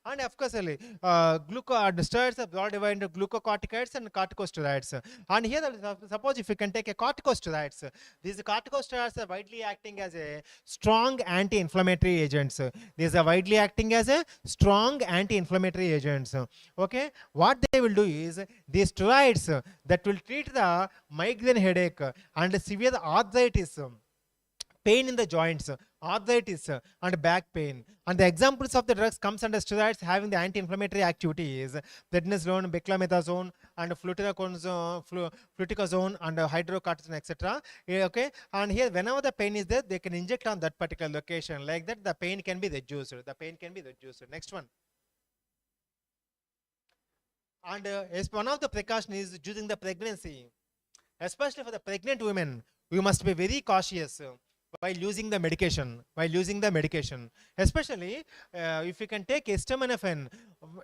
And of course, steroids are broad divided into glucocorticoids and corticosteroids. And here, suppose if you can take a corticosteroids, these corticosteroids are widely acting as a strong anti-inflammatory agents. These are widely acting as a strong anti-inflammatory agents. Okay, what they will do is, these steroids that will treat the migraine headache and severe arthritis pain in the joints, arthritis, and back pain. And the examples of the drugs comes under steroids having the anti-inflammatory activities: prednisolone, beclomethasone, and fluticasone, and hydrocortisone, etc. Okay, and here whenever the pain is there, they can inject on that particular location. Like that, the pain can be reduced. The pain can be reduced. Next one. And as one of the precautions is during the pregnancy, especially for the pregnant women, we must be very cautious while using the medication. Especially if you can take acetaminophen,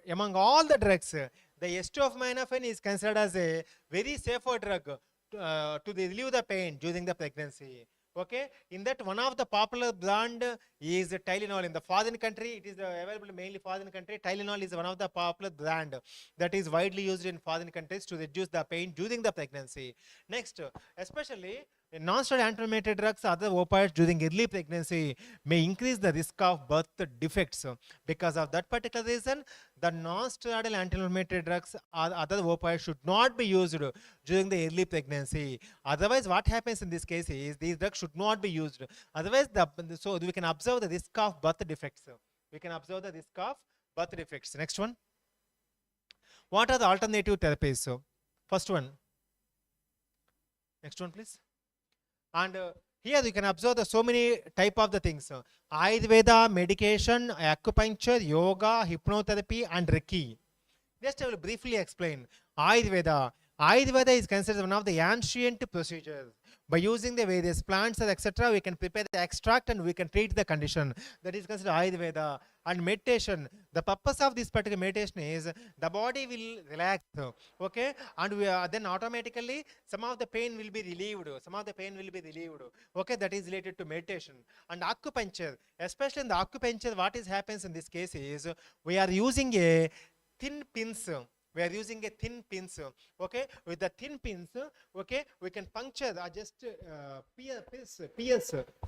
among all the drugs, the acetaminophen is considered as a very safer drug to relieve the pain during the pregnancy. Okay, in that one of the popular brand is Tylenol. In the foreign country, it is available mainly foreign country. Tylenol is one of the popular brand that is widely used in foreign countries to reduce the pain during the pregnancy. Next, especially non-steroidal anti-inflammatory drugs, other opioids during early pregnancy may increase the risk of birth defects. Because of that particular reason, the non-steroidal anti-inflammatory drugs or other opioids should not be used during the early pregnancy. Otherwise, what happens in this case is these drugs should not be used. Otherwise, so we can observe the risk of birth defects. Next one. What are the alternative therapies? So, first one. Next one, please. And here you can observe the so many type of the things: Ayurveda, medication, acupuncture, yoga, hypnotherapy, and Reiki. Just I will briefly explain. Ayurveda is considered one of the ancient procedures. By using the various plants or etc., we can prepare the extract and we can treat the condition. That is considered Ayurveda. And meditation, the purpose of this particular meditation is the body will relax, okay, and then automatically some of the pain will be relieved. Okay, that is related to meditation. And acupuncture, especially in the acupuncture, what happens in this case is we are using a thin pins. Okay, with the thin pins, okay, we can puncture just pierce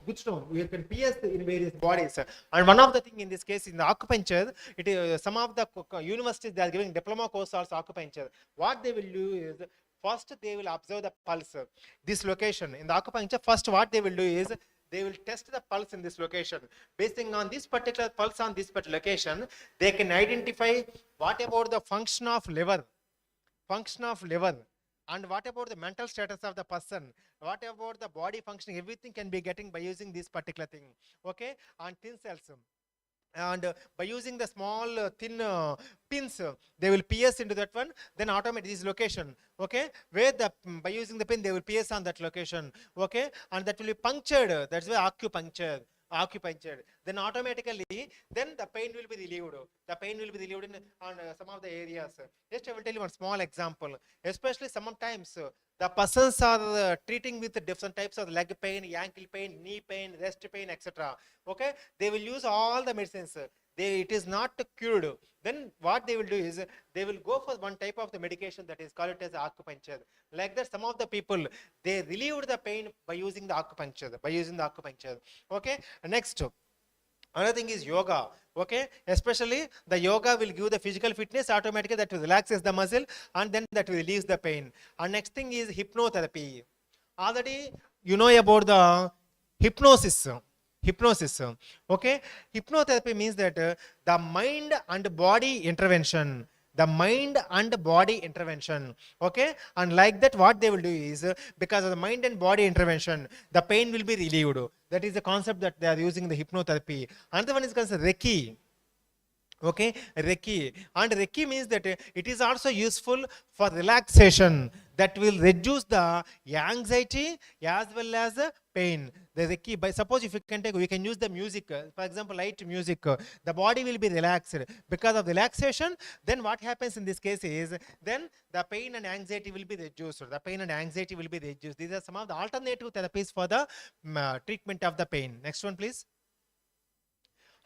good stone. We can pierce in various bodies. And one of the thing in this case in the acupuncture, it is some of the universities they are giving diploma course also acupuncture. What they will do is first they will observe the pulse. This location in the acupuncture, first what they will do is they will test the pulse in this location. Based on this particular pulse on this particular location, they can identify what about the function of liver, and what about the mental status of the person, what about the body functioning, everything can be getting by using this particular thing. Okay, and thin cells. And by using the small thin pins, they will pierce into that one, then automatically this location, okay, where the by using the pin they will pierce on that location, okay, and that will be punctured. That's why acupuncture. Then automatically then the pain will be relieved. On some of the areas. Just I will tell you one small example. Especially sometimes the persons are treating with different types of leg pain, ankle pain, knee pain, wrist pain, etc. Okay, they will use all the medicines. It is not cured. Then what they will do is they will go for one type of the medication that is called as acupuncture. Like that, some of the people they relieved the pain by using the acupuncture. Okay, next. Another thing is yoga. Okay, especially the yoga will give the physical fitness automatically, that will relaxes the muscle and then that will release the pain. And next thing is hypnotherapy. Already you know about the hypnosis. Okay, hypnotherapy means that the mind and body intervention. Okay, and like that what they will do is because of the mind and body intervention, the pain will be relieved. That is the concept that they are using in the hypnotherapy. Another one is considered Reiki. Okay, Reiki. And Reiki means that it is also useful for relaxation, that will reduce the anxiety as well as pain. The Reiki, by suppose if you can take, we can use the music, for example, light music, the body will be relaxed. Because of relaxation, then what happens in this case is, then the pain and anxiety will be reduced. These are some of the alternative therapies for the treatment of the pain. Next one, please.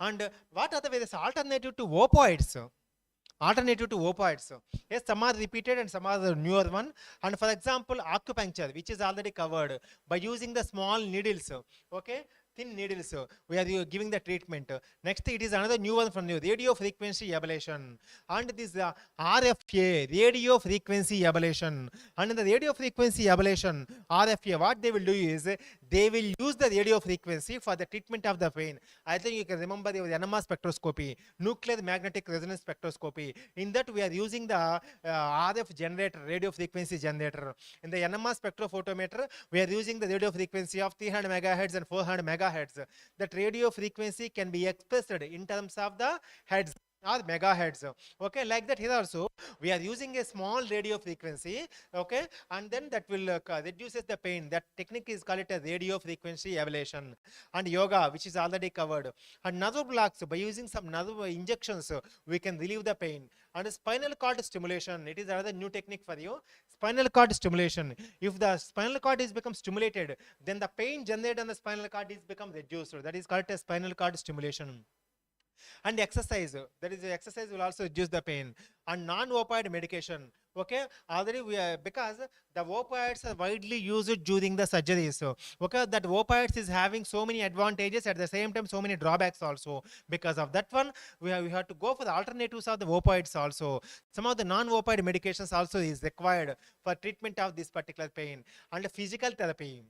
And what are the various alternative to opioids? Yes, some are repeated and some are the newer one. And for example, acupuncture, which is already covered, by using the small needles. Okay, thin needles. We are giving the treatment. Next, it is another new one from you, radio frequency ablation. And this RFA, radio frequency ablation. And in the radio frequency ablation, RFA, what they will do is they will use the radio frequency for the treatment of the pain. I think you can remember the NMR spectroscopy, nuclear magnetic resonance spectroscopy. In that, we are using the RF generator, radio frequency generator. In the NMR spectrophotometer, we are using the radio frequency of 300 megahertz and 400 megahertz. That radio frequency can be expressed in terms of the hertz or megahertz. Okay, like that here also we are using a small radio frequency. Okay, and then that will reduces the pain. That technique is called it a radio frequency ablation. And yoga, which is already covered. And nerve blocks, by using some nerve injections, we can relieve the pain. And spinal cord stimulation, it is another new technique for you. Spinal cord stimulation. If the spinal cord is become stimulated, then the pain generated on the spinal cord is become reduced. That is called a spinal cord stimulation. And exercise, that is exercise will also reduce the pain. And non-opioid medication. Okay, already we are, because the opioids are widely used during the surgeries. So, okay, that opioids is having so many advantages, at the same time so many drawbacks also. Because of that one, we have to go for the alternatives of the opioids also. Some of the non-opioid medications also is required for treatment of this particular pain. And physical therapy.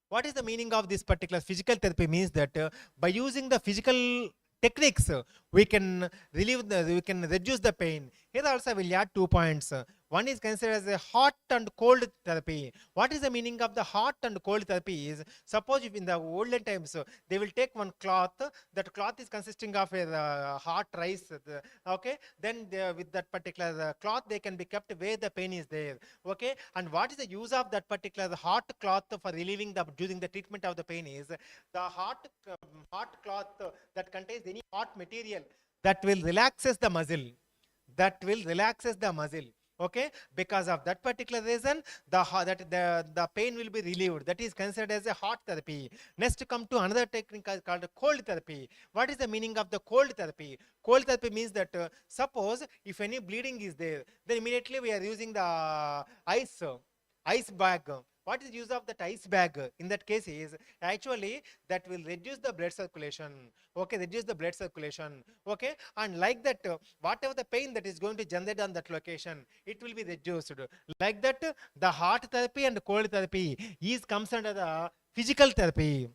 What is the meaning of this particular physical therapy? Means that by using the physical techniques, we can reduce the pain. Here also I will add 2 points. One is considered as a hot and cold therapy. What is the meaning of the hot and cold therapy is, suppose if in the olden times, they will take one cloth, that cloth is consisting of a hot rice, okay, then with that particular cloth they can be kept where the pain is there, okay. And what is the use of that particular hot cloth for relieving during the treatment of the pain is, the hot cloth that contains any hot material that will relaxes the muscle, okay. Because of that particular reason, the pain will be relieved. That is considered as a hot therapy. Next, come to another technique called cold therapy. What is the meaning of the cold therapy? Cold therapy means that suppose if any bleeding is there, then immediately we are using the ice bag. What is the use of that ice bag? In that case is actually that will reduce the blood circulation. Okay, reduce the blood circulation. Okay, and like that, whatever the pain that is going to generate on that location, it will be reduced. Like that, the hot therapy and cold therapy comes under the physical therapy.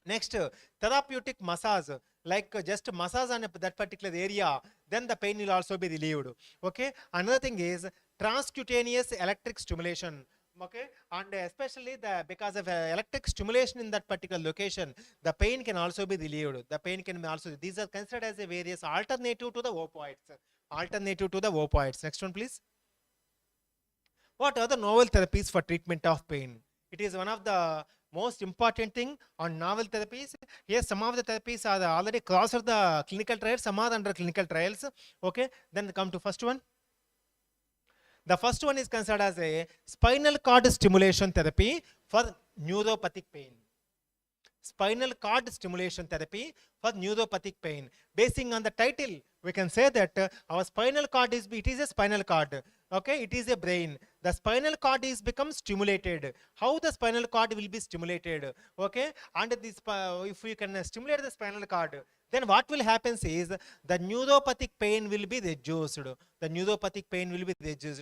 Next, therapeutic massage, like just massage on that particular area, then the pain will also be relieved. Okay, another thing is transcutaneous electric stimulation. Okay, and especially because of electric stimulation in that particular location, the pain can also be relieved. These are considered as a various alternative to the opioids. Next one, please. What are the novel therapies for treatment of pain? It is one of the most important thing on novel therapies. Yes, some of the therapies are already crossed the clinical trials, some are under clinical trials. Okay, then come to first one. The first one is considered as a spinal cord stimulation therapy for neuropathic pain. Spinal cord stimulation therapy for neuropathic pain. Basing on the title, we can say that our spinal cord is a spinal cord. Okay, it is a brain. The spinal cord is become stimulated. How the spinal cord will be stimulated? Okay, and this if we can stimulate the spinal cord, then what will happen is the neuropathic pain will be reduced.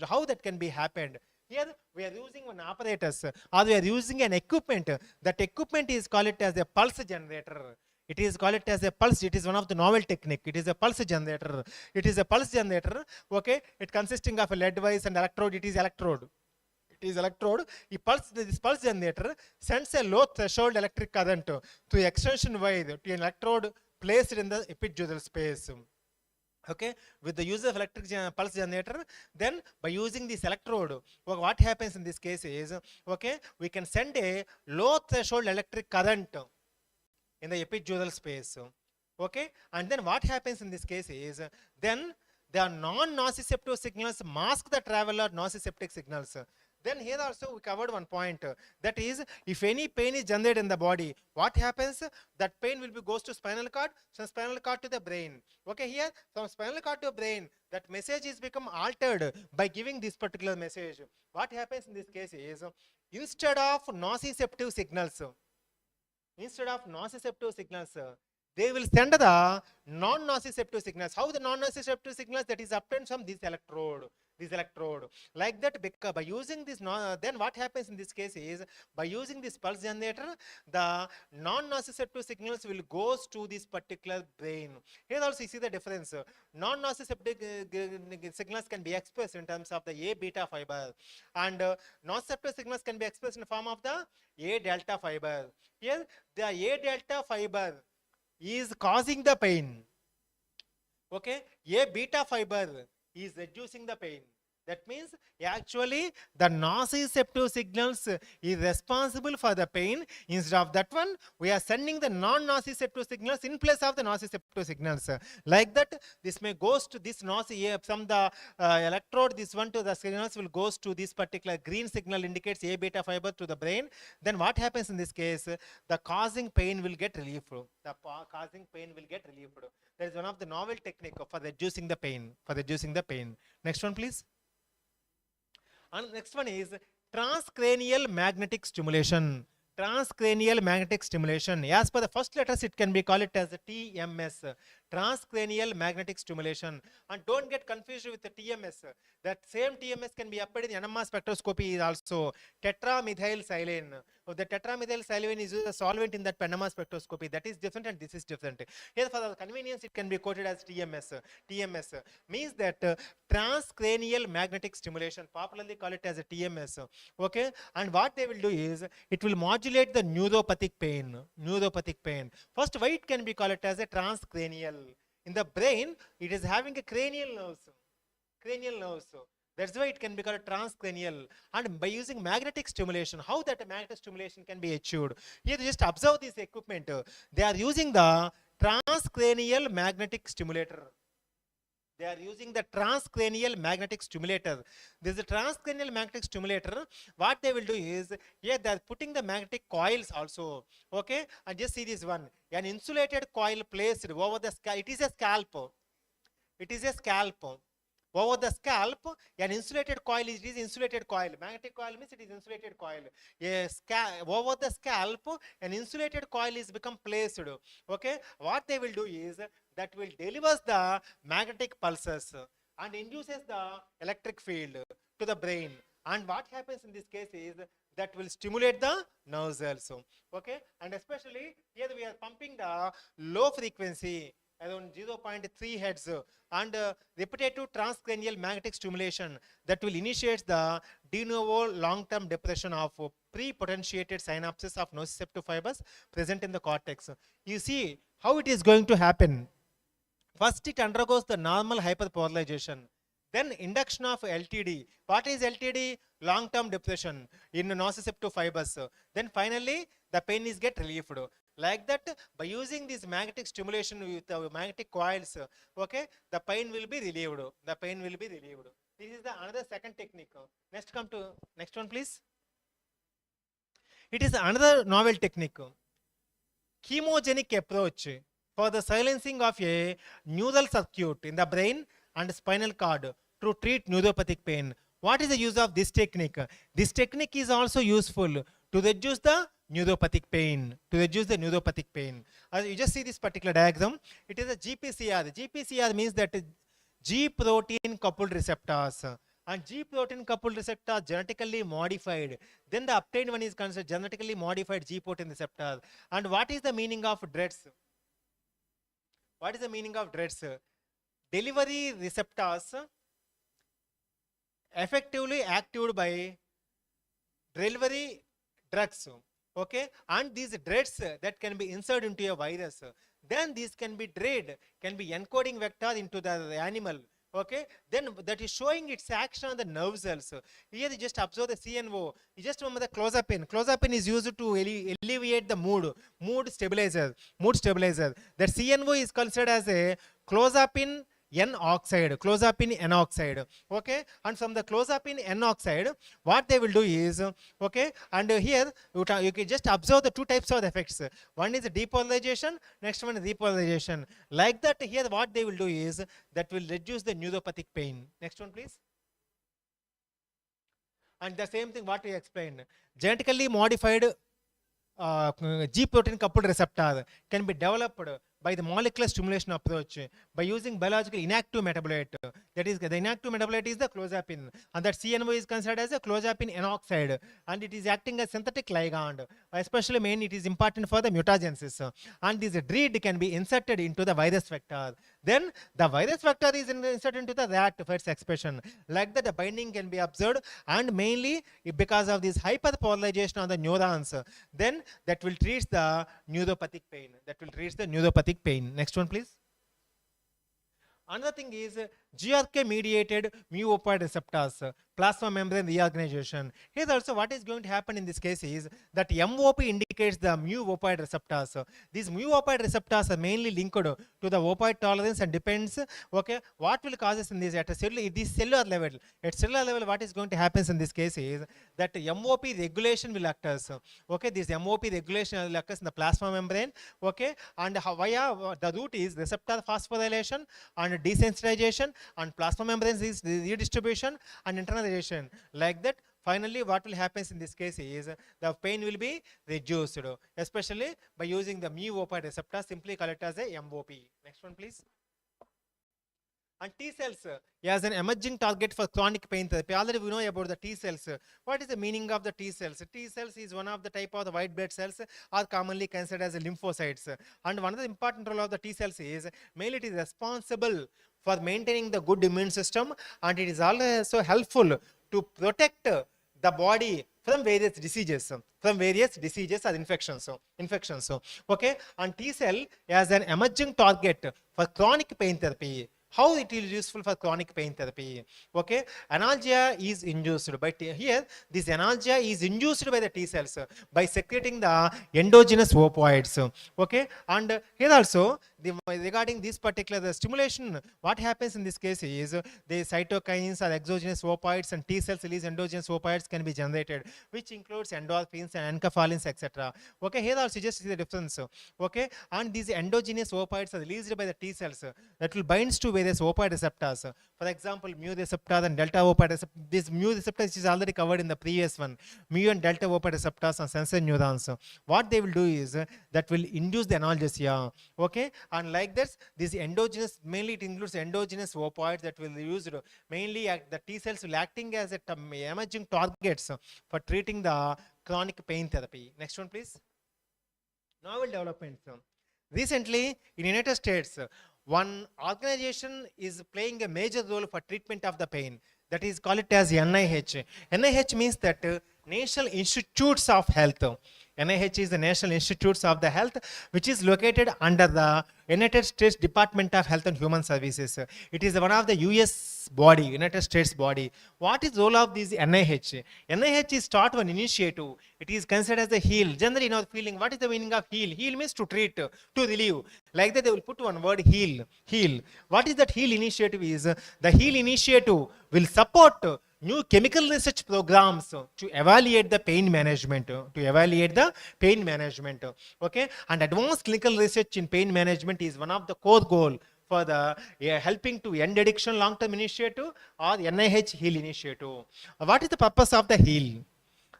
How that can be happened? Here we are using one apparatus, or we are using an equipment. That equipment is called it as a pulse generator. It is called it as a pulse. It is one of the novel technique. It is a pulse generator. Okay, it consisting of a lead device and electrode. It is electrode. This pulse generator sends a low threshold electric current to extension wire to an electrode placed in the epidural space. Okay, with the use of electric pulse generator, then by using this electrode, what happens in this case is, okay, we can send a low threshold electric current in the epidural space. Okay, and then what happens in this case is, then the non-nociceptive signals mask the traveler nociceptive signals. Then here also we covered one point, that is, if any pain is generated in the body, what happens? That pain will be goes to spinal cord, from spinal cord to the brain. Okay, here from spinal cord to brain, that message is become altered by giving this particular message. What happens in this case is, instead of nociceptive signals, instead of nociceptive signals, they will send the non-nociceptive signals. How the non-nociceptive signals? That is obtained from this electrode. Like that, because by using this, then what happens in this case is, by using this pulse generator, the non-nociceptive signals will goes to this particular brain. Here also you see the difference. Non-nociceptive signals can be expressed in terms of the A beta fiber, and nociceptive signals can be expressed in the form of the A delta fiber. Here the A delta fiber is causing the pain. Okay, A beta fiber is reducing the pain. That means actually the nociceptive signals is responsible for the pain. Instead of that one, we are sending the non-nociceptive signals in place of the nociceptive signals. Like that, this may goes to this from the electrode, this one to the signals will goes to this particular green signal indicates A beta fiber to the brain. Then what happens in this case? The causing pain will get relieved. That is one of the novel technique for reducing the pain. Next one, please. And next one is transcranial magnetic stimulation. Transcranial magnetic stimulation. As per the first letters, it can be called it as TMS. Transcranial magnetic stimulation. And don't get confused with the TMS. That same TMS can be applied in NMR spectroscopy is also tetramethylsilane. The tetramethylsilane is a solvent in that NMR spectroscopy. That is different and this is different. Here for the convenience, it can be quoted as TMS. TMS means that transcranial magnetic stimulation, popularly call it as a TMS. Okay, and what they will do is, it will modulate the neuropathic pain. First, why it can be called it as a transcranial? In the brain, it is having a cranial nerves. That's why it can be called transcranial. And by using magnetic stimulation, how that magnetic stimulation can be achieved? Here, just observe this equipment. They are using the transcranial magnetic stimulator. This is a transcranial magnetic stimulator. What they will do is, here they are putting the magnetic coils also. Okay, and just see this one. An insulated coil placed over the scalp. It is a scalp. Over the scalp, an insulated coil is insulated coil. Magnetic coil means it is insulated coil. Over the scalp, an insulated coil is become placed. Okay, what they will do is, that will delivers the magnetic pulses and induces the electric field to the brain. And what happens in this case is, that will stimulate the nerves also. Okay, and especially here we are pumping the low frequency around 0.3 hertz and repetitive transcranial magnetic stimulation that will initiate the de novo long-term depression of pre-potentiated synapses of nociceptive fibers present in the cortex. You see how it is going to happen. First, it undergoes the normal hyperpolarization. Then induction of LTD. What is LTD? Long-term depression in nociceptive fibers. Then finally, the pain is get relieved. Like that, by using this magnetic stimulation with the magnetic coils, okay, the pain will be relieved. This is the another second technique. Next, come to next one, please. It is another novel technique. Chemogenic approach for the silencing of a neural circuit in the brain and spinal cord to treat neuropathic pain. What is the use of this technique? This technique is also useful to reduce the neuropathic pain. As you just see this particular diagram, it is a GPCR. GPCR means that G protein coupled receptors. And G protein coupled receptor genetically modified. Then the obtained one is considered genetically modified G protein receptor. And what is the meaning of DREADS? Delivery receptors effectively activated by delivery drugs. Okay, and these DREADS that can be inserted into a virus. Then these can be encoding vector into the animal. Okay, then that is showing its action on the nerve cells. Here you just observe the CNO. You just remember the clozapine. Clozapine is used to alleviate the mood stabilizer. That CNO is considered as a clozapine N oxide. Okay, and from the clozapine N oxide, what they will do is, okay, and here you can just observe the two types of effects. One is depolarization, next one is repolarization. Like that, here what they will do is, that will reduce the neuropathic pain. Next one, please. And the same thing what we explained, genetically modified G protein coupled receptor can be developed by the molecular stimulation approach by using biological inactive metabolite. That is, the inactive metabolite is the clozapine, and that CNO is considered as a clozapine N oxide, and it is acting as synthetic ligand. Especially main, it is important for the mutagenesis, and this DREED can be inserted into the virus vector. Then the virus vector is inserted into the rat for its expression. Like that, the binding can be observed, and mainly because of this hyperpolarization of the neurons, then that will treat the neuropathic pain. That will treat the neuropathic pain. Next one, please. Another thing is GRK mediated mu opioid receptors, plasma membrane reorganization. Here also what is going to happen in this case is that MOP indicates the mu opioid receptors. These mu opioid receptors are mainly linked to the opioid tolerance and depends, okay, what will cause this in this at a cellular level. At cellular level, what is going to happen in this case is that MOP regulation will occur. Okay, this MOP regulation will occur in the plasma membrane. Okay, and via the route is receptor phosphorylation and desensitization, and plasma membrane is redistribution and internalization. Like that, finally what will happen in this case is the pain will be reduced, especially by using the mu opioid receptor. Simply call it as a MOP. Next one, please. And T cells as an emerging target for chronic pain therapy. Already we know about the T cells. What is the meaning of the T cells? T cells is one of the type of the white blood cells, are commonly considered as lymphocytes. And one of the important role of the T cells is mainly it is responsible for maintaining the good immune system, and it is also helpful to protect the body from various diseases, or infections. Okay, and T cell as an emerging target for chronic pain therapy. How it is useful for chronic pain therapy? Okay, analgesia is induced by here. This analgesia is induced by the T cells by secreting the endogenous opioids. Okay, and here also regarding this particular stimulation, what happens in this case is the cytokines or exogenous opioids and T cells release endogenous opioids can be generated, which includes endorphins and enkephalins, etc. Okay, here also just see the difference. Okay, and these endogenous opioids are released by the T cells that will binds to various opioid receptors. For example, mu receptor and delta opioid receptor. This mu receptor is already covered in the previous one. Mu and delta opioid receptors on sensory neurons. What they will do is that will induce the analgesia. Okay, and like this, this endogenous, mainly it includes endogenous opioids that will be used mainly the T cells will acting as emerging targets for treating the chronic pain therapy. Next one, please. Novel developments. Recently, in United States, one organization is playing a major role for treatment of the pain. That is called it as NIH. NIH means that National Institutes of Health. NIH is the National Institutes of the Health, which is located under the United States Department of Health and Human Services. It is one of the US body, United States body. What is the role of this NIH? NIH is start one initiative. It is considered as a heal. Generally, in our feeling, what is the meaning of heal? Heal means to treat, to relieve. Like that, they will put one word, heal. Heal. What is that heal initiative is? The heal initiative will support new chemical research programs to evaluate the pain management, okay, and advanced clinical research in pain management is one of the core goal for the helping to end addiction long-term initiative or NIH heal initiative. What is the purpose of the heal?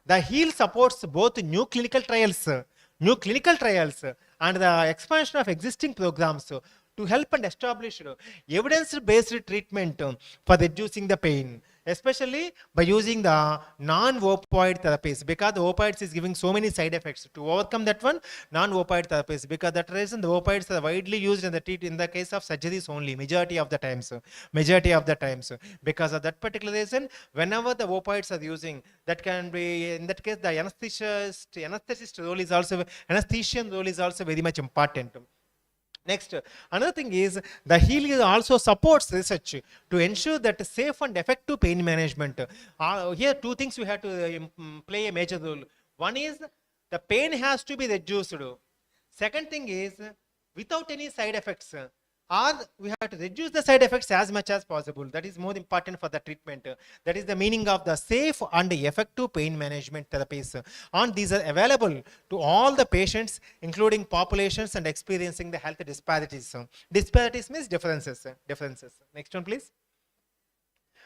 The heal supports both new clinical trials and the expansion of existing programs to help and establish evidence-based treatment for reducing the pain, especially by using the non-opioid therapies, because the opioids is giving so many side effects. To overcome that one, non-opioid therapies, because that reason the opioids are widely used in the case of surgeries only, majority of the times, because of that particular reason, whenever the opioids are using, that can be, in that case, the anesthetist role is also, anesthesian role is also very much important. Next, another thing is the healing also supports research to ensure that safe and effective pain management. Here, two things you have to play a major role. One is the pain has to be reduced. Second thing is without any side effects, or we have to reduce the side effects as much as possible. That is more important for the treatment. That is the meaning of the safe and effective pain management therapies. And these are available to all the patients, including populations and experiencing the health disparities. Disparities means differences. Next one, please.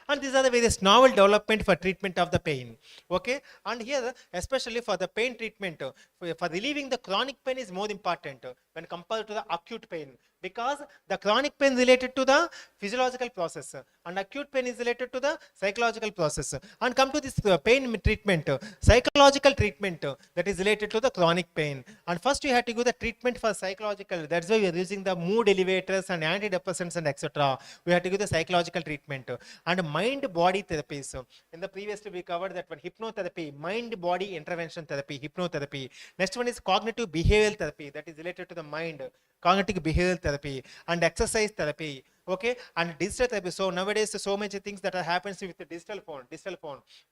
And these are the various novel development for treatment of the pain. Okay, and here especially for the pain treatment, for relieving the chronic pain is more important when compared to the acute pain, because the chronic pain related to the physiological process and acute pain is related to the psychological process. And come to this pain treatment, psychological treatment that is related to the chronic pain. And first you have to give the treatment for psychological. That's why we are using the mood elevators and antidepressants and etc. We have to give the psychological treatment. And mind body therapies. In the previous we covered that one, hypnotherapy, mind body intervention therapy, hypnotherapy. Next one is cognitive behavioral therapy, that is related to the mind, cognitive behavioral therapy, and exercise therapy. Okay, and digital therapy. So nowadays so many things that are happens with the digital phone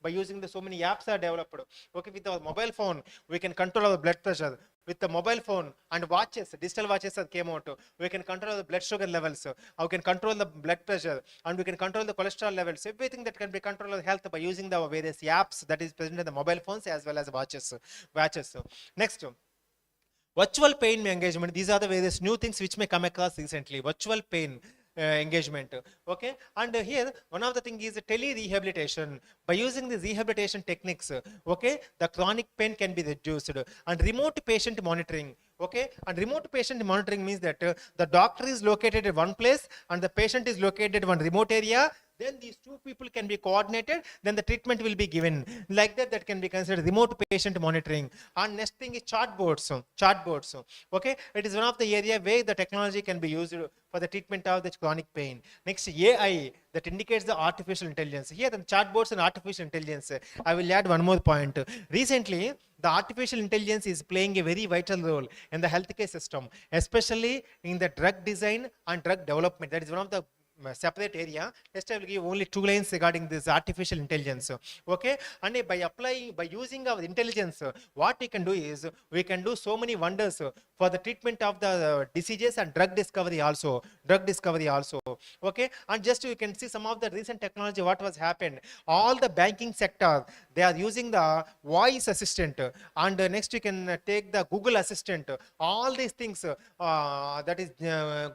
by using the so many apps are developed. Okay, with our mobile phone we can control our blood pressure. With the mobile phone and watches, digital watches that came out, we can control the blood sugar levels, we can control the blood pressure, and we can control the cholesterol levels, everything that can be controlled of health by using the various apps that is present in the mobile phones as well as watches. Next, virtual pain engagement. These are the various new things which may come across recently. Virtual pain engagement. Okay, and here one of the thing is tele-rehabilitation. By using the rehabilitation techniques, okay, the chronic pain can be reduced. And remote patient monitoring. Okay, and remote patient monitoring means that the doctor is located at one place and the patient is located in one remote area. Then these two people can be coordinated, then the treatment will be given. Like that, that can be considered remote patient monitoring. And next thing is chatbots. Okay, it is one of the area where the technology can be used for the treatment of the chronic pain. Next, AI, that indicates the artificial intelligence. Here the chatbots and artificial intelligence. I will add one more point. Recently, the artificial intelligence is playing a very vital role in the healthcare system, especially in the drug design and drug development. That is one of the separate area. Next I will give only 2 lines regarding this artificial intelligence. Okay, and by using our intelligence, what we can do is we can do so many wonders for the treatment of the diseases and drug discovery also. Okay, and just you can see some of the recent technology what was happened. All the banking sector, they are using the voice assistant, and next you can take the Google Assistant. All these things, that is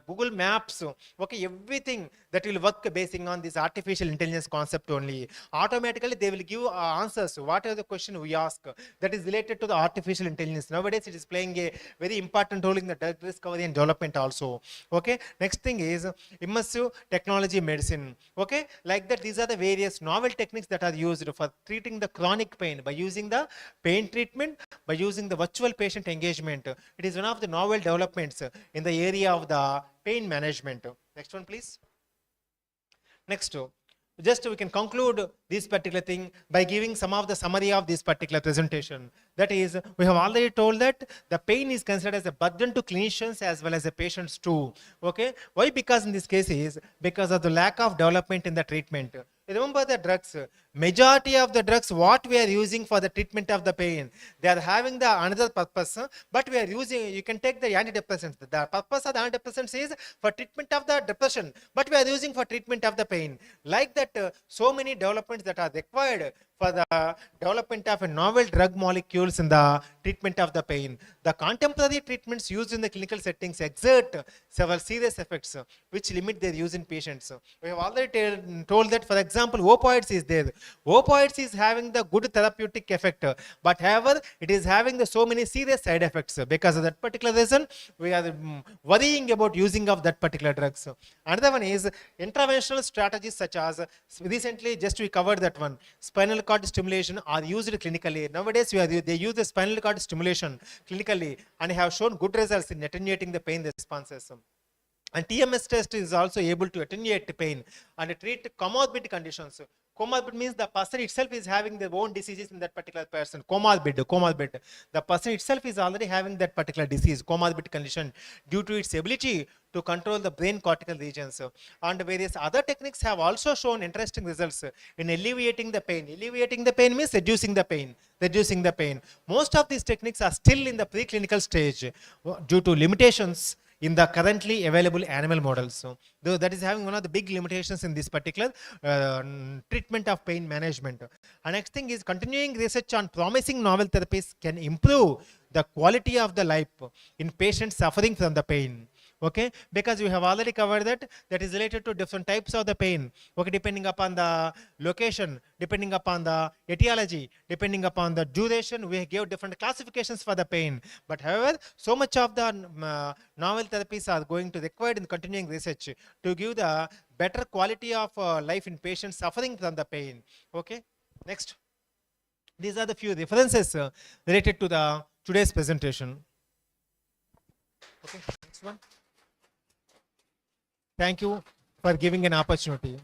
Google Maps. Okay, everything that will work basing on this artificial intelligence concept only. Automatically they will give answers. What are the question we ask that is related to the artificial intelligence? Nowadays it is playing a very important role in the drug discovery and development also. Okay, next thing is immersive technology medicine. Okay, like that these are the various novel techniques that are used for treating the chronic pain by using the pain treatment, by using the virtual patient engagement. It is one of the novel developments in the area of the pain management. Next one please. Next, just we can conclude this particular thing by giving some of the summary of this particular presentation. That is, we have already told that the pain is considered as a burden to clinicians as well as the patients too. Okay, why? Because in this case is because of the lack of development in the treatment. Remember the drugs, majority of the drugs what we are using for the treatment of the pain, they are having the another purpose, but we are using, you can take the antidepressants. The purpose of the antidepressants is for treatment of the depression, but we are using for treatment of the pain. Like that, so many developments that are required for the development of a novel drug molecules in the treatment of the pain. The contemporary treatments used in the clinical settings exert several serious effects which limit their use in patients. We have already told that, for example, opioids is there. Opioids is having the good therapeutic effect, but however, it is having the so many serious side effects. Because of that particular reason, we are worrying about using of that particular drugs. Another one is interventional strategies such as, recently just we covered that one, spinal cord stimulation are used clinically. Nowadays, they use the spinal cord stimulation clinically and have shown good results in attenuating the pain responses. And TMS test is also able to attenuate the pain and treat comorbid conditions. Comorbid means the person itself is having their own diseases in that particular person. Comorbid. The person itself is already having that particular disease, comorbid condition, due to its ability to control the brain cortical regions. And various other techniques have also shown interesting results in alleviating the pain. Alleviating the pain means reducing the pain. Most of these techniques are still in the preclinical stage due to limitations in the currently available animal models. So that is having one of the big limitations in this particular treatment of pain management. And next thing is continuing research on promising novel therapies can improve the quality of the life in patients suffering from the pain. Okay, because you have already covered that is related to different types of the pain. Okay, depending upon the location, depending upon the etiology, depending upon the duration, we give different classifications for the pain. But however, so much of the novel therapies are going to required in continuing research to give the better quality of life in patients suffering from the pain. Okay, next. These are the few references related to the today's presentation. Okay, next one. Thank you for giving an opportunity.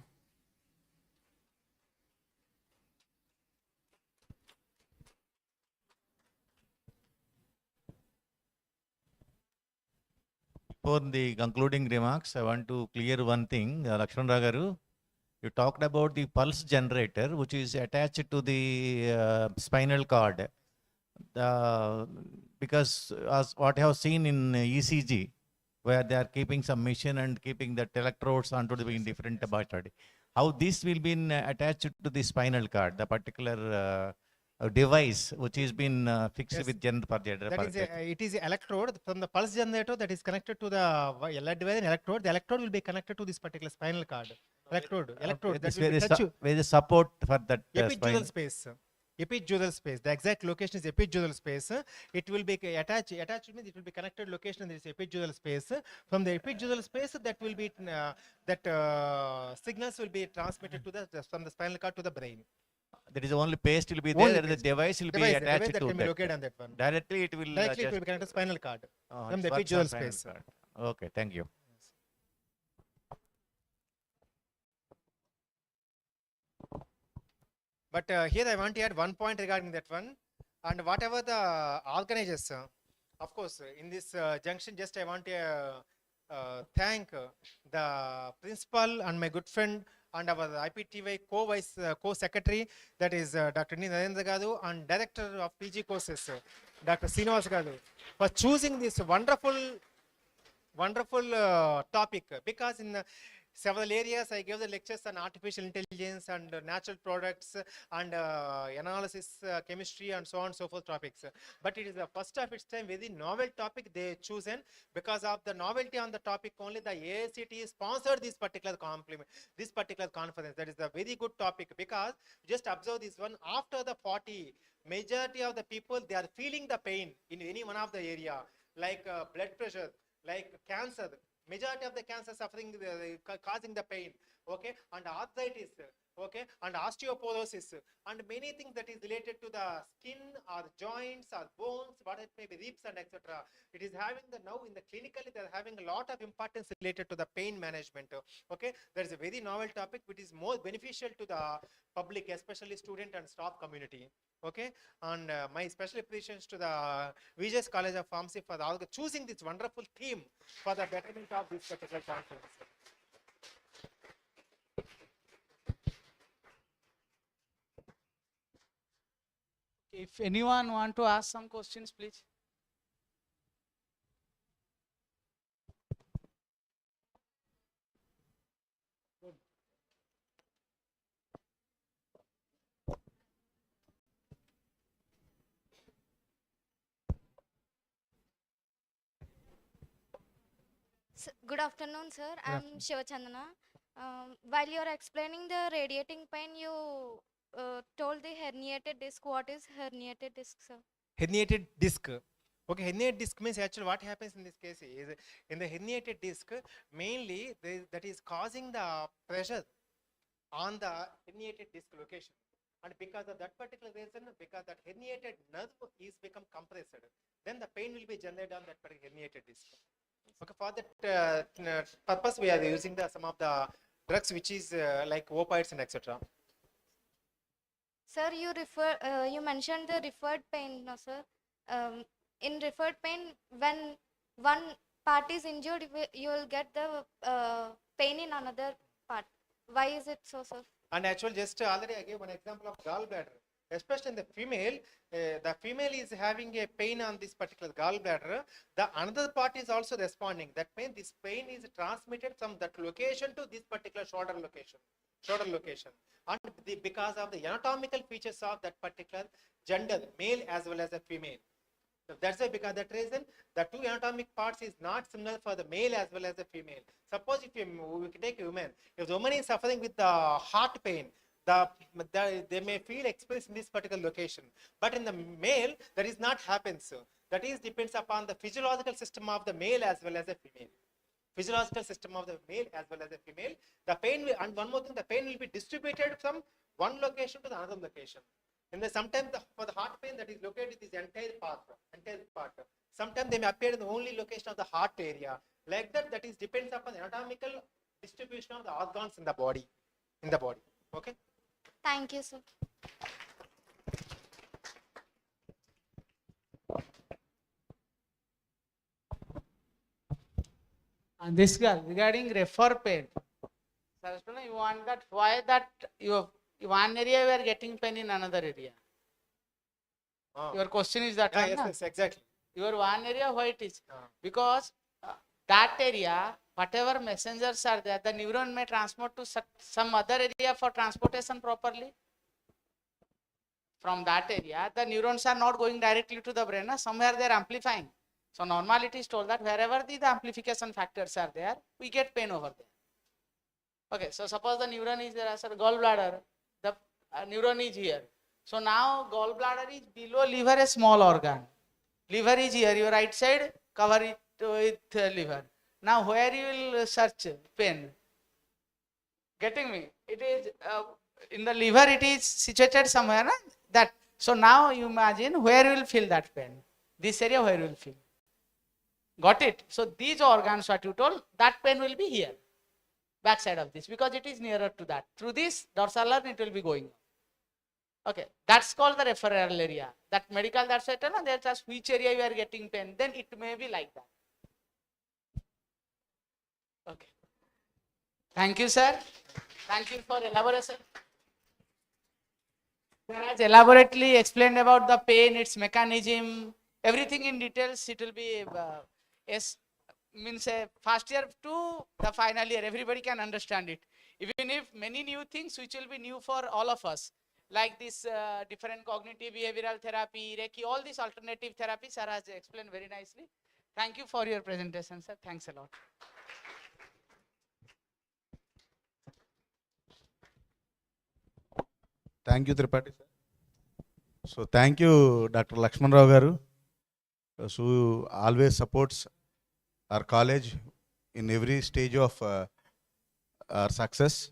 For the concluding remarks, I want to clear one thing. Lakshman Garu, you talked about the pulse generator, which is attached to the spinal cord. Because as what I have seen in ECG, where they are keeping some machine and keeping the electrodes onto the different body. How this will be attached to the spinal cord, the particular device which is been fixed Yes. with It is a electrode from the pulse generator that is connected to the LED device and electrode. The electrode will be connected to this particular spinal cord. Electrode that will be touch you. where the support for that Epidural space. Epidural space. The exact location is epidural space. It will be attached. Attached means it will be connected location in this epidural space. From the epidural space, that will be signals will be transmitted to the from the spinal cord to the brain. That is only paste will be Only there, and the paste. device will be Device attached that to can be located on that one. Directly it will Directly it just will be connected to spinal cord from it the works on epidural spinal space. cord. Okay, thank you. But here I want to add one point regarding that one, and whatever the organizers, of course, in this junction, just I want to thank the principal and my good friend and our IPTY co-secretary, that is Dr. Narendra Garu, and director of PG courses, Dr. Srinivas Garu, for choosing this wonderful topic, because in several areas I gave the lectures on artificial intelligence and natural products and analysis, chemistry and so on and so forth topics. But it is the first of its time very novel topic they chosen. Because of the novelty on the topic only, the AICTE sponsored this particular conference. That is a very good topic, because just observe this one. After the 40, majority of the people, they are feeling the pain in any one of the area, like blood pressure, like cancer. Majority of the cancer suffering causing the pain, okay, and arthritis, okay, and osteoporosis, and many things that is related to the skin or joints or bones, what it may be, ribs and etc. It is having the now in the clinically they are having a lot of importance related to the pain management. Okay, there is a very novel topic which is more beneficial to the public, especially student and staff community. Okay, and my special appreciations to the VJS College of Pharmacy for choosing this wonderful theme for the betterment of this particular conference. If anyone want to ask some questions, please. Good afternoon, sir. I'm Shivachandana. While you are explaining the radiating pain, you told the herniated disc. What is herniated disc, sir? Herniated disc. Okay, herniated disc means actually what happens in this case is in the herniated disc, mainly that is causing the pressure on the herniated disc location. And because of that particular reason, because that herniated nerve is become compressed, then the pain will be generated on that particular herniated disc. Okay, for that purpose, we are using some of the drugs which is like opioids and etc. Sir, you mentioned the referred pain, no, sir. In referred pain, when one part is injured, you will get the pain in another part. Why is it so, sir? And actually, just already I gave one example of gallbladder. Especially in the female is having a pain on this particular gallbladder. The another part is also responding. That means this pain is transmitted from that location to this particular shoulder location. And because of the anatomical features of that particular gender, male as well as a female. So that's why, because that reason, the two anatomic parts is not similar for the male as well as the female. Suppose if we take a woman, if the woman is suffering with the heart pain, they may feel expressed in this particular location. But in the male, that is not happens. So that is depends upon the physiological system of the male as well as the female. Physiological system of the male as well as the female. The pain will, and one more thing, the pain will be distributed from one location to the another location. And then sometimes for the heart pain that is located in this entire part. Sometimes they may appear in the only location of the heart area. Like that, that is depends upon the anatomical distribution of the organs in the body. Okay. Thank you, sir. And this girl regarding refer pain. Saraswati, you want that? Why that you one area you are getting pain in another area? Your question is that one, Yes, exactly. your one area why it is? Because that area, whatever messengers are there, the neuron may transport to some other area for transportation properly. From that area, the neurons are not going directly to the brain. Somewhere they are amplifying. So normally it is told that wherever the amplification factors are there, we get pain over there. Okay, so suppose the neuron is there as a gallbladder, the neuron is here. So now gallbladder is below liver, a small organ. Liver is here, your right side, cover it with liver. Now where you will search pain? Getting me? It is in the liver, it is situated somewhere. Na? That. So now you imagine where you will feel that pain. This area where you will feel. Got it? So these organs, what you told, that pain will be here. Back side of this, because it is nearer to that. Through this dorsal nerve, it will be going. Okay, that's called the referral area. That medical, that's it. No? They just which area you are getting pain. Then it may be like that. Okay. Thank you, sir. Thank you for elaboration. Sir has elaborately explained about the pain, its mechanism, everything in details. It will be means first year to the final year. Everybody can understand it. Even if many new things which will be new for all of us, like this different cognitive behavioral therapy, Reiki, all these alternative therapies, sir has explained very nicely. Thank you for your presentation, sir. Thanks a lot. Thank you, Tripathi sir. So thank you, Dr. Lakshman Rao garu, who always supports our college in every stage of our success.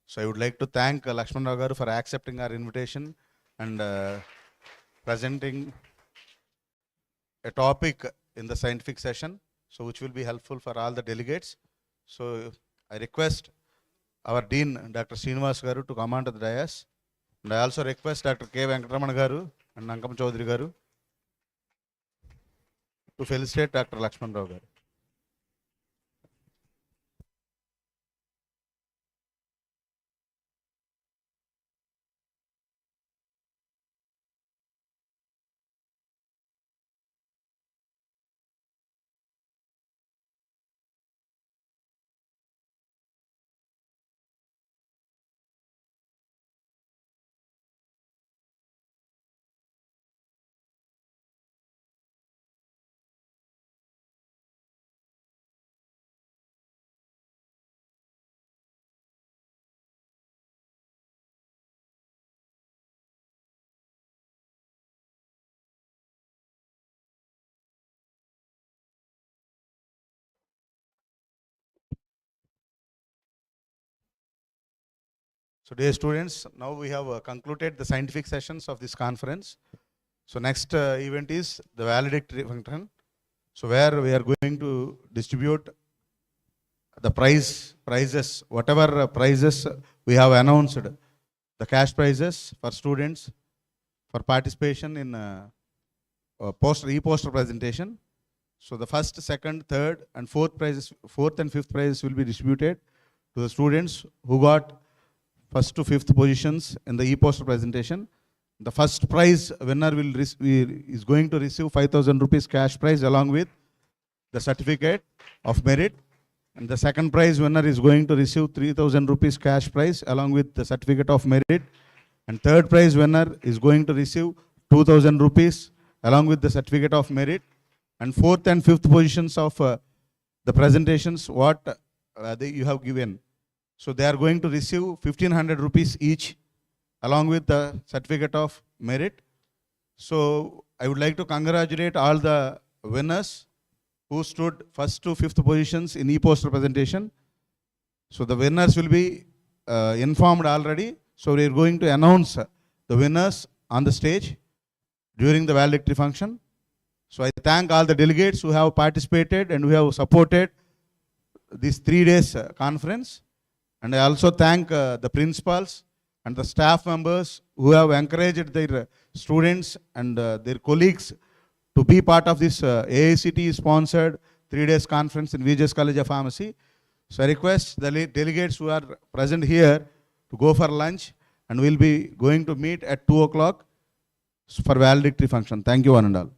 So I would like to thank Lakshman Rao garu for accepting our invitation and presenting a topic in the scientific session, so which will be helpful for all the delegates. So I request our Dean, Dr. Srinivas garu, to come onto the dais. And I also request Dr. K. Venkataraman garu and Nankam Chaudhary garu to felicitate Dr. Lakshman Rao garu. So dear students, now we have concluded the scientific sessions of this conference. So next event is the valedictory function. So where we are going to distribute the prizes, whatever prizes we have announced, the cash prizes for students for participation in e-poster presentation. So the first, second, third and fourth and fifth prizes will be distributed to the students who got first to fifth positions in the e-poster presentation. The first prize winner is going to receive 5,000 rupees cash prize along with the certificate of merit. And the second prize winner is going to receive 3,000 rupees cash prize along with the certificate of merit. And third prize winner is going to receive 2,000 rupees along with the certificate of merit, and fourth and fifth positions of the presentations what you have given. So they are going to receive 1,500 rupees each along with the certificate of merit. So I would like to congratulate all the winners who stood first to fifth positions in e-poster presentation. So the winners will be informed already. So we are going to announce the winners on the stage during the valedictory function. So I thank all the delegates who have participated and who have supported this 3 days conference. And I also thank the principals and the staff members who have encouraged their students and their colleagues to be part of this AICTE sponsored 3 days conference in VJS College of Pharmacy. So I request the delegates who are present here to go for lunch, and we'll be going to meet at 2 o'clock for valedictory function. Thank you one and all.